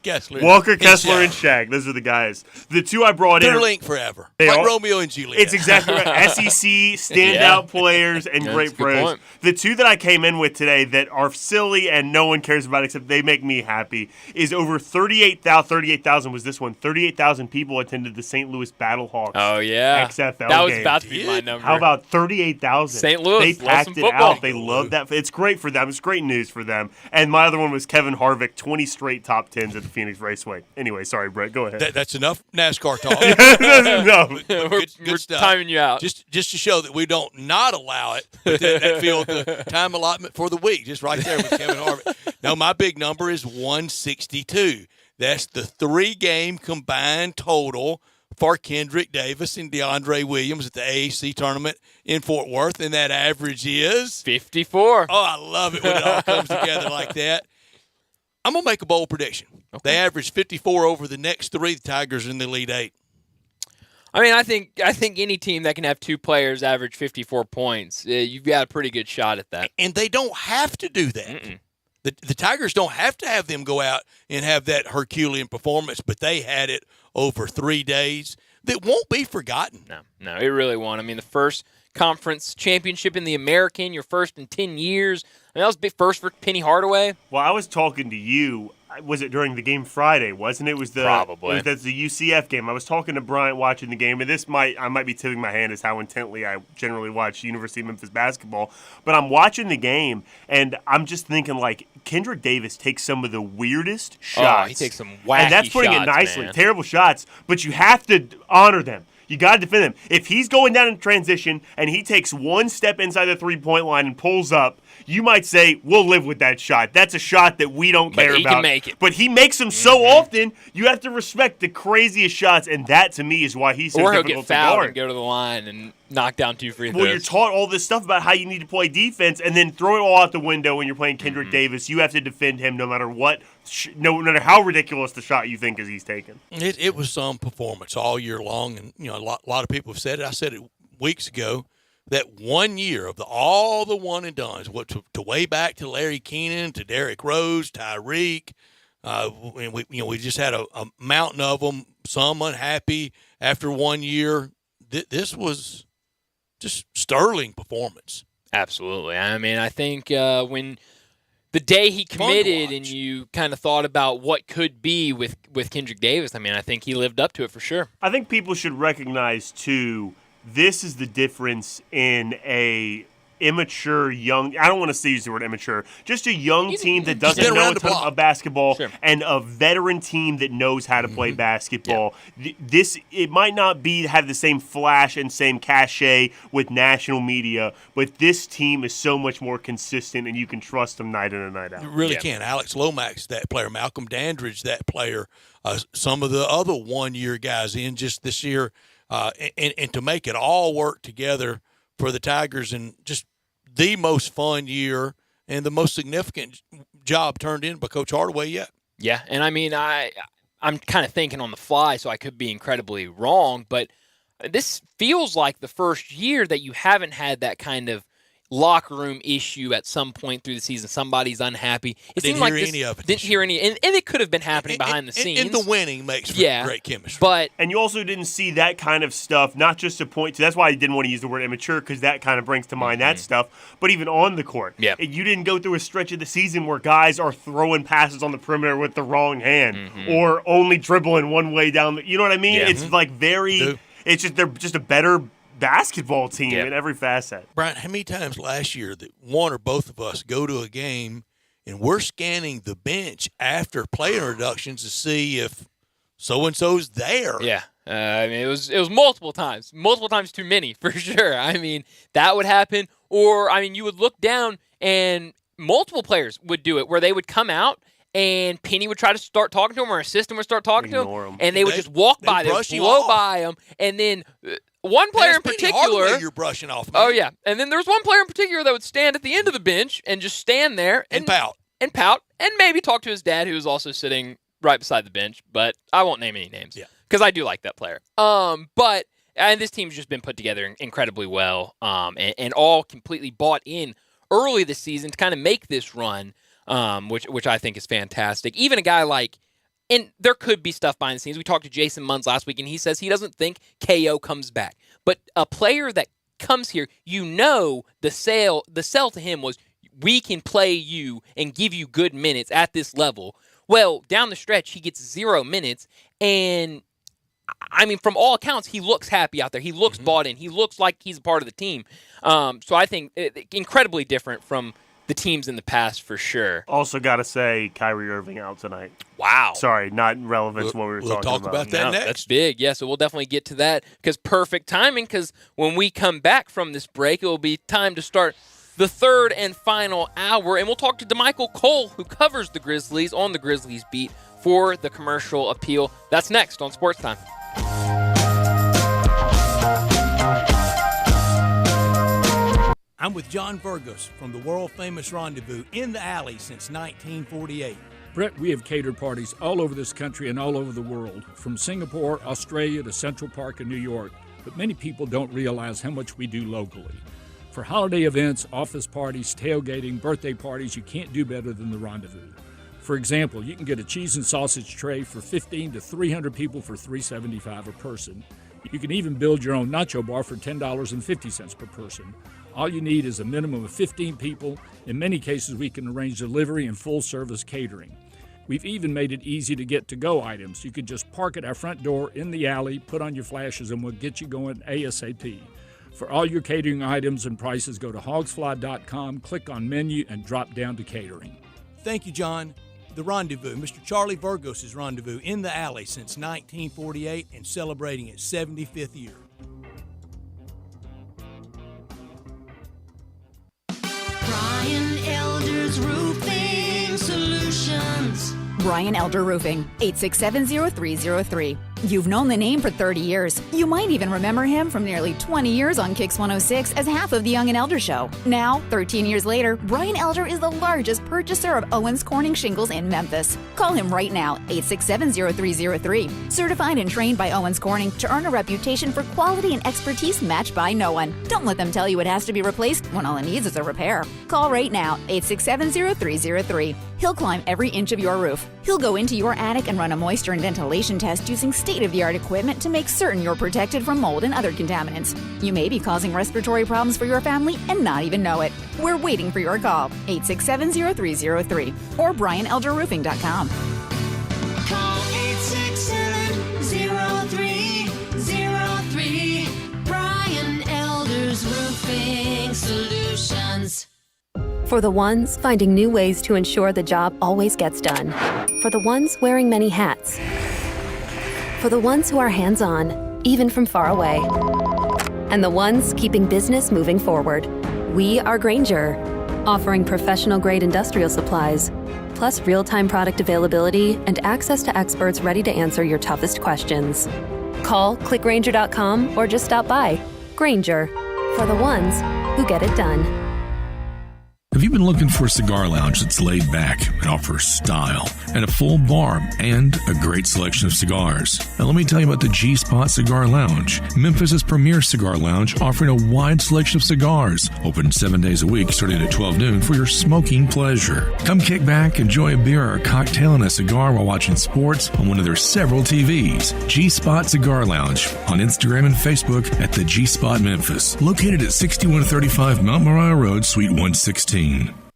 Kessler and Shaq. Those are the guys. The two I brought in. They're linked forever. Like Romeo and Juliet. It's exactly right. SEC standout players and great pros. The two that I came in with today that are silly and no one cares about except they make me happy is over 38,000 was this one. 38,000 people attended the St. Louis Battlehawks. Oh, yeah. XFL That was game. about to be my number. How about 38,000? St. Louis. They packed it out. They love that. It's great for them. It's great news for them. And my other one was Kevin Harvick, 20 straight top 10s at the Phoenix Raceway. Anyway, sorry, Brett. Go ahead. That's enough NASCAR talk. No. We're stuff. timing you out. Just to show that we don't not allow it. But that field the time allotment for the week, just right there with Kevin Harvick. No, my big number is 162. That's the 3-game combined total for Kendrick Davis and DeAndre Williams at the AAC tournament in Fort Worth, and that average is 54. Oh, I love it when it all comes together like that. I'm going to make a bold prediction. Okay. They average 54 over the next 3. The Tigers are in the Elite 8. I mean, I think any team that can have 2 players average 54 points, you've got a pretty good shot at that. And they don't have to do that. The Tigers don't have to have them go out and have that Herculean performance, but they had it over 3 days that won't be forgotten. No, it really won't. I mean, the first conference championship in the American, your first in 10 years. I mean, that was a big first for Penny Hardaway. Well, I was talking to you. Was it during the game Friday, wasn't it? Probably. That's the UCF game. I was talking to Bryant watching the game, and I might be tipping my hand as how intently I generally watch University of Memphis basketball. But I'm watching the game, and I'm just thinking, like, Kendrick Davis takes some of the weirdest shots. Oh, he takes some wacky shots, and that's putting it nicely. man. Terrible shots, but you have to honor them. You got to defend him. If he's going down in transition and he takes one step inside the three-point line and pulls up, you might say, we'll live with that shot. That's a shot that we don't care about. But he can make it. But he makes them so often, you have to respect the craziest shots, and that, to me, is why he's so difficult to guard. Or he'll get fouled and go to the line and knock down 2 free throws. Well, you're taught all this stuff about how you need to play defense, and then throw it all out the window when you're playing Kendrick Davis. You have to defend him no matter what, no matter how ridiculous the shot you think is he's taking. It was some performance all year long, and a lot of people have said it. I said it weeks ago. That 1 year of all the one and dones, to way back to Larry Keenan, to Derrick Rose, Tyreek, we just had a mountain of them. Some unhappy after 1 year. This was just sterling performance. Absolutely. I mean, I think when the day he committed and you kind of thought about what could be with Kendrick Davis, I mean, I think he lived up to it for sure. I think people should recognize, too, this is the difference in a immature, young – I don't want to use the word immature. Just a young team that doesn't know a ton of basketball and a veteran team that knows how to play basketball. Yeah. It might not have the same flash and same cachet with national media, but this team is so much more consistent, and you can trust them night in and night out. You really can. Alex Lomax, that player. Malcolm Dandridge, that player. Some of the other one-year guys in just this year – and to make it all work together for the Tigers in just the most fun year and the most significant job turned in by Coach Hardaway yet. Yeah, and I mean, I'm kind of thinking on the fly, so I could be incredibly wrong, but this feels like the first year that you haven't had that kind of locker room issue at some point through the season. Somebody's unhappy. It seemed like this, any of it. Didn't hear any, and it could have been happening behind the scenes. And the winning makes for great chemistry. And you also didn't see that kind of stuff, not just to point to. That's why I didn't want to use the word immature, because that kind of brings to mind that stuff. But even on the court, you didn't go through a stretch of the season where guys are throwing passes on the perimeter with the wrong hand or only dribbling one way down. You know what I mean? Yeah. It's like it's just they're just a better basketball team in every facet. Brian, how many times last year that one or both of us go to a game and we're scanning the bench after player introductions to see if so-and-so's there? Yeah. I mean, it was multiple times too many, for sure. I mean, that would happen. Or, I mean, you would look down and multiple players would do it where they would come out and Penny would try to start talking to him, or assistant would start talking to him, and they would just walk by them, blow by them, and then one player in particular, you're brushing off. Man. Oh yeah, and then there was one player in particular that would stand at the end of the bench and just stand there and pout, and maybe talk to his dad, who was also sitting right beside the bench. But I won't name any names, because I do like that player. And this team's just been put together incredibly well, and all completely bought in early this season to kind of make this run. Which I think is fantastic. Even a guy like, and there could be stuff behind the scenes. We talked to Jason Munns last week, and he says he doesn't think KO comes back. But a player that comes here, the sell to him was, we can play you and give you good minutes at this level. Well, down the stretch, he gets 0 minutes, and I mean, from all accounts, he looks happy out there. He looks bought in. He looks like he's a part of the team. So I think incredibly different from the teams in the past, for sure. Also got to say, Kyrie Irving out tonight. Wow. Sorry, not relevant to what we were talking about. We'll talk about that next. That's big. Yeah, so we'll definitely get to that, because perfect timing, because when we come back from this break, it will be time to start the third and final hour, and we'll talk to DeMichael Cole, who covers the Grizzlies on the Grizzlies beat for the Commercial Appeal. That's next on Sports Time. I'm with John Burgos from the world-famous Rendezvous in the Alley since 1948. Brett, we have catered parties all over this country and all over the world, from Singapore, Australia to Central Park in New York, but many people don't realize how much we do locally. For holiday events, office parties, tailgating, birthday parties, you can't do better than the Rendezvous. For example, you can get a cheese and sausage tray for 15 to 300 people for $3.75 a person. You can even build your own nacho bar for $10.50 per person. All you need is a minimum of 15 people. In many cases, we can arrange delivery and full-service catering. We've even made it easy to get to-go items. You could just park at our front door in the alley, put on your flashes, and we'll get you going ASAP. For all your catering items and prices, go to hogsfly.com, click on menu, and drop down to catering. Thank you, John. The Rendezvous, Mr. Charlie Virgos' Rendezvous in the alley since 1948 and celebrating its 75th year. Brian Elder's Roofing Solutions. Brian Elder Roofing, 867-0303. You've known the name for 30 years. You might even remember him from nearly 20 years on Kix 106 as half of the Young and Elder Show. Now, 13 years later, Brian Elder is the largest purchaser of Owens Corning shingles in Memphis. Call him right now, 867-0303. Certified and trained by Owens Corning to earn a reputation for quality and expertise matched by no one. Don't let them tell you it has to be replaced when all it needs is a repair. Call right now, 867-0303. He'll climb every inch of your roof. He'll go into your attic and run a moisture and ventilation test using state-of-the-art equipment to make certain you're protected from mold and other contaminants. You may be causing respiratory problems for your family and not even know it. We're waiting for your call, 867-0303 or BrianElderRoofing.com. Call 867-0303. Brian Elder's Roofing Solutions. For the ones finding new ways to ensure the job always gets done. For the ones wearing many hats. For the ones who are hands-on, even from far away. And the ones keeping business moving forward. We are Grainger, offering professional-grade industrial supplies, plus real-time product availability and access to experts ready to answer your toughest questions. Call, click Grainger.com, or just stop by. Grainger, for the ones who get it done. Have you been looking for a cigar lounge that's laid back and offers style and a full bar and a great selection of cigars? Now let me tell you about the G-Spot Cigar Lounge, Memphis' premier cigar lounge offering a wide selection of cigars, open 7 days a week starting at 12 noon for your smoking pleasure. Come kick back, enjoy a beer or a cocktail and a cigar while watching sports on one of their several TVs. G-Spot Cigar Lounge on Instagram and Facebook at the G-Spot Memphis, located at 6135 Mount Moriah Road, Suite 116.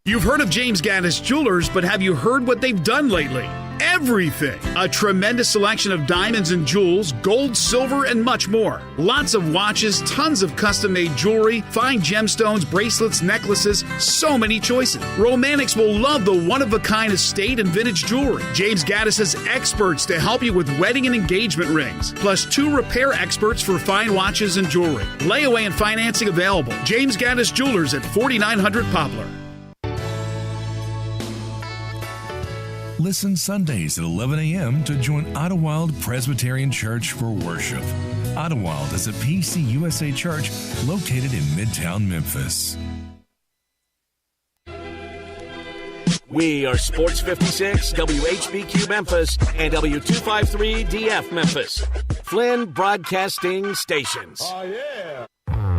You've heard of James Gaddis Jewelers, but have you heard what they've done lately? Everything! A tremendous selection of diamonds and jewels, gold, silver, and much more. Lots of watches, tons of custom-made jewelry, fine gemstones, bracelets, necklaces, so many choices. Romantics will love the one-of-a-kind estate and vintage jewelry. James Gaddis has experts to help you with wedding and engagement rings, plus 2 repair experts for fine watches and jewelry. Layaway and financing available. James Gaddis Jewelers at 4900 Poplar. Listen Sundays at 11 a.m. to join Idlewild Presbyterian Church for worship. Idlewild is a PCUSA church located in Midtown Memphis. We are Sports 56, WHBQ Memphis, and W253DF Memphis. Flynn Broadcasting Stations. Oh, yeah.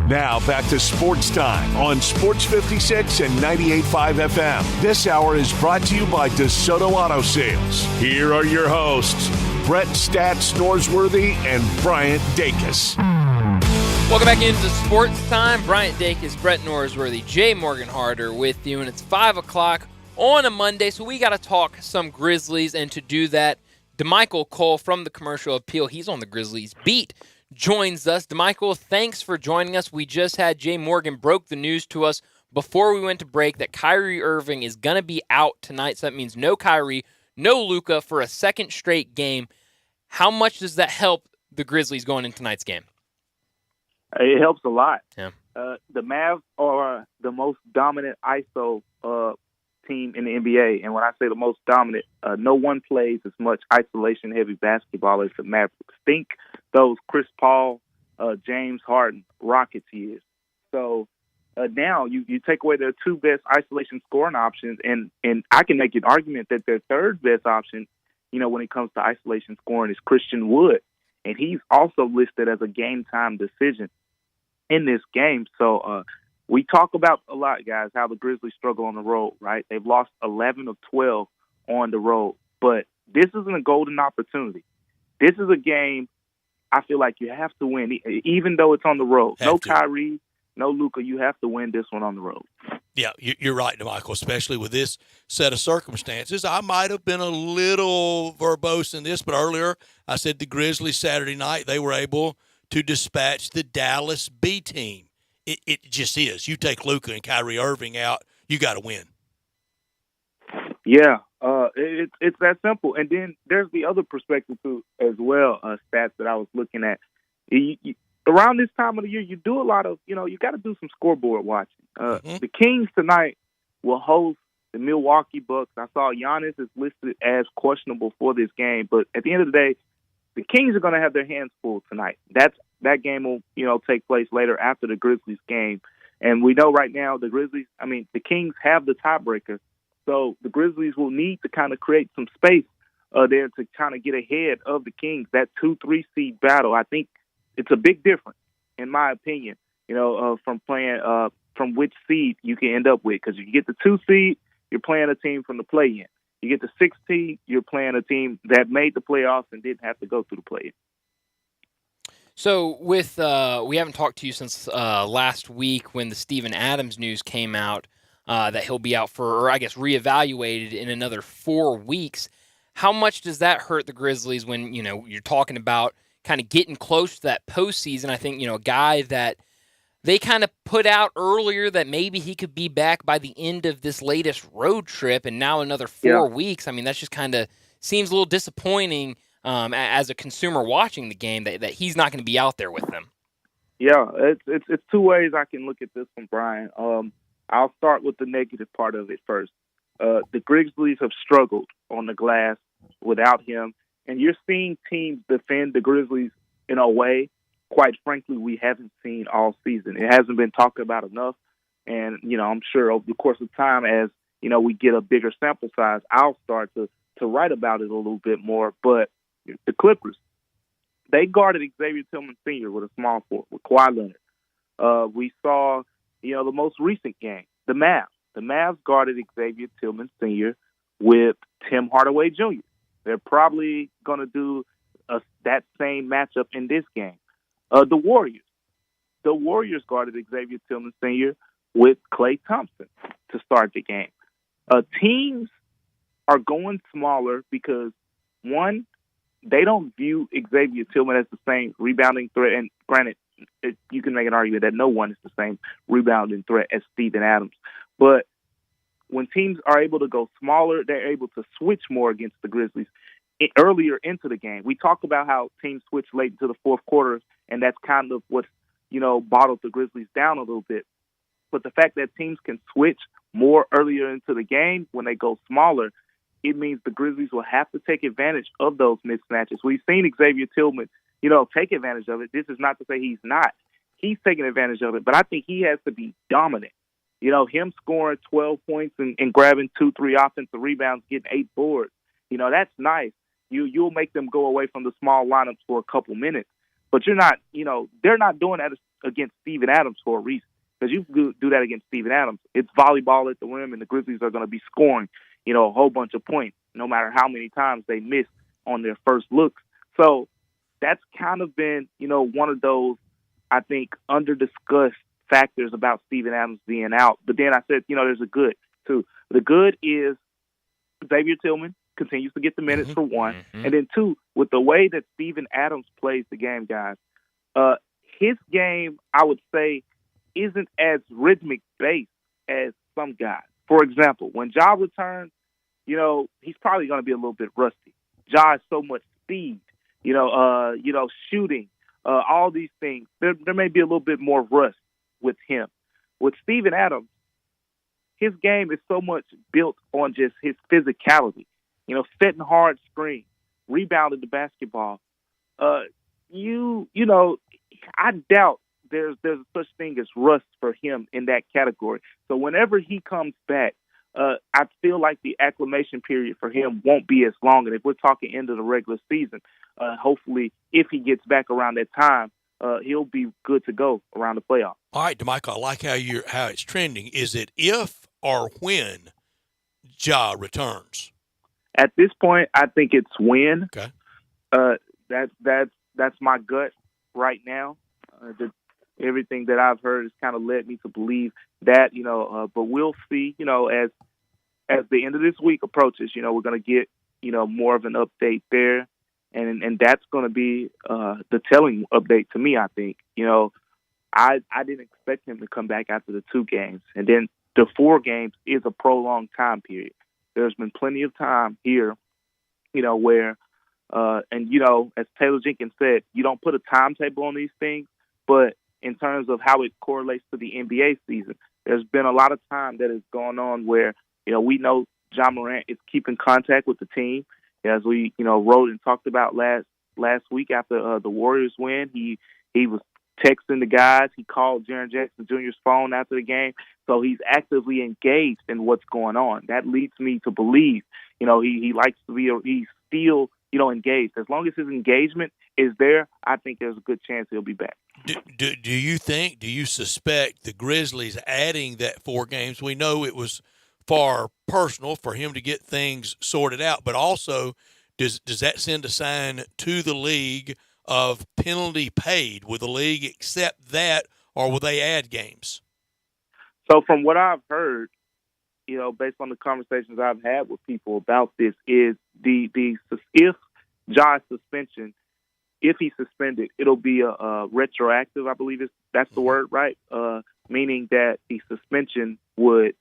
Now back to Sports Time on Sports 56 and 98.5 FM. This hour is brought to you by DeSoto Auto Sales. Here are your hosts, Brett Stats Norsworthy and Bryant Dacus. Welcome back into Sports Time. Bryant Dacus, Brett Norsworthy, Jay Morgan Harder with you, and it's 5 o'clock on a Monday, so we got to talk some Grizzlies, and to do that, DeMichael Cole from the Commercial Appeal, he's on the Grizzlies beat, joins us. DeMichael, thanks for joining us. We just had Jay Morgan broke the news to us before we went to break that Kyrie Irving is going to be out tonight, so that means no Kyrie, no Luka for a second straight game. How much does that help the Grizzlies going into tonight's game? It helps a lot. Yeah. The Mavs are the most dominant ISO team in the NBA, and when I say the most dominant, no one plays as much isolation-heavy basketball as the Mavericks. Think those Chris Paul, James Harden, Rockets years. So now you take away their 2 best isolation scoring options, and I can make an argument that their 3rd best option, when it comes to isolation scoring, is Christian Wood, and he's also listed as a game-time decision in this game. So we talk about a lot, guys, how the Grizzlies struggle on the road, right? They've lost 11 of 12 on the road, but this isn't a golden opportunity. This is a game I feel like you have to win, even though it's on the road. Have to. Kyrie, no Luka. You have to win this one on the road. Yeah, you're right, Michael, especially with this set of circumstances. I might have been a little verbose in this, but earlier I said the Grizzlies Saturday night, they were able to dispatch the Dallas B team. It just is. You take Luka and Kyrie Irving out, you got to win. Yeah, it's that simple. And then there's the other perspective too, as well. Stats that I was looking at. Around this time of the year, you do a lot of, you got to do some scoreboard watching. The Kings tonight will host the Milwaukee Bucks. I saw Giannis is listed as questionable for this game, but at the end of the day, the Kings are going to have their hands full tonight. That game will, take place later after the Grizzlies game. And we know right now the Kings have the tiebreaker. So the Grizzlies will need to kind of create some space there to kind of get ahead of the Kings. That 2-3 seed battle, I think it's a big difference, in my opinion, from playing from which seed you can end up with. Because if you get the 2 seed, you're playing a team from the play-in. You get the 6 seed, you're playing a team that made the playoffs and didn't have to go through the play-in. So with we haven't talked to you since last week when the Steven Adams news came out that he'll be out for, or I guess reevaluated in another 4 weeks. How much does that hurt the Grizzlies when, you're talking about kind of getting close to that postseason? I think, a guy that they kind of put out earlier that maybe he could be back by the end of this latest road trip, and now another 4 weeks. I mean, that's just kind of seems a little disappointing as a consumer watching the game that he's not going to be out there with them. Yeah, it's 2 ways I can look at this one, Brian. I'll start with the negative part of it first. The Grizzlies have struggled on the glass without him, and you're seeing teams defend the Grizzlies in a way, quite frankly, we haven't seen all season. It hasn't been talked about enough, and, I'm sure over the course of time as, we get a bigger sample size, I'll start to write about it a little bit more. But the Clippers, they guarded Xavier Tillman Sr. with a small forward, with Kawhi Leonard. We saw, the most recent game, the Mavs. The Mavs guarded Xavier Tillman Sr. with Tim Hardaway Jr. They're probably going to do that same matchup in this game. The Warriors guarded Xavier Tillman Sr. with Klay Thompson to start the game. Teams are going smaller because, one, they don't view Xavier Tillman as the same rebounding threat. And granted, you can make an argument that no one is the same rebounding threat as Steven Adams. But when teams are able to go smaller, they're able to switch more against the Grizzlies earlier into the game. We talk about how teams switch late into the fourth quarter, and that's kind of what's, bottled the Grizzlies down a little bit. But the fact that teams can switch more earlier into the game when they go smaller, it means the Grizzlies will have to take advantage of those mismatches. We've seen Xavier Tillman, take advantage of it. This is not to say he's not. He's taking advantage of it, but I think he has to be dominant. Him scoring 12 points and grabbing 2-3 offensive rebounds, getting 8 boards, that's nice. You'll make them go away from the small lineups for a couple minutes. But you're not, they're not doing that against Steven Adams for a reason. Because you do that against Steven Adams, it's volleyball at the rim, and the Grizzlies are going to be scoring, a whole bunch of points, no matter how many times they miss on their first looks. So that's kind of been, one of those, I think, under-discussed factors about Steven Adams being out. But then I said, there's a good, too. The good is Xavier Tillman continues to get the minutes for one. And then two, with the way that Steven Adams plays the game, guys, his game, I would say, isn't as rhythmic-based as some guys. For example, when Ja returns, he's probably going to be a little bit rusty. Ja has so much speed, shooting, all these things. There may be a little bit more rust with him. With Steven Adams, his game is so much built on just his physicality, setting hard screens, rebounding the basketball. I doubt there's such thing as rust for him in that category. So whenever he comes back, I feel like the acclimation period for him won't be as long. And if we're talking end of the regular season, hopefully if he gets back around that time, he'll be good to go around the playoffs. All right, DeMichael, I like how it's trending. Is it if or when Ja returns? At this point, I think it's when. Okay. That's That's my gut right now. Everything that I've heard has kind of led me to believe that, but we'll see, as the end of this week approaches, we're going to get, more of an update there. And that's going to be the telling update to me, I think. I didn't expect him to come back after the 2 games. And then the 4 games is a prolonged time period. There's been plenty of time here, where, as Taylor Jenkins said, you don't put a timetable on these things, but in terms of how it correlates to the NBA season, there's been a lot of time that has gone on where, we know John Morant is keeping contact with the team. As we, wrote and talked about last week after the Warriors win, he was texting the guys. He called Jaren Jackson Jr.'s phone after the game. So he's actively engaged in what's going on. That leads me to believe, he likes to be, he's still, engaged. As long as his engagement is there, I think there's a good chance he'll be back. Do you suspect the Grizzlies adding that 4 games? We know it was far personal for him to get things sorted out, but also does that send a sign to the league of penalty paid? Will the league accept that, or will they add games? So from what I've heard, based on the conversations I've had with people about this, is if Josh's suspension, if he's suspended, it'll be a retroactive, I believe that's the word, right? Meaning that the suspension would,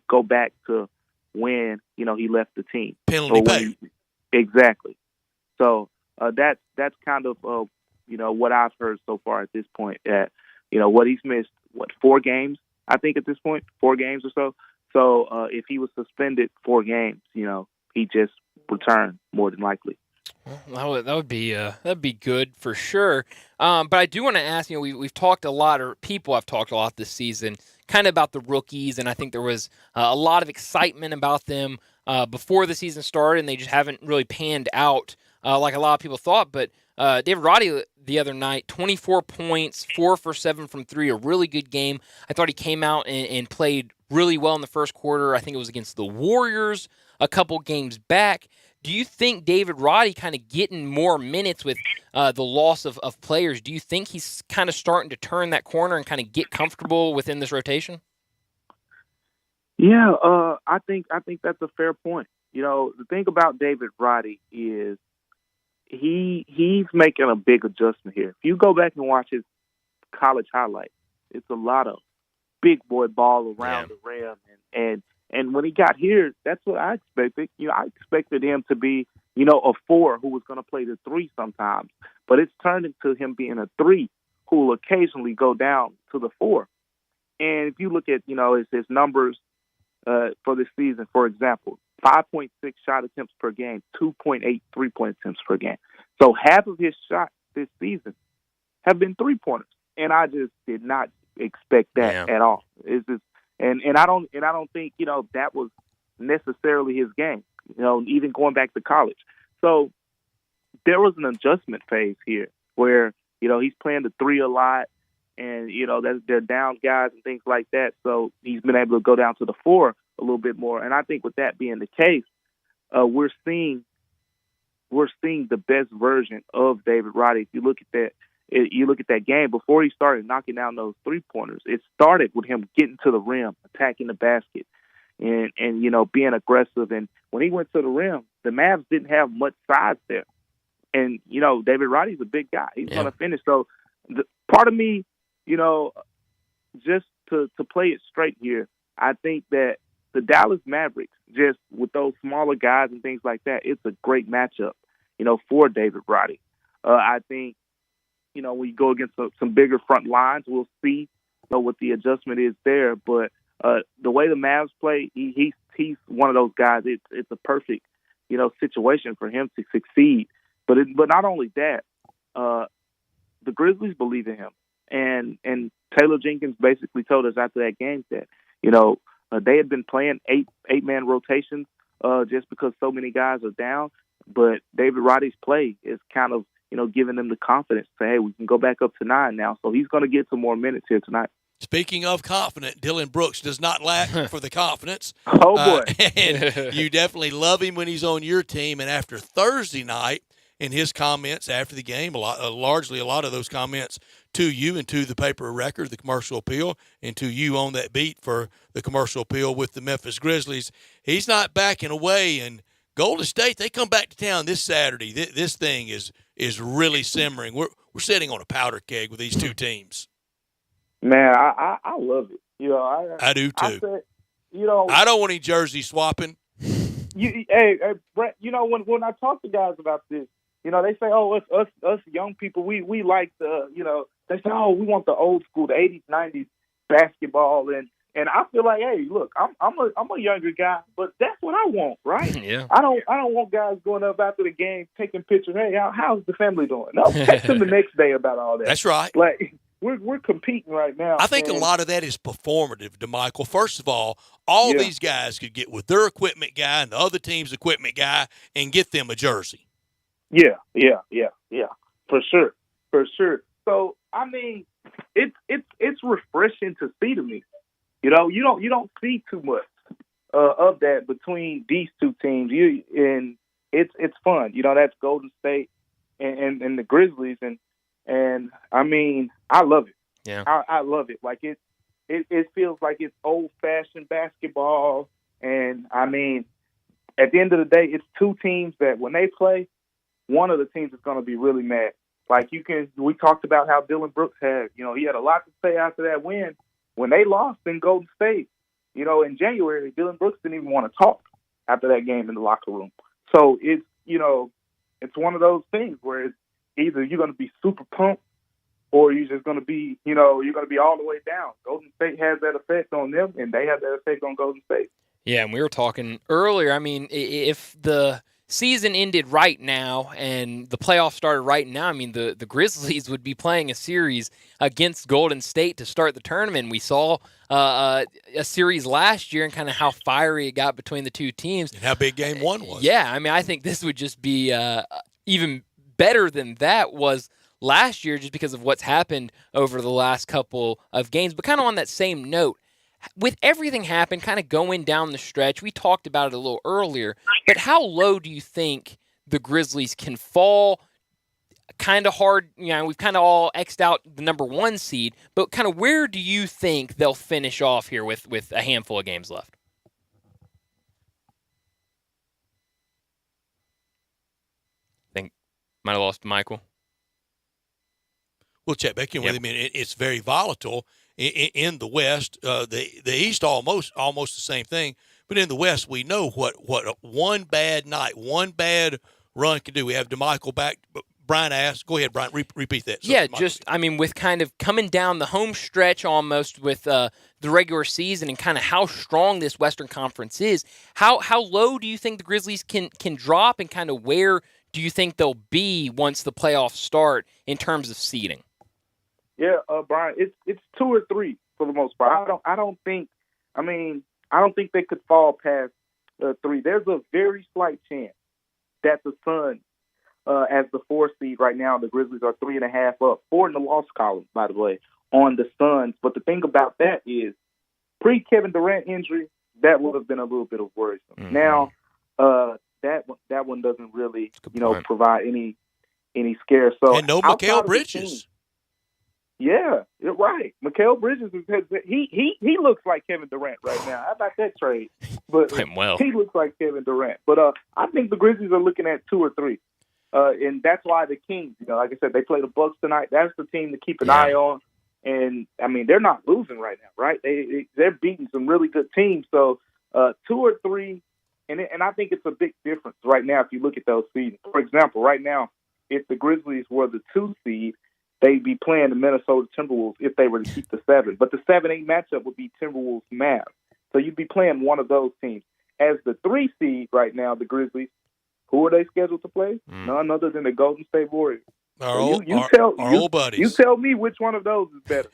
go back to when, he left the team. Penalty paid. Exactly. So that's kind of, what I've heard so far at this point. That, what he's missed, 4 games, I think at this point, 4 games or so. So if he was suspended 4 games, he just returned more than likely. Well, that'd be good for sure. But I do want to ask, we've talked a lot, or people have talked a lot this season, kind of about the rookies, and I think there was a lot of excitement about them before the season started, and they just haven't really panned out like a lot of people thought. But David Roddy the other night, 24 points, 4 for 7 from 3, a really good game. I thought he came out and played really well in the first quarter. I think it was against the Warriors a couple games back. Do you think David Roddy kind of getting more minutes with the loss of players? Do you think he's kind of starting to turn that corner and kind of get comfortable within this rotation? Yeah, I think that's a fair point. The thing about David Roddy is he's making a big adjustment here. If you go back and watch his college highlights, it's a lot of big boy ball around the rim, and when he got here, that's what I expected. I expected him to be, a 4 who was going to play the 3 sometimes. But it's turned into him being a 3 who will occasionally go down to the 4. And if you look at, his numbers for this season, for example, 5.6 shot attempts per game, 2.8 three-point attempts per game. So half of his shots this season have been three-pointers. And I just did not expect that at all. It's just, And I don't think, that was necessarily his game, even going back to college. So there was an adjustment phase here where, he's playing the 3 a lot and, they're down guys and things like that. So he's been able to go down to the 4 a little bit more. And I think with that being the case, we're seeing the best version of David Roddy. If you look at that game, before he started knocking down those 3-pointers, it started with him getting to the rim, attacking the basket, and being aggressive. And when he went to the rim, the Mavs didn't have much size there. And, David Roddy's a big guy. He's going to finish. So part of me, just to play it straight here, I think that the Dallas Mavericks, just with those smaller guys and things like that, it's a great matchup, for David Roddy. I think, when you go against some bigger front lines, we'll see what the adjustment is there. But the way the Mavs play, he's one of those guys. It's a perfect, situation for him to succeed. But not only that, the Grizzlies believe in him, and Taylor Jenkins basically told us after that game that they had been playing eight-man rotations just because so many guys are down. But David Roddy's play is kind of giving them the confidence to say, hey, we can go back up to 9 now. So he's going to get some more minutes here tonight. Speaking of confident, Dylan Brooks does not lack for the confidence. Oh, boy. And you definitely love him when he's on your team. And after Thursday night, in his comments after the game, largely a lot of those comments to you and to the paper record, the Commercial Appeal, and to you on that beat for the Commercial Appeal with the Memphis Grizzlies. He's not backing away, and Golden State, they come back to town this Saturday. This thing is really simmering. We're sitting on a powder keg with these two teams. Man, I love it. I do too. I said, I don't want any jersey swapping. Hey, Brett. When I talk to guys about this, they say, "Oh, us young people, we like the, they say, oh, we want the old school, the '80s, '90s basketball," and I feel like, hey, look, I'm a younger guy, but that's what I want, right? Yeah. I don't want guys going up after the game taking pictures. Hey, how's the family doing? No, text them the next day about all that. That's right. Like we're competing right now. I think a lot of that is performative, DeMichael. First of all these guys could get with their equipment guy and the other team's equipment guy and get them a jersey. Yeah, for sure. So I mean, it's refreshing to see to me. You don't see too much of that between these two teams. And it's fun. That's Golden State and the Grizzlies, and I mean, I love it. Yeah, I love it. Like it feels like it's old fashioned basketball. And I mean, at the end of the day, it's two teams that when they play, one of the teams is going to be really mad. Like we talked about how Dylan Brooks had, he had a lot to say after that win. When they lost in Golden State, in January, Dylan Brooks didn't even want to talk after that game in the locker room. So it's one of those things where it's either you're going to be super pumped or you're just going to be, you're going to be all the way down. Golden State has that effect on them, and they have that effect on Golden State. Yeah, and we were talking earlier. I mean, if the season ended right now and the playoffs started right now, I mean, the Grizzlies would be playing a series against Golden State to start the tournament. We saw a series last year and kind of how fiery it got between the two teams. And how big game one was. Yeah, I mean, I think this would just be even better than that was last year just because of what's happened over the last couple of games. But kind of on that same note, with everything happened kind of going down the stretch, we talked about it a little earlier, but how low do you think the Grizzlies can fall? Kind of hard, we've kind of all X'd out the number 1 seed, but kind of where do you think they'll finish off here with a handful of games left? I think might have lost Michael. We'll check back in with him. It's very volatile in the West. The East almost the same thing, but in the West we know what one bad night, one bad run can do. We have DeMichael back. Brian asked. Go ahead, Brian. Repeat that. So yeah, with kind of coming down the home stretch almost with the regular season and kind of how strong this Western Conference is. How low do you think the Grizzlies can drop, and kind of where do you think they'll be once the playoffs start in terms of seeding? Yeah, Brian, it's 2 or 3 for the most part. I don't think they could fall past 3. There's a very slight chance that the Suns, as the 4 seed right now, the Grizzlies are 3.5 up, 4 in the loss column, by the way, on the Suns. But the thing about that is, pre-Kevin Durant injury, that would have been a little bit of worrisome. Mm-hmm. Now, that one doesn't really, provide any scare. So and no Mikal Bridges. Yeah, you're right. Mikal Bridges he looks like Kevin Durant right now. How about that trade? But he looks like Kevin Durant. But I think the Grizzlies are looking at 2 or 3, and that's why the Kings. Like I said, they play the Bucks tonight. That's the team to keep an eye on. And I mean, they're not losing right now, right? They're beating some really good teams. So 2 or 3, and I think it's a big difference right now if you look at those seeds. For example, right now, if the Grizzlies were the 2 seed, they'd be playing the Minnesota Timberwolves if they were to keep the 7. But the 7-8 matchup would be Timberwolves Mavs. So you'd be playing one of those teams. As the 3 seed right now, the Grizzlies, who are they scheduled to play? None other than the Golden State Warriors. Our old buddies. You tell me which one of those is better.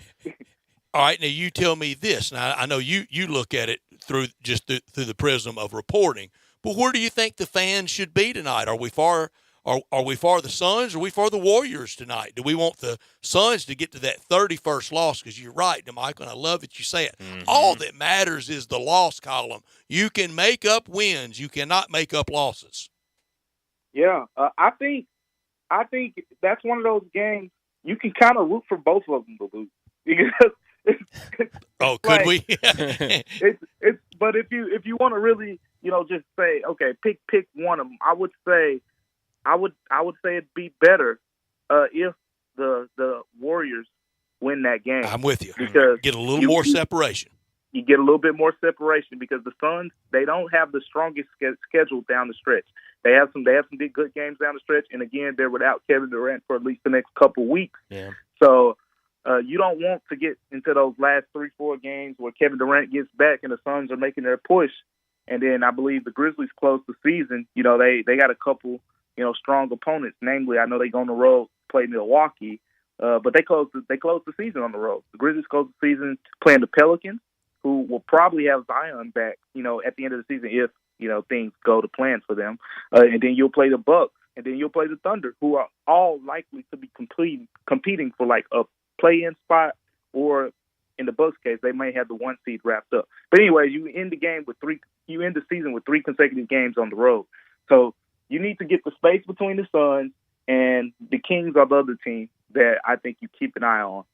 All right, now you tell me this. Now I know you look at it through the prism of reporting, but where do you think the fans should be tonight? Are we for the Suns or are we for the Warriors tonight? Do we want the Suns to get to that 31st loss? Because you're right, DeMichael, and I love that you say it. Mm-hmm. All that matters is the loss column. You can make up wins. You cannot make up losses. Yeah, I think I think that's one of those games you can kind of root for both of them to lose because. Could we? But if you want to really, just say, okay, pick one of them, I would say it'd be better if the Warriors win that game. I'm with you. Because get a little more separation. You get a little bit more separation because the Suns, they don't have the strongest schedule down the stretch. They have some big good games down the stretch, and again, they're without Kevin Durant for at least the next couple weeks. Yeah. So. You don't want to get into those last 3-4 games where Kevin Durant gets back and the Suns are making their push. And then I believe the Grizzlies close the season. They got a couple, strong opponents. Namely, I know they go on the road, play Milwaukee, but they close the season on the road. The Grizzlies close the season playing the Pelicans, who will probably have Zion back, at the end of the season if, things go to plan for them. And then you'll play the Bucks, and then you'll play the Thunder, who are all likely to be competing for like a play-in spot, or in the Bucks case, they may have the 1 seed wrapped up. But anyway, you end the season with 3 consecutive games on the road. So you need to get the space between the Suns, and the Kings are the other team that I think you keep an eye on.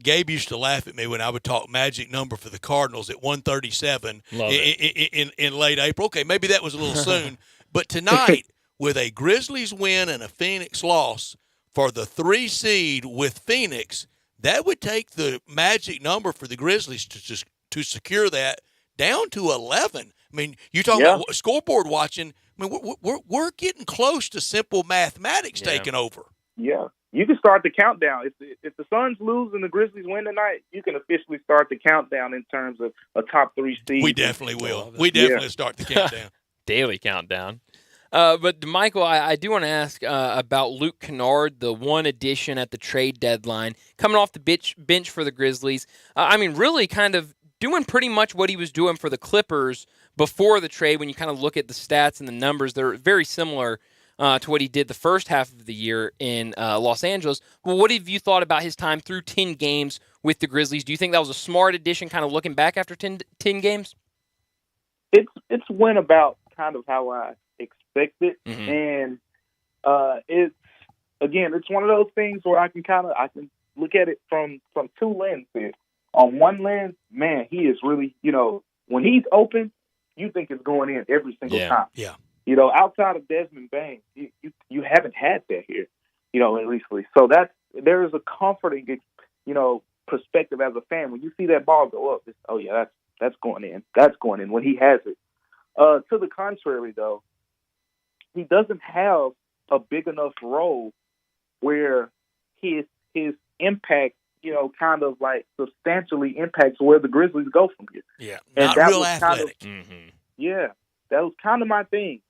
Gabe used to laugh at me when I would talk magic number for the Cardinals at 137 in late April. Okay, maybe that was a little soon, but tonight with a Grizzlies win and a Phoenix loss for the 3 seed with Phoenix, that would take the magic number for the Grizzlies to secure that down to 11. I mean, you talking about scoreboard watching. I mean, we're getting close to simple mathematics taking over. Yeah, you can start the countdown. If the Suns lose and the Grizzlies win tonight, you can officially start the countdown in terms of a top 3 seed. We definitely will. We definitely start the countdown. Daily countdown. But, Michael, I do want to ask about Luke Kennard, the one addition at the trade deadline, coming off the bench for the Grizzlies. Really kind of doing pretty much what he was doing for the Clippers before the trade. When you kind of look at the stats and the numbers, they're very similar to what he did the first half of the year in Los Angeles. Well, what have you thought about his time through 10 games with the Grizzlies? Do you think that was a smart addition kind of looking back after 10 games? It's went about kind of how I expected, and it's one of those things where I can look at it from 2 lenses. On one lens, man, he is really, when he's open, you think it's going in every single time. Yeah. Outside of Desmond Bain, you haven't had that here, at least. So there is a comforting, perspective as a fan when you see that ball go up. That's going in. That's going in when he has it. To the contrary, though, he doesn't have a big enough role where his impact, kind of like substantially impacts where the Grizzlies go from here. Yeah, and not that real was athletic. Yeah, that was kind of my thing.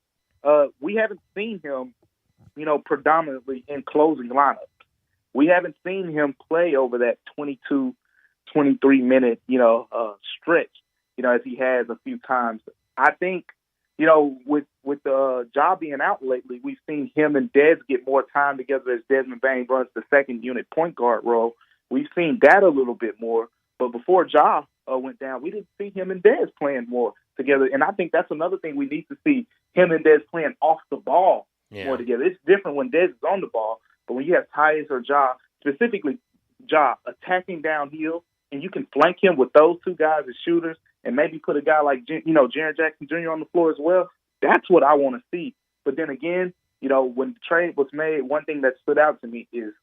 We haven't seen him, predominantly in closing lineups. We haven't seen him play over that 22, 23-minute, stretch, as he has a few times. I think, with the job being out lately, we've seen him and Dez get more time together as Desmond Bain runs the second unit point guard role. We've seen that a little bit more. But before Ja went down, we didn't see him and Dez playing more together. And I think that's another thing we need to see, him and Dez playing off the ball more together. It's different when Dez is on the ball, but when you have Tyus or Ja, specifically Ja, attacking downhill, and you can flank him with those 2 guys as shooters, and maybe put a guy like, Jaren Jackson Jr. on the floor as well. That's what I want to see. But then again, when the trade was made, one thing that stood out to me is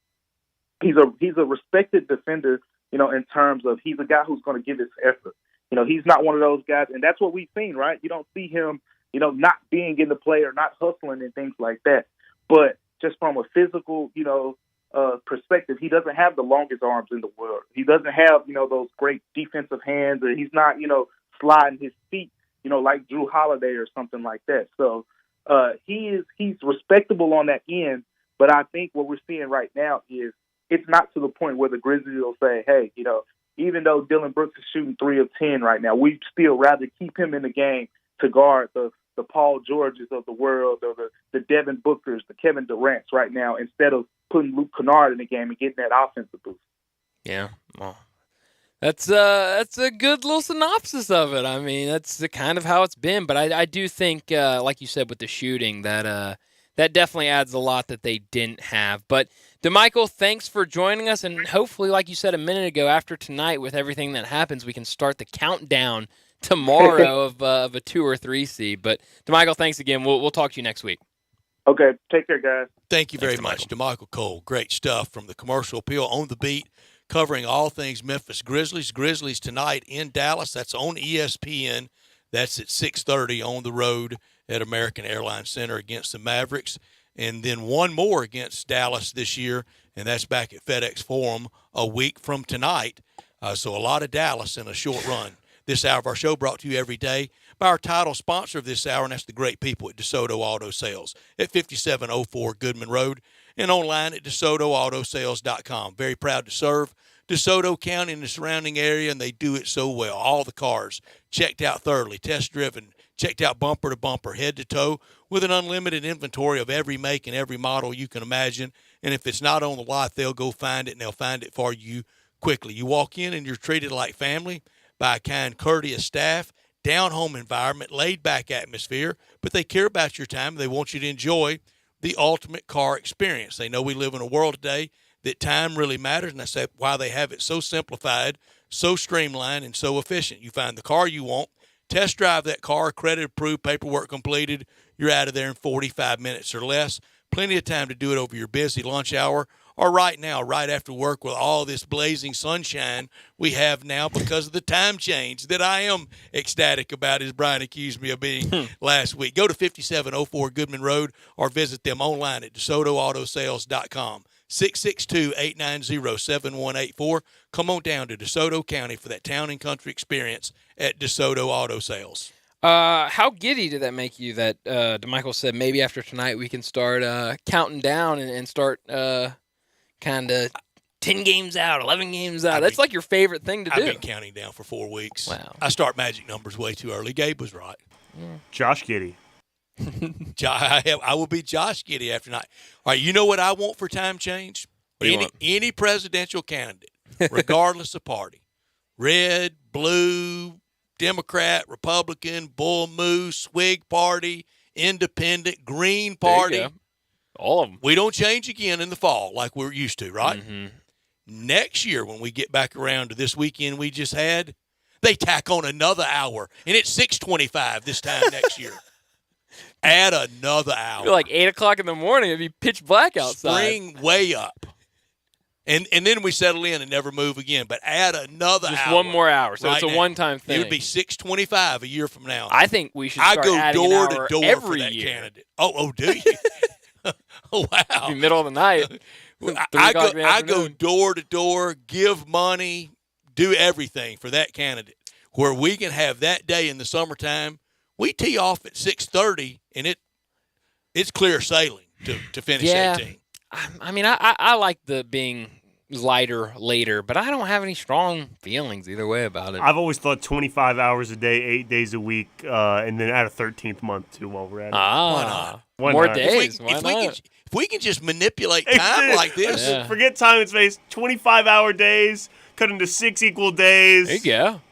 he's a respected defender, in terms of he's a guy who's going to give his effort. He's not one of those guys, and that's what we've seen, right? You don't see him, not being in the play or not hustling and things like that. But just from a physical, perspective, he doesn't have the longest arms in the world. He doesn't have, those great defensive hands, or he's not, sliding his feet, like Drew Holiday or something like that. So he's respectable on that end, but I think what we're seeing right now is it's not to the point where the Grizzlies will say, hey, even though Dillon Brooks is shooting 3 of 10 right now, we'd still rather keep him in the game to guard the Paul Georges of the world, or the Devin Bookers, the Kevin Durants right now, instead of putting Luke Kennard in the game and getting that offensive boost. Yeah, well, that's a good little synopsis of it. I mean, that's kind of how it's been. But I do think, like you said, with the shooting, that that definitely adds a lot that they didn't have. But DeMichael, thanks for joining us, and hopefully, like you said a minute ago, after tonight with everything that happens, we can start the countdown tomorrow of a 2 or 3 seed. But DeMichael, thanks again. We'll talk to you next week. Okay, take care, guys. Thank you very much, DeMichael Cole. Great stuff from the Commercial Appeal on the beat, covering all things Memphis Grizzlies. Grizzlies tonight in Dallas. That's on ESPN. That's at 6:30 on the road at American Airlines Center against the Mavericks. And then one more against Dallas this year, and that's back at FedEx Forum a week from tonight. So a lot of Dallas in a short run. This hour of our show brought to you every day by our title sponsor of this hour, and that's the great people at DeSoto Auto Sales at 5704 Goodman Road and online at DeSotoAutoSales.com. Very proud to serve DeSoto County and the surrounding area, and they do it so well. All the cars checked out thoroughly, test-driven, checked out bumper to bumper, head to toe, with an unlimited inventory of every make and every model you can imagine. And if it's not on the lot, they'll go find it, and they'll find it for you quickly. You walk in, and you're treated like family by a kind, courteous staff, down-home environment, laid-back atmosphere, but they care about your time. They want you to enjoy the ultimate car experience. They know we live in a world today that time really matters, and that's why they have it so simplified, so streamlined, and so efficient. You find the car you want, test drive that car, credit approved, paperwork completed, you're out of there in 45 minutes or less. Plenty of time to do it over your busy lunch hour or right now, right after work with all this blazing sunshine we have now because of the time change that I am ecstatic about, as Brian accused me of being last week. Go to 5704 Goodman Road or visit them online at DeSotoAutoSales.com. 662-890-7184. Come on down to DeSoto County for that town and country experience at DeSoto Auto Sales. How giddy did that make you that DeMichael said maybe after tonight we can start counting down and start kind of 10 games out, 11 games out? That's like your favorite thing to do. I've been counting down for 4 weeks. Wow. I start magic numbers way too early. Gabe was right. Josh Giddey. I will be Josh Giddey after tonight. All right, you know what I want for time change? Any presidential candidate, regardless of party, red, blue, Democrat, Republican, Bull Moose, Whig Party, Independent, Green Party. All of them. We don't change again in the fall like we're used to, right? Mm-hmm. Next year, when we get back around to this weekend we just had, they tack on another hour, and it's 6:25 this time next year. Add another hour. You're like 8 o'clock in the morning. It'd be pitch black outside. Spring way up. And then we settle in and never move again. But add another hour. Just one more hour. So it's a one-time thing. It'll be 6:25 a year from now. I think we should start adding door an hour to door every for that year. candidate. Oh, do you? Oh, wow. It'd be middle of the night. I go door to door, give money, do everything for that candidate. Where we can have that day in the summertime, we tee off at 6:30, and it's clear sailing to finish 18. I mean, I like the being lighter later, but I don't have any strong feelings either way about it. I've always thought 25 hours a day, 8 days a week, and then add a 13th month too while we're at it. Why not? More days. If we can just manipulate time like this. Forget time and space. 25-hour days, cut into 6 equal days. There you go.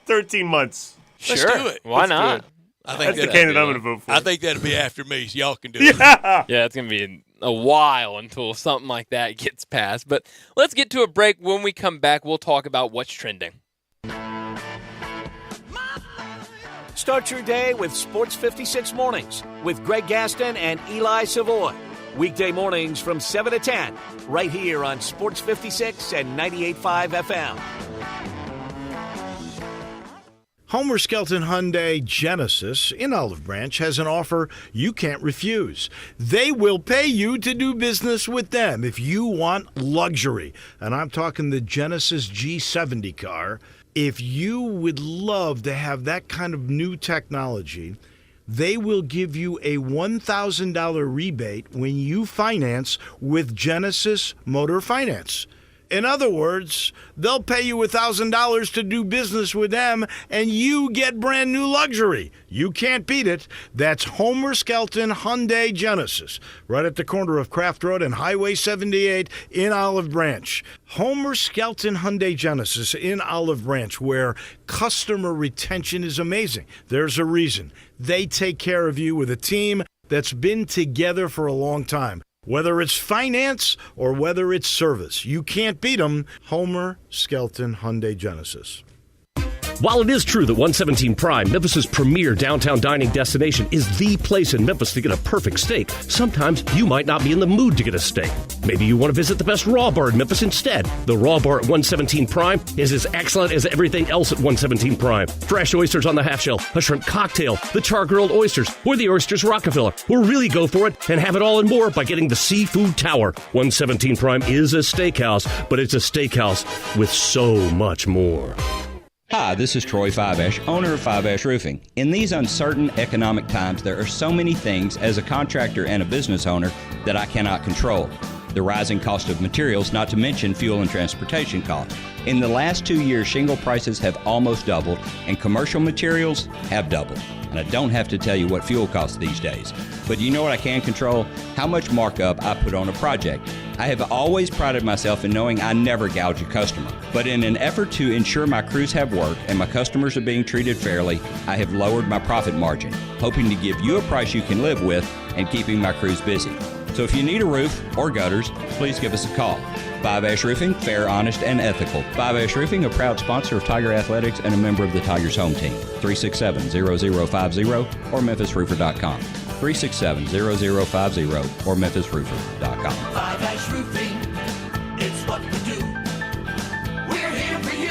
13 months. Let's do it. Why not? I think that's the candidate I'm going to vote for. I think that'll be after me, so y'all can do it. Yeah, it's going to be a while until something like that gets passed. But let's get to a break. When we come back, we'll talk about what's trending. Start your day with Sports 56 Mornings with Greg Gaston and Eli Savoy. Weekday mornings from 7 to 10, right here on Sports 56 and 98.5 FM. Homer Skelton Hyundai Genesis in Olive Branch has an offer you can't refuse. They will pay you to do business with them if you want luxury. And I'm talking the Genesis G70 car. If you would love to have that kind of new technology, they will give you a $1,000 rebate when you finance with Genesis Motor Finance. In other words, they'll pay you $1,000 to do business with them, and you get brand new luxury. You can't beat it. That's Homer Skelton Hyundai Genesis, right at the corner of Craft Road and Highway 78 in Olive Branch. Homer Skelton Hyundai Genesis in Olive Branch, where customer retention is amazing. There's a reason. They take care of you with a team that's been together for a long time. Whether it's finance or whether it's service, you can't beat them. Homer Skelton Hyundai Genesis. While it is true that 117 Prime, Memphis' premier downtown dining destination, is the place in Memphis to get a perfect steak, sometimes you might not be in the mood to get a steak. Maybe you want to visit the best Raw Bar in Memphis instead. The Raw Bar at 117 Prime is as excellent as everything else at 117 Prime. Fresh oysters on the half shell, a shrimp cocktail, the char-grilled oysters, or the oysters Rockefeller. Or really go for it and have it all and more by getting the Seafood Tower. 117 Prime is a steakhouse, but it's a steakhouse with so much more. Hi, this is Troy Fiveash, owner of Fiveash Roofing. In these uncertain economic times, there are so many things as a contractor and a business owner that I cannot control. The rising cost of materials, not to mention fuel and transportation costs. In the last 2 years, shingle prices have almost doubled and commercial materials have doubled. And I don't have to tell you what fuel costs these days. But you know what I can control? How much markup I put on a project. I have always prided myself in knowing I never gouge a customer. But in an effort to ensure my crews have work and my customers are being treated fairly, I have lowered my profit margin, hoping to give you a price you can live with and keeping my crews busy. So if you need a roof or gutters, please give us a call. Fiveash Roofing, fair, honest, and ethical. Fiveash Roofing, a proud sponsor of Tiger Athletics and a member of the Tigers home team. 367-0050 or memphisroofer.com. 367-0050 or memphisroofer.com. Fiveash Roofing, it's what we do. We're here for you.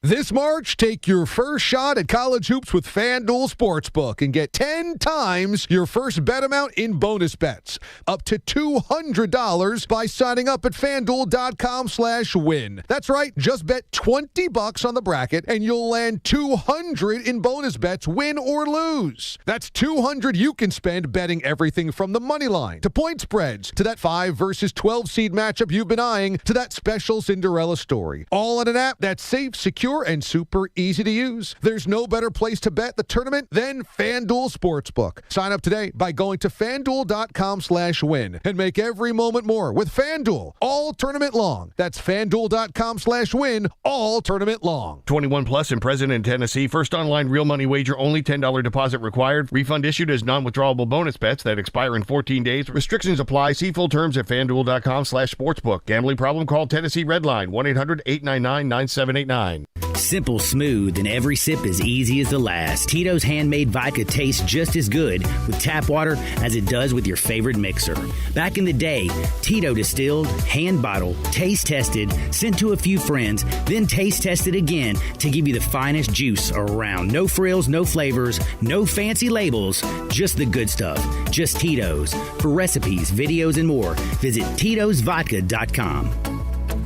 This March, take your first shot at college hoops with FanDuel Sportsbook and get 10 times your first bet amount in bonus bets. Up to $200 by signing up at FanDuel.com/win. That's right, just bet $20 on the bracket and you'll land $200 in bonus bets, win or lose. That's $200 you can spend betting everything from the money line to point spreads to that 5 versus 12 seed matchup you've been eyeing to that special Cinderella story. All in an app that's safe, secure, and super easy to use. There's no better place to bet the tournament than FanDuel Sportsbook. Sign up today by going to FanDuel.com/win and make every moment more with FanDuel all tournament long. That's FanDuel.com/win all tournament long. 21 plus and present in Tennessee. First online real money wager only. $10 deposit required. Refund issued as non-withdrawable bonus bets that expire in 14 days. Restrictions apply. See full terms at FanDuel.com/sportsbook. Gambling problem? Call Tennessee Redline 1-800-899-9789. Simple, smooth, and every sip as easy as the last. Tito's handmade vodka tastes just as good with tap water as it does with your favorite mixer. Back in the day, Tito distilled, hand bottled, taste tested, sent to a few friends, then taste tested again to give you the finest juice around. No frills, no flavors, no fancy labels, just the good stuff. Just Tito's. For recipes, videos, and more, visit Tito'sVodka.com.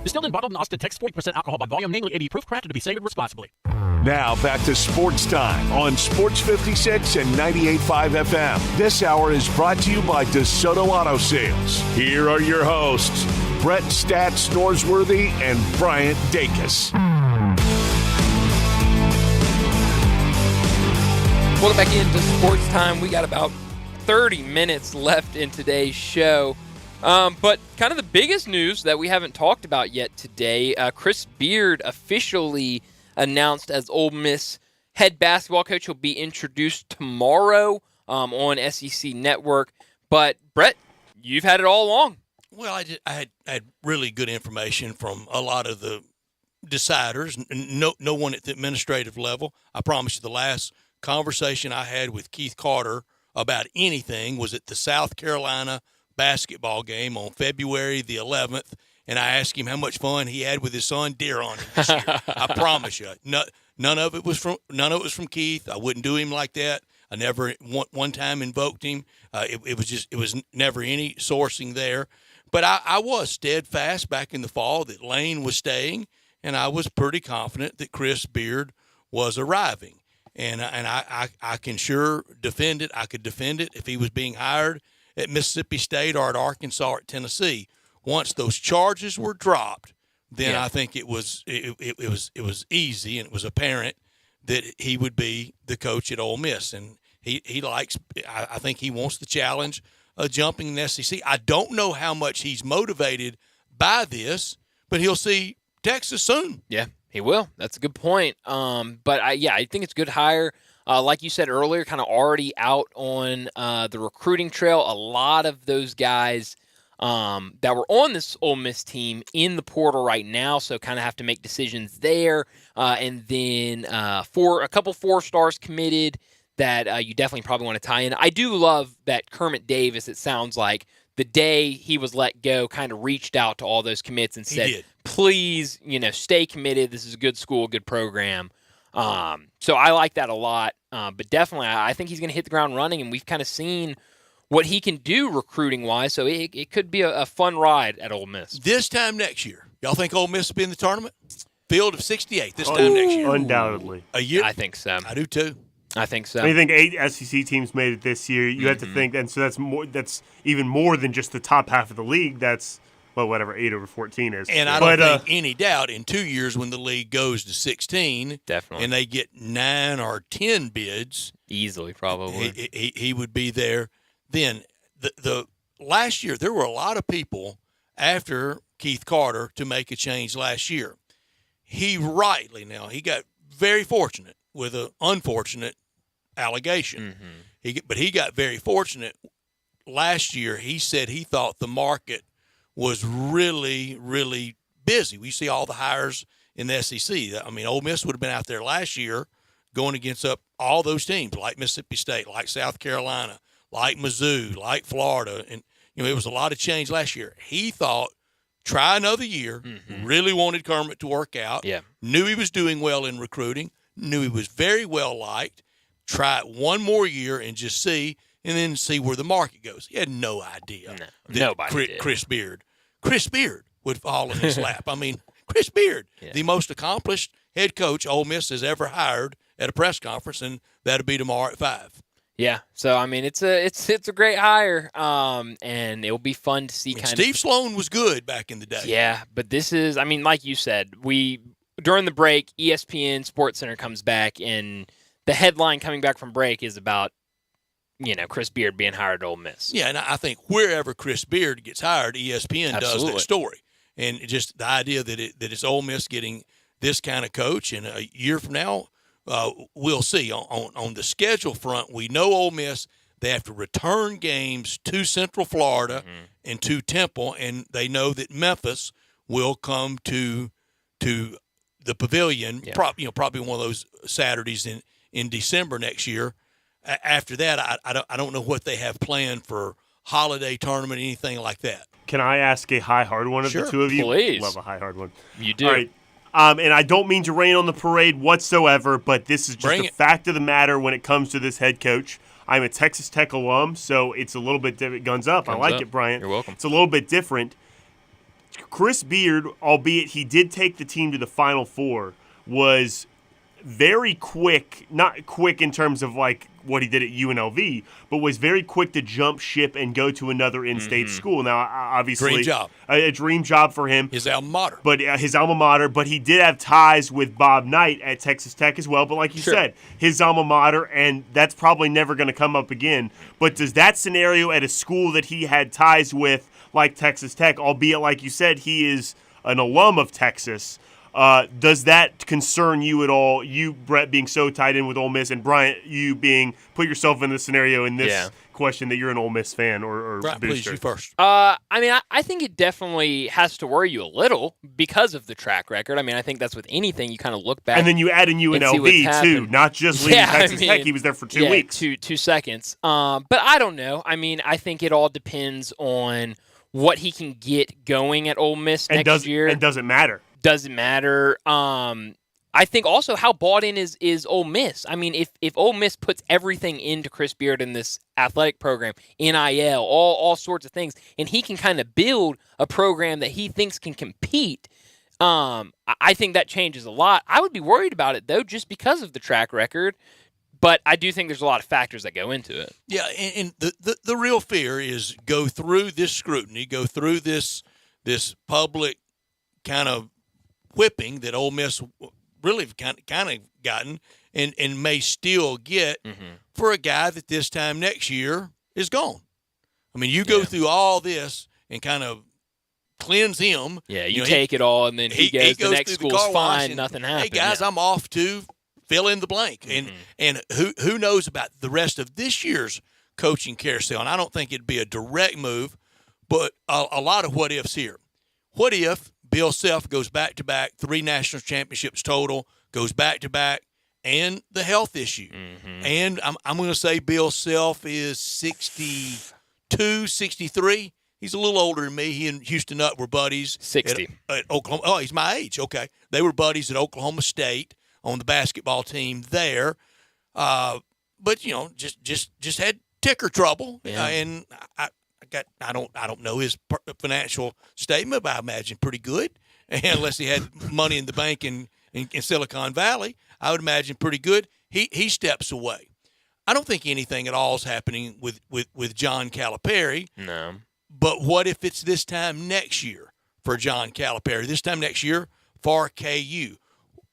Distilled and bottled in Austin, Texas, 40% alcohol by volume, namely 80 proof, crafted to be savored responsibly. Now back to Sports Time on Sports 56 and 98.5 FM. This hour is brought to you by DeSoto Auto Sales. Here are your hosts, Brett Stats Norsworthy and Bryant Dacus. Welcome back into Sports Time. We got about 30 minutes left in today's show. But kind of the biggest news that we haven't talked about yet today, Chris Beard officially announced as Ole Miss head basketball coach. He'll be introduced tomorrow on SEC Network. But, Brett, you've had it all along. Well, I had really good information from a lot of the deciders, no one at the administrative level. I promise you the last conversation I had with Keith Carter about anything was at the South Carolina basketball game on February the 11th, and I asked him how much fun he had with his son deer hunting this year. I promise you, none of it was from Keith. I wouldn't do him like that. I never one time invoked him. It was never any sourcing there. But I was steadfast back in the fall that Lane was staying, and I was pretty confident that Chris Beard was arriving. And I can sure defend it. I could defend it if he was being hired at Mississippi State or at Arkansas or at Tennessee. Once those charges were dropped, then I think it was easy and it was apparent that he would be the coach at Ole Miss. And he likes, I think he wants the challenge of jumping in the SEC. I don't know how much he's motivated by this, but he'll see Texas soon. Yeah, he will. That's a good point. But I think it's a good hire. like you said earlier, kind of already out on the recruiting trail. A lot of those guys that were on this Ole Miss team in the portal right now, so kind of have to make decisions there. And then a couple 4-stars committed that you definitely probably want to tie in. I do love that Kermit Davis, it sounds like, the day he was let go, kind of reached out to all those commits and said, please, stay committed. This is a good school, good program. So I like that a lot. But definitely, I think he's going to hit the ground running, and we've kind of seen what he can do recruiting-wise, so it could be a fun ride at Ole Miss. This time next year, y'all think Ole Miss will be in the tournament? Field of 68 this time next year. Undoubtedly. A year? I think so. I do too. I think so. I think 8 SEC teams made it this year. You have to think, and so that's more. That's even more than just the top half of the league. That's whatever 8 over 14 is. And I don't think any doubt in 2 years when the league goes to 16, definitely, and they get 9 or 10 bids, easily probably he would be there. Then the last year there were a lot of people after Keith Carter to make a change last year. He got very fortunate with an unfortunate allegation. But he got very fortunate last year. He said he thought the market was really, really busy. We see all the hires in the SEC. I mean, Ole Miss would have been out there last year going against all those teams like Mississippi State, like South Carolina, like Mizzou, like Florida. And, it was a lot of change last year. He thought, try another year, really wanted Kermit to work out, knew he was doing well in recruiting, knew he was very well liked, try it one more year and just see, and then see where the market goes. He had no idea. Nobody did. Chris Beard would fall in his lap. I mean, Chris Beard, the most accomplished head coach Ole Miss has ever hired at a press conference, and that'll be tomorrow at 5. Yeah, so I mean, it's a great hire, and it'll be fun to see. Steve Sloan was good back in the day. Yeah, but this is, I mean, like you said, during the break, ESPN SportsCenter comes back, and the headline coming back from break is about Chris Beard being hired at Ole Miss. Yeah, and I think wherever Chris Beard gets hired, ESPN does that story, and just the idea that it's Ole Miss getting this kind of coach, and a year from now. We'll see. On the schedule front, we know Ole Miss, they have to return games to Central Florida and to Temple, and they know that Memphis will come to the Pavilion, probably one of those Saturdays in December next year. After that, I don't know what they have planned for holiday tournament, anything like that. Can I ask a high hard one of the two of you? Please. Love a high hard one. You do. All right. And I don't mean to rain on the parade whatsoever, but this is just the fact of the matter when it comes to this head coach. I'm a Texas Tech alum, so it's a little bit different. Guns up. I like it, Bryant. You're welcome. It's a little bit different. Chris Beard, albeit he did take the team to the Final Four, was very quick, not quick in terms of like what he did at UNLV, but was very quick to jump ship and go to another in-state school. Now, obviously, dream job. A dream job for him. His alma mater. But he did have ties with Bob Knight at Texas Tech as well. But like you said, his alma mater, and that's probably never going to come up again. But does that scenario at a school that he had ties with, like Texas Tech, albeit like you said, he is an alum of Texas, does that concern you at all? You, Brett, being so tied in with Ole Miss, and Bryant, you put yourself in the scenario in this question that you're an Ole Miss fan or Brett, booster. Please, you first. I mean, I think it definitely has to worry you a little because of the track record. I mean, I think that's with anything. You kind of look back. And then you add in UNLV, too, not just leaving Texas Tech. He was there for 2 weeks. 2 seconds. But I don't know. I mean, I think it all depends on what he can get going at Ole Miss next year. And doesn't matter. Doesn't matter. I think also how bought in is Ole Miss. I mean, if Ole Miss puts everything into Chris Beard in this athletic program, NIL, all sorts of things, and he can kind of build a program that he thinks can compete, I think that changes a lot. I would be worried about it, though, just because of the track record. But I do think there's a lot of factors that go into it. Yeah, and the real fear is go through this scrutiny, go through this public kind of whipping that Ole Miss really kind of gotten and may still get for a guy that this time next year is gone. I mean, you go through all this and kind of cleanse him. Yeah, you take it all, and then he goes the next school's fine, nothing happens. Hey, guys, I'm off to fill in the blank. And who knows about the rest of this year's coaching carousel? And I don't think it'd be a direct move, but a lot of what ifs here. What if Bill Self goes back-to-back, 3 national championships total, goes back-to-back, and the health issue? And I'm going to say Bill Self is 62, 63. He's a little older than me. He and Houston Nutt were buddies. 60. At Oklahoma. Oh, he's my age. Okay. They were buddies at Oklahoma State on the basketball team there. But, just had ticker trouble. Yeah. And I don't know his financial statement, but I imagine pretty good. Unless he had money in the bank in Silicon Valley, I would imagine pretty good. He steps away. I don't think anything at all is happening with John Calipari. No. But what if it's this time next year for John Calipari? This time next year for KU?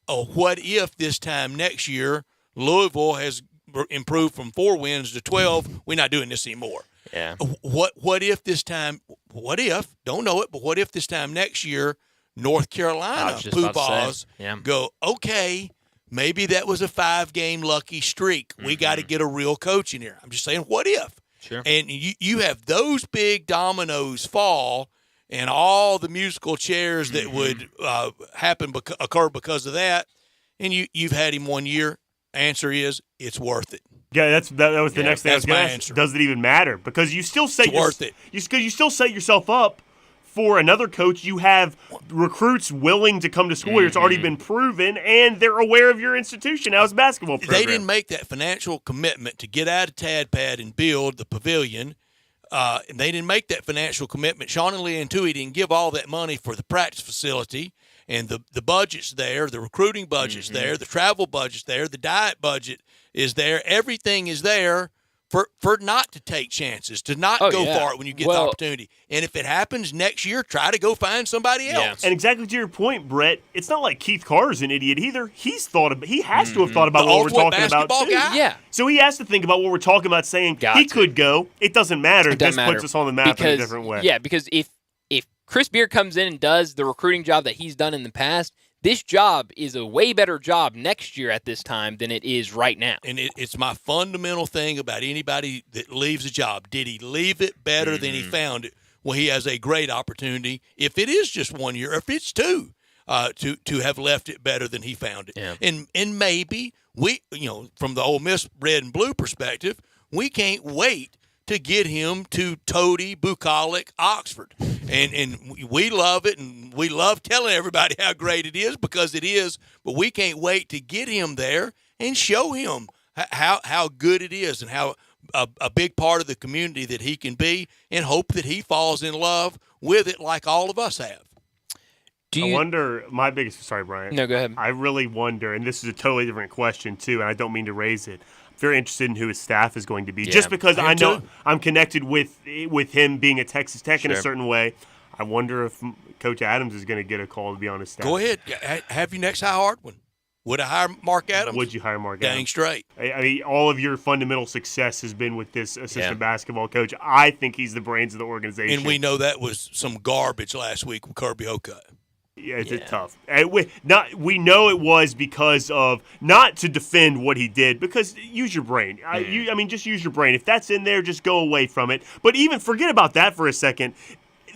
What if this time next year Louisville has improved from 4 wins to 12? We're not doing this anymore. Yeah. What if this time? What if? Don't know it, but what if this time next year North Carolina Pooh-Bahs go, okay, maybe that was a 5-game lucky streak. We got to get a real coach in here. I'm just saying, what if? Sure. And you have those big dominoes fall, and all the musical chairs that would occur because of that, and you've had him 1 year. Answer is, it's worth it. Yeah, that was the next thing I was going to ask. Does it even matter? Because you still set you still set yourself up for another coach. You have recruits willing to come to school here. It's already been proven, and they're aware of your institution now as a basketball program. They didn't make that financial commitment to get out of TADPAD and build the pavilion. And they didn't make that financial commitment. Sean and Leigh Tui didn't give all that money for the practice facility, and the budget's there, the recruiting budget's there, the travel budget's there, the diet budget is there. Everything is there for not to take chances, to not go for it when you get the opportunity. And if it happens next year, try to go find somebody else. And exactly to your point, Brett, it's not like Keith Carr's an idiot either. He has to have thought about what we're talking about too. Yeah. So he has to think about what we're talking about, saying he could go. It doesn't matter. This puts us on the map in a different way. Yeah, because if Chris Beard comes in and does the recruiting job that he's done in the past, this job is a way better job next year at this time than it is right now. And it's my fundamental thing about anybody that leaves a job. Did he leave it better than he found it? Well, he has a great opportunity, if it is just 1 year, or if it's 2, to have left it better than he found it. Yeah. And maybe we, from the Ole Miss red and blue perspective, we can't wait to get him to Toady, Bucolic, Oxford. And we love it, and we love telling everybody how great it is, because it is, but we can't wait to get him there and show him how good it is and how a big part of the community that he can be, and hope that he falls in love with it like all of us have. I wonder, sorry, Brian. No, go ahead. I really wonder, and this is a totally different question too, and I don't mean to raise it. Very interested in who his staff is going to be, just because I know I'm connected with him being at Texas Tech in a certain way. I wonder if Coach Adams is going to get a call to be on his staff. Go ahead, have your next high Hardwin. Would I hire Mark Adams? Would you hire Mark Adams? Dang straight. I mean, all of your fundamental success has been with this assistant basketball coach. I think he's the brains of the organization. And we know that was some garbage last week with Kirby Hocutt. Yeah, it's tough. We know it was because of, not to defend what he did, because use your brain. Just use your brain. If that's in there, just go away from it. But even forget about that for a second.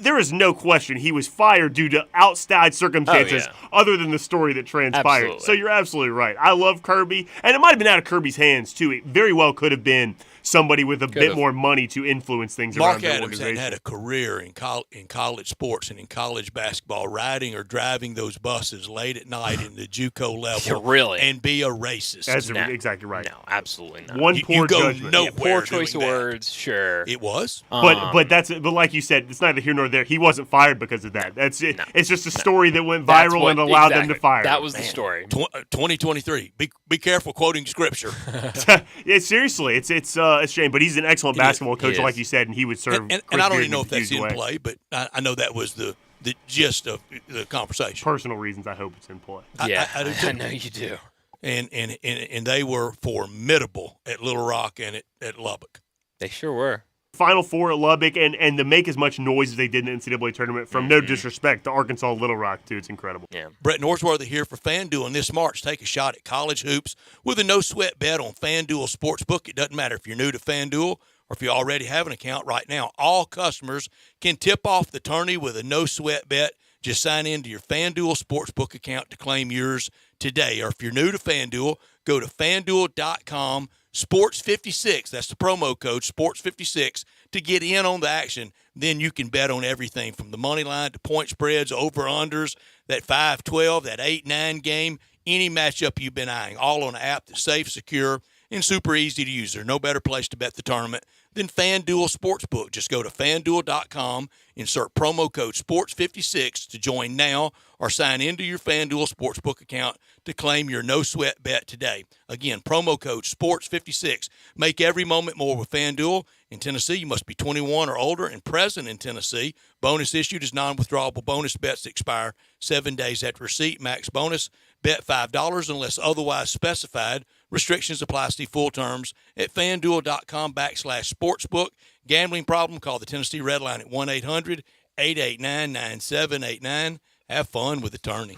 There is no question he was fired due to outside circumstances other than the story that transpired. Absolutely. So you're absolutely right. I love Kirby, and it might have been out of Kirby's hands, too. It very well could have been somebody with a bit more money to influence things around the organization. Mark Adams had a career in college sports and in college basketball, riding or driving those buses late at night in the JUCO level, really, and be a racist. That's exactly right. No, absolutely not. One poor go judgment. nowhere poor choice of words. Sure, it was. But like you said, it's neither here nor there. He wasn't fired because of that. That's it. No, it's just a story that went viral and allowed them to fire. That was the story. 2023. Be careful quoting scripture. Yeah, seriously, it's a shame. But he's an excellent basketball coach, like you said, and he would serve. And I don't even know if that's in play, but I know that was the gist of the conversation. Personal reasons, I hope it's in play. Yeah, I do too. I know you do. And they were formidable at Little Rock and at Lubbock. They sure were. Final Four at Lubbock and to make as much noise as they did in the NCAA tournament, from no disrespect to Arkansas Little Rock, too. It's incredible. Yeah. Brett Norsworthy here for FanDuel. This March, take a shot at college hoops with a no-sweat bet on FanDuel Sportsbook. It doesn't matter if you're new to FanDuel or if you already have an account right now. All customers can tip off the tourney with a no-sweat bet. Just sign into your FanDuel Sportsbook account to claim yours today. Or if you're new to FanDuel, go to FanDuel.com, Sports56. That's the promo code, Sports56, to get in on the action. Then you can bet on everything from the money line to point spreads, over-unders, that 5-12, that 8-9 game, any matchup you've been eyeing, all on an app that's safe, secure, and super easy to use. There's no better place to bet the tournament than FanDuel Sportsbook. Just go to FanDuel.com, insert promo code SPORTS56 to join now or sign into your FanDuel Sportsbook account to claim your no-sweat bet today. Again, promo code SPORTS56. Make every moment more with FanDuel. In Tennessee, you must be 21 or older and present in Tennessee. Bonus issued is non-withdrawable bonus bets that expire 7 days after receipt. Max bonus, bet $5 unless otherwise specified. Restrictions apply. See full terms at FanDuel.com/sportsbook. Gambling problem? Call the Tennessee Red Line at 1-800-889-9789. Have fun with the tourney.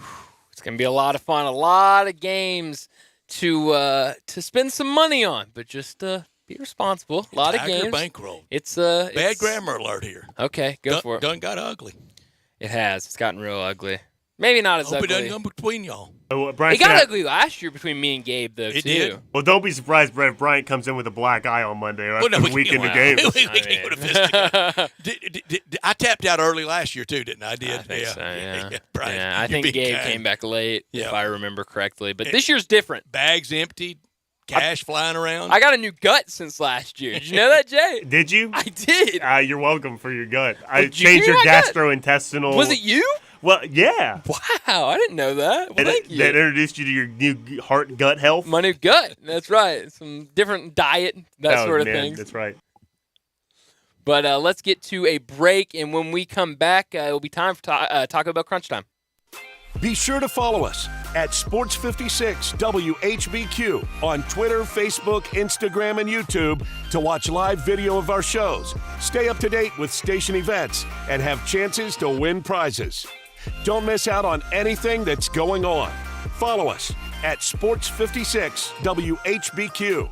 It's going to be a lot of fun. A lot of games to spend some money on, but just be responsible. A lot of games. Bankroll. It's bad grammar alert here. Okay, go for it. Done got ugly. It has. It's gotten real ugly. Maybe not as Hope ugly. it doesn't come between y'all. Oh, It got ugly last year between me and Gabe, though, It too. did. Well, don't be surprised, Brett, if Bryant comes in with a black eye on Monday after the weekend of games. We can go to fisticuffs. I tapped out early last year, too, didn't I? I did. I think so, yeah. Brian, Yeah, I you're think being Gabe kind. came back late, if Yeah. I remember correctly. But this year's different. Bags emptied, cash flying around. I got a new gut since last year. Did you know that, Jay? Did you? I did. You're welcome for your gut. I Did you changed hear your my gut? gastrointestinal. Was it you? Well, yeah. Wow, I didn't know that. Well, thank you. That introduced you to your new heart gut health? My new gut. That's right. Some different diet, that sort of thing. That's right. But let's get to a break, and when we come back, it'll be time for Taco Bell Crunch Time. Be sure to follow us at Sports56 WHBQ on Twitter, Facebook, Instagram, and YouTube to watch live video of our shows, stay up to date with station events, and have chances to win prizes. Don't miss out on anything that's going on. Follow us at Sports56 WHBQ.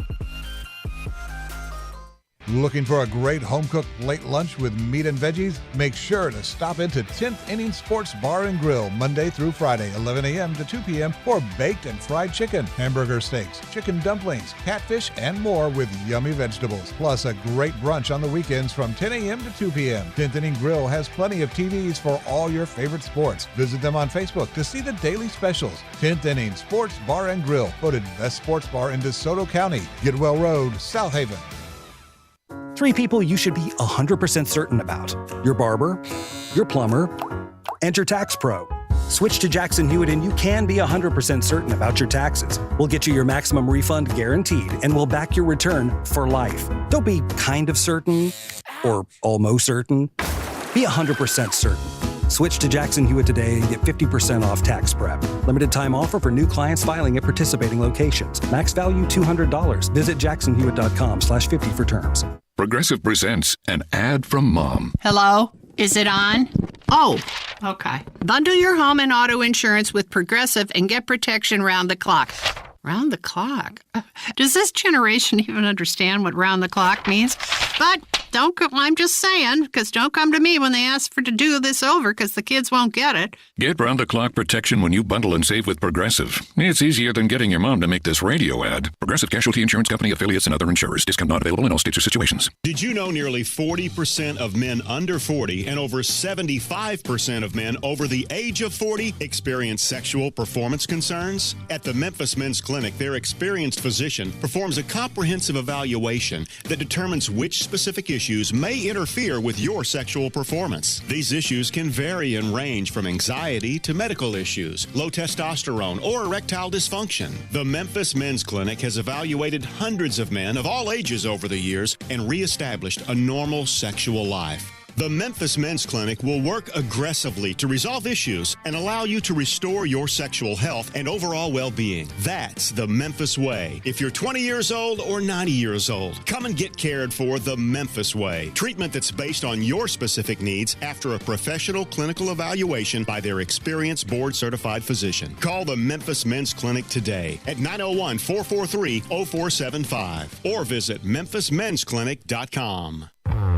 Looking for a great home-cooked late lunch with meat and veggies? Make sure to stop into 10th Inning Sports Bar and Grill Monday through Friday, 11 a.m. to 2 p.m. for baked and fried chicken, hamburger steaks, chicken dumplings, catfish, and more with yummy vegetables. Plus a great brunch on the weekends from 10 a.m. to 2 p.m. 10th Inning Grill has plenty of TVs for all your favorite sports. Visit them on Facebook to see the daily specials. 10th Inning Sports Bar and Grill, voted best sports bar in DeSoto County, Gidwell Road, South Haven. 3 people you should be 100% certain about. Your barber, your plumber, and your tax pro. Switch to Jackson Hewitt and you can be 100% certain about your taxes. We'll get you your maximum refund guaranteed and we'll back your return for life. Don't be kind of certain or almost certain. Be 100% certain. Switch to Jackson Hewitt today and get 50% off tax prep. Limited time offer for new clients filing at participating locations. Max value $200. Visit jacksonhewitt.com/50 for terms. Progressive presents an ad from Mom. Hello? Is it on? Oh, okay. Bundle your home and auto insurance with Progressive and get protection round the clock. Round the clock? Does this generation even understand what round the clock means? But I'm just saying, because don't come to me when they ask to do this over, because the kids won't get it. Get round-the-clock protection when you bundle and save with Progressive. It's easier than getting your mom to make this radio ad. Progressive Casualty Insurance Company, affiliates, and other insurers. Discount not available in all states or situations. Did you know nearly 40% of men under 40 and over 75% of men over the age of 40 experience sexual performance concerns? At the Memphis Men's Clinic, their experienced physician performs a comprehensive evaluation that determines which specific issues may interfere with your sexual performance. These issues can vary and range from anxiety to medical issues, low testosterone, or erectile dysfunction. The Memphis Men's Clinic has evaluated hundreds of men of all ages over the years and reestablished a normal sexual life. The Memphis Men's Clinic will work aggressively to resolve issues and allow you to restore your sexual health and overall well-being. That's the Memphis way. If you're 20 years old or 90 years old, come and get cared for the Memphis way. Treatment that's based on your specific needs after a professional clinical evaluation by their experienced board-certified physician. Call the Memphis Men's Clinic today at 901-443-0475 or visit memphismensclinic.com.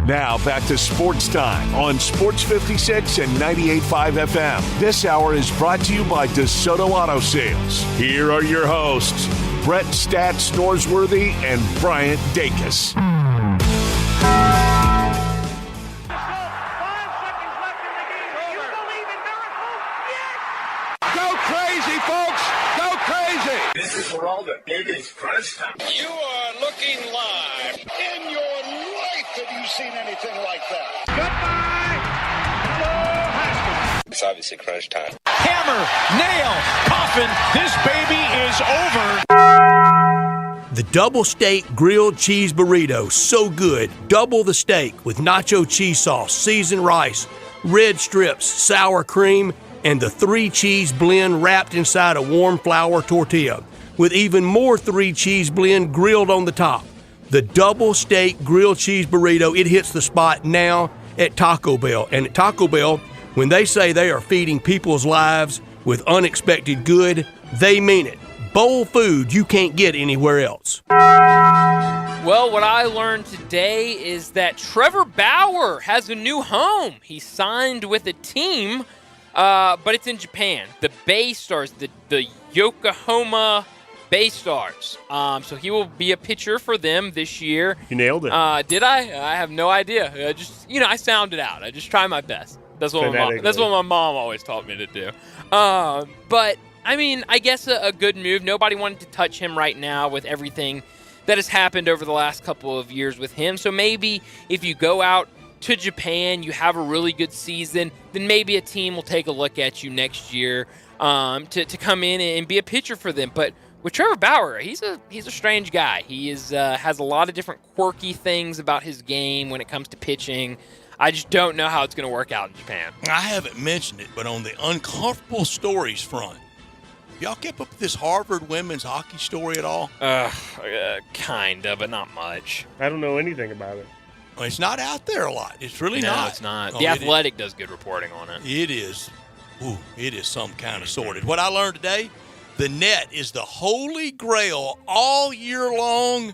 Now back to Sports Time on Sports 56 and 98.5 FM. This hour is brought to you by DeSoto Auto Sales. Here are your hosts, Brett Stats Norsworthy and Bryant Dacus. Go crazy, folks! Go crazy! This is for all the biggest crunch time. You are looking live. In your life have you seen anything like that? Goodbye! Hello, Haskins. It's obviously crunch time. Hammer, nail, coffin. This baby is over. The double steak grilled cheese burrito, so good. Double the steak with nacho cheese sauce, seasoned rice, red strips, sour cream, and the 3-cheese blend wrapped inside a warm flour tortilla, with even more 3-cheese blend grilled on the top. The double steak grilled cheese burrito, it hits the spot now at Taco Bell. And at Taco Bell, when they say they are feeding people's lives with unexpected good, they mean it. Bowl food you can't get anywhere else. Well, what I learned today is that Trevor Bauer has a new home. He signed with a team, but it's in Japan. The Bay Stars, the Yokohama Bay Stars. So he will be a pitcher for them this year. You nailed it. Did I? I have no idea. I sound it out. I just try my best. That's what my mom always taught me to do. But I mean, I guess a good move. Nobody wanted to touch him right now with everything that has happened over the last couple of years with him. So maybe if you go out to Japan, you have a really good season, then maybe a team will take a look at you next year to come in and be a pitcher for them. But with Trevor Bauer, he's a strange guy. He has a lot of different quirky things about his game when it comes to pitching. I just don't know how it's going to work out in Japan. I haven't mentioned it, but on the uncomfortable stories front, y'all kept up with this Harvard women's hockey story at all? Kind of, but not much. I don't know anything about it. Well, it's not out there a lot. It's really not. No, it's not. The Athletic does good reporting on it. It is. It is some kind of sorted. What I learned today, the net is the holy grail all year long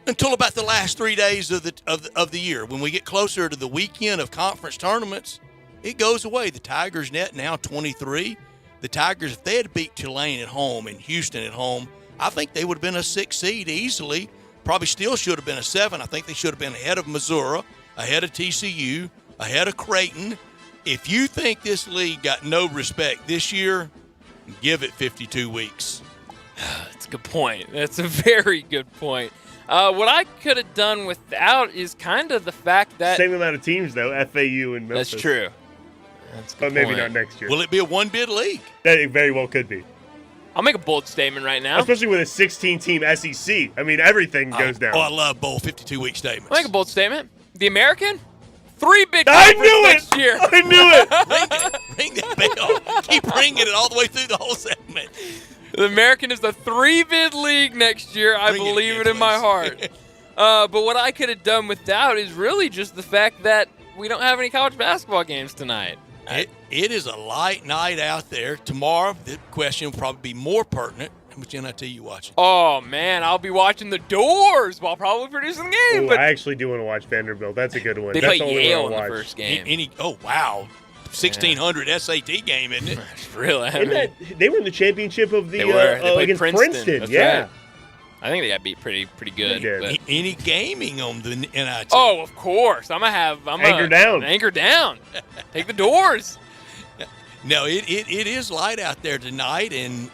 until about the last 3 days of the year. When we get closer to the weekend of conference tournaments, it goes away. The Tigers net now 23. The Tigers, if they had beat Tulane at home and Houston at home, I think they would have been a 6 seed easily. Probably still should have been a 7. I think they should have been ahead of Missouri, ahead of TCU, ahead of Creighton. If you think this league got no respect this year, give it 52 weeks. That's a good point. That's a very good point. What I could have done without is kind of the fact that... Same amount of teams, though, FAU and Memphis. That's true. That's a good but maybe point. not next year. Will it be a one-bid league? That it very well could be. I'll make a bold statement right now. Especially with a 16-team SEC. I mean, everything goes down. I love bold 52-week statements. I'll make a bold statement. The American, 3 big I knew it! next year. I knew it! Ring that bell. Keep ringing it all the way through the whole segment. The American is the 3-bid league next year. I believe it in my heart. But what I could have done without is really just the fact that we don't have any college basketball games tonight. It is a light night out there. Tomorrow, the question will probably be more pertinent. How much NIT you watching? Oh, man, I'll be watching the Doors while probably producing the game. Ooh, but I actually do want to watch Vanderbilt. That's a good one. They That's play the only Yale one in I'll the watch. first game. 1,600 SAT game, isn't it? Really? They were in the championship of the They played against Princeton. That's Yeah. right. I think they got beat pretty good. But... Any gaming on the NIT? Oh, of course. I'm Anchor down. Anchor down. Take the Doors. No, it is light out there tonight, and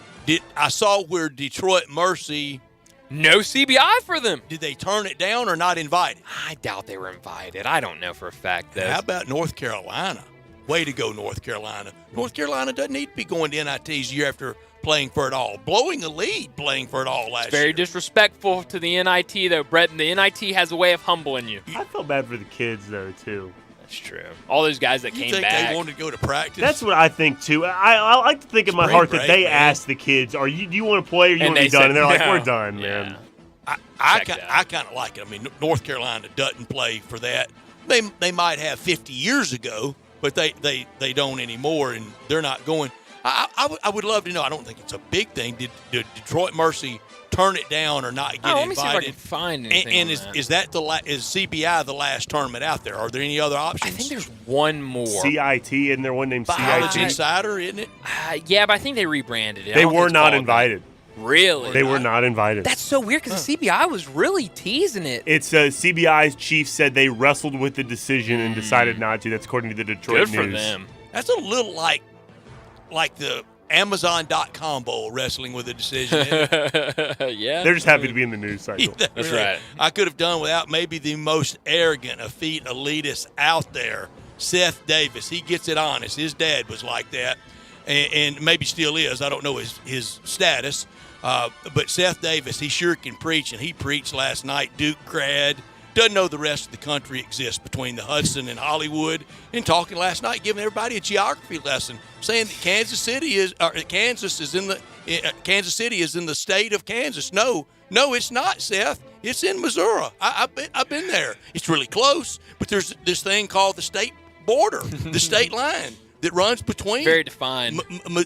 I saw where Detroit Mercy. No CBI for them. Did they turn it down or not invited? I doubt they were invited. I don't know for a fact, though. How about North Carolina? Way to go, North Carolina. North Carolina doesn't need to be going to NITs year after playing for it all. Blowing a lead playing for it all last year. Very disrespectful to the NIT, though, Brett. And the NIT has a way of humbling you. I felt bad for the kids, though, too. That's true. All those guys that came back. They wanted to go to practice? That's what I think, too. I like to think in my heart that they asked the kids, do you want to play or you want to be done? And they're like, we're done, man. I kind of like it. I mean, North Carolina doesn't play for that. They might have 50 years ago, but they don't anymore, and they're not going. I would love to know. I don't think it's a big thing. Did Detroit Mercy turn it down or not get invited? Let me see if I can find anything. And is CBI the last tournament out there? Are there any other options? I think there's one more. CIT, isn't there one named CIT? College Insider, isn't it? Yeah, but I think they rebranded it. They were not invited. Really? They were not invited. That's so weird because the CBI was really teasing it. It's CBI's chief said they wrestled with the decision and decided not to. That's according to the Detroit News. Good for them. That's a little like the Amazon.com bowl wrestling with a decision. Yeah. They're just happy to be in the news cycle. That's right. I could have done without maybe the most arrogant, effete elitist out there, Seth Davis. He gets it honest. His dad was like that, and maybe still is. I don't know his status. But Seth Davis, he sure can preach, and he preached last night. Duke grad. Doesn't know the rest of the country exists between the Hudson and Hollywood. And talking last night, giving everybody a geography lesson, saying that Kansas City is in the state of Kansas. No, it's not, Seth. It's in Missouri. I've been there. It's really close, but there's this thing called the state border, the state line that runs between very defined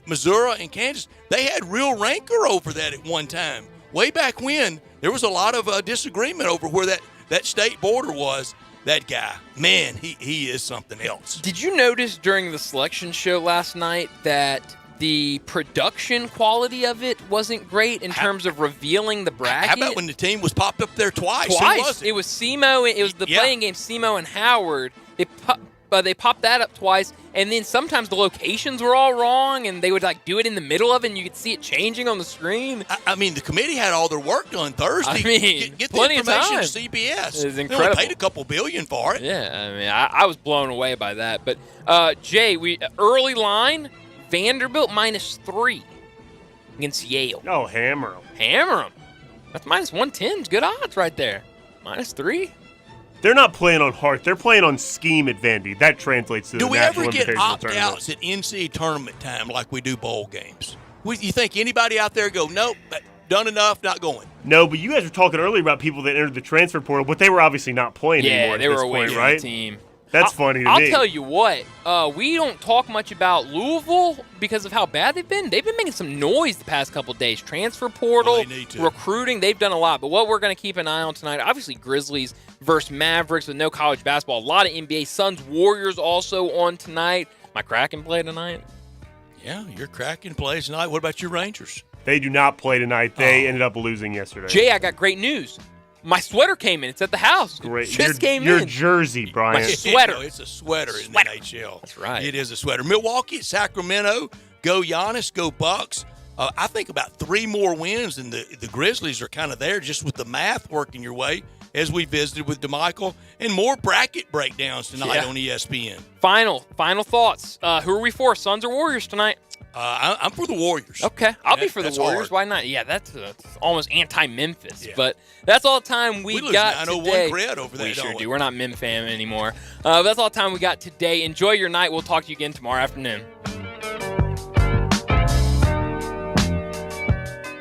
Missouri and Kansas. They had real rancor over that at one time. Way back when, there was a lot of disagreement over where that state border was. That guy, man, he is something else. Did you notice during the selection show last night that the production quality of it wasn't great in terms of revealing the bracket? How about when the team was popped up there twice? Who was it? It was SEMO. It was the playing game, SEMO and Howard. They popped that up twice, and then sometimes the locations were all wrong, and they would do it in the middle of it, and you could see it changing on the screen. I mean, the committee had all their work done Thursday. I mean, get the plenty information of to CBS. It was incredible. They only paid a couple billion for it. Yeah, I mean, I was blown away by that. But Jay, early line, Vanderbilt -3 against Yale. Oh, hammer them. That's -110. Good odds right there. -3. They're not playing on heart. They're playing on scheme at Vandy. That translates to the National Invitational Tournament. Do we ever get opt-outs at NCAA tournament time like we do bowl games? You think anybody out there go, nope, done enough, not going? No, but you guys were talking earlier about people that entered the transfer portal, but they were obviously not playing anymore at this point, right? Yeah, they were away from the team. That's funny to me. I'll tell you what, we don't talk much about Louisville because of how bad they've been. They've been making some noise the past couple of days. Transfer portal, recruiting, they've done a lot. But what we're going to keep an eye on tonight, obviously Grizzlies versus Mavericks with no college basketball. A lot of NBA. Suns Warriors also on tonight. My Kraken play tonight? Yeah, your Kraken plays tonight. What about your Rangers? They do not play tonight. They ended up losing yesterday. Jay, I got great news. My sweater came in. It's at the house. Great. Came in. Your jersey, Brian. My sweater. It's a sweater in the NHL. That's right. It is a sweater. Milwaukee, Sacramento, go Giannis, go Bucks. I think about 3 more wins, and the Grizzlies are kind of there just with the math working your way as we visited with DeMichael, and more bracket breakdowns tonight on ESPN. Final thoughts. Who are we for, Suns or Warriors tonight? I'm for the Warriors. Okay, I'll be for the Warriors. Hard. Why not? Yeah, that's almost anti-Memphis. Yeah. But that's all the time we got today. 901 Cred over there, we sure do. We're not Mem fam anymore. That's all the time we got today. Enjoy your night. We'll talk to you again tomorrow afternoon.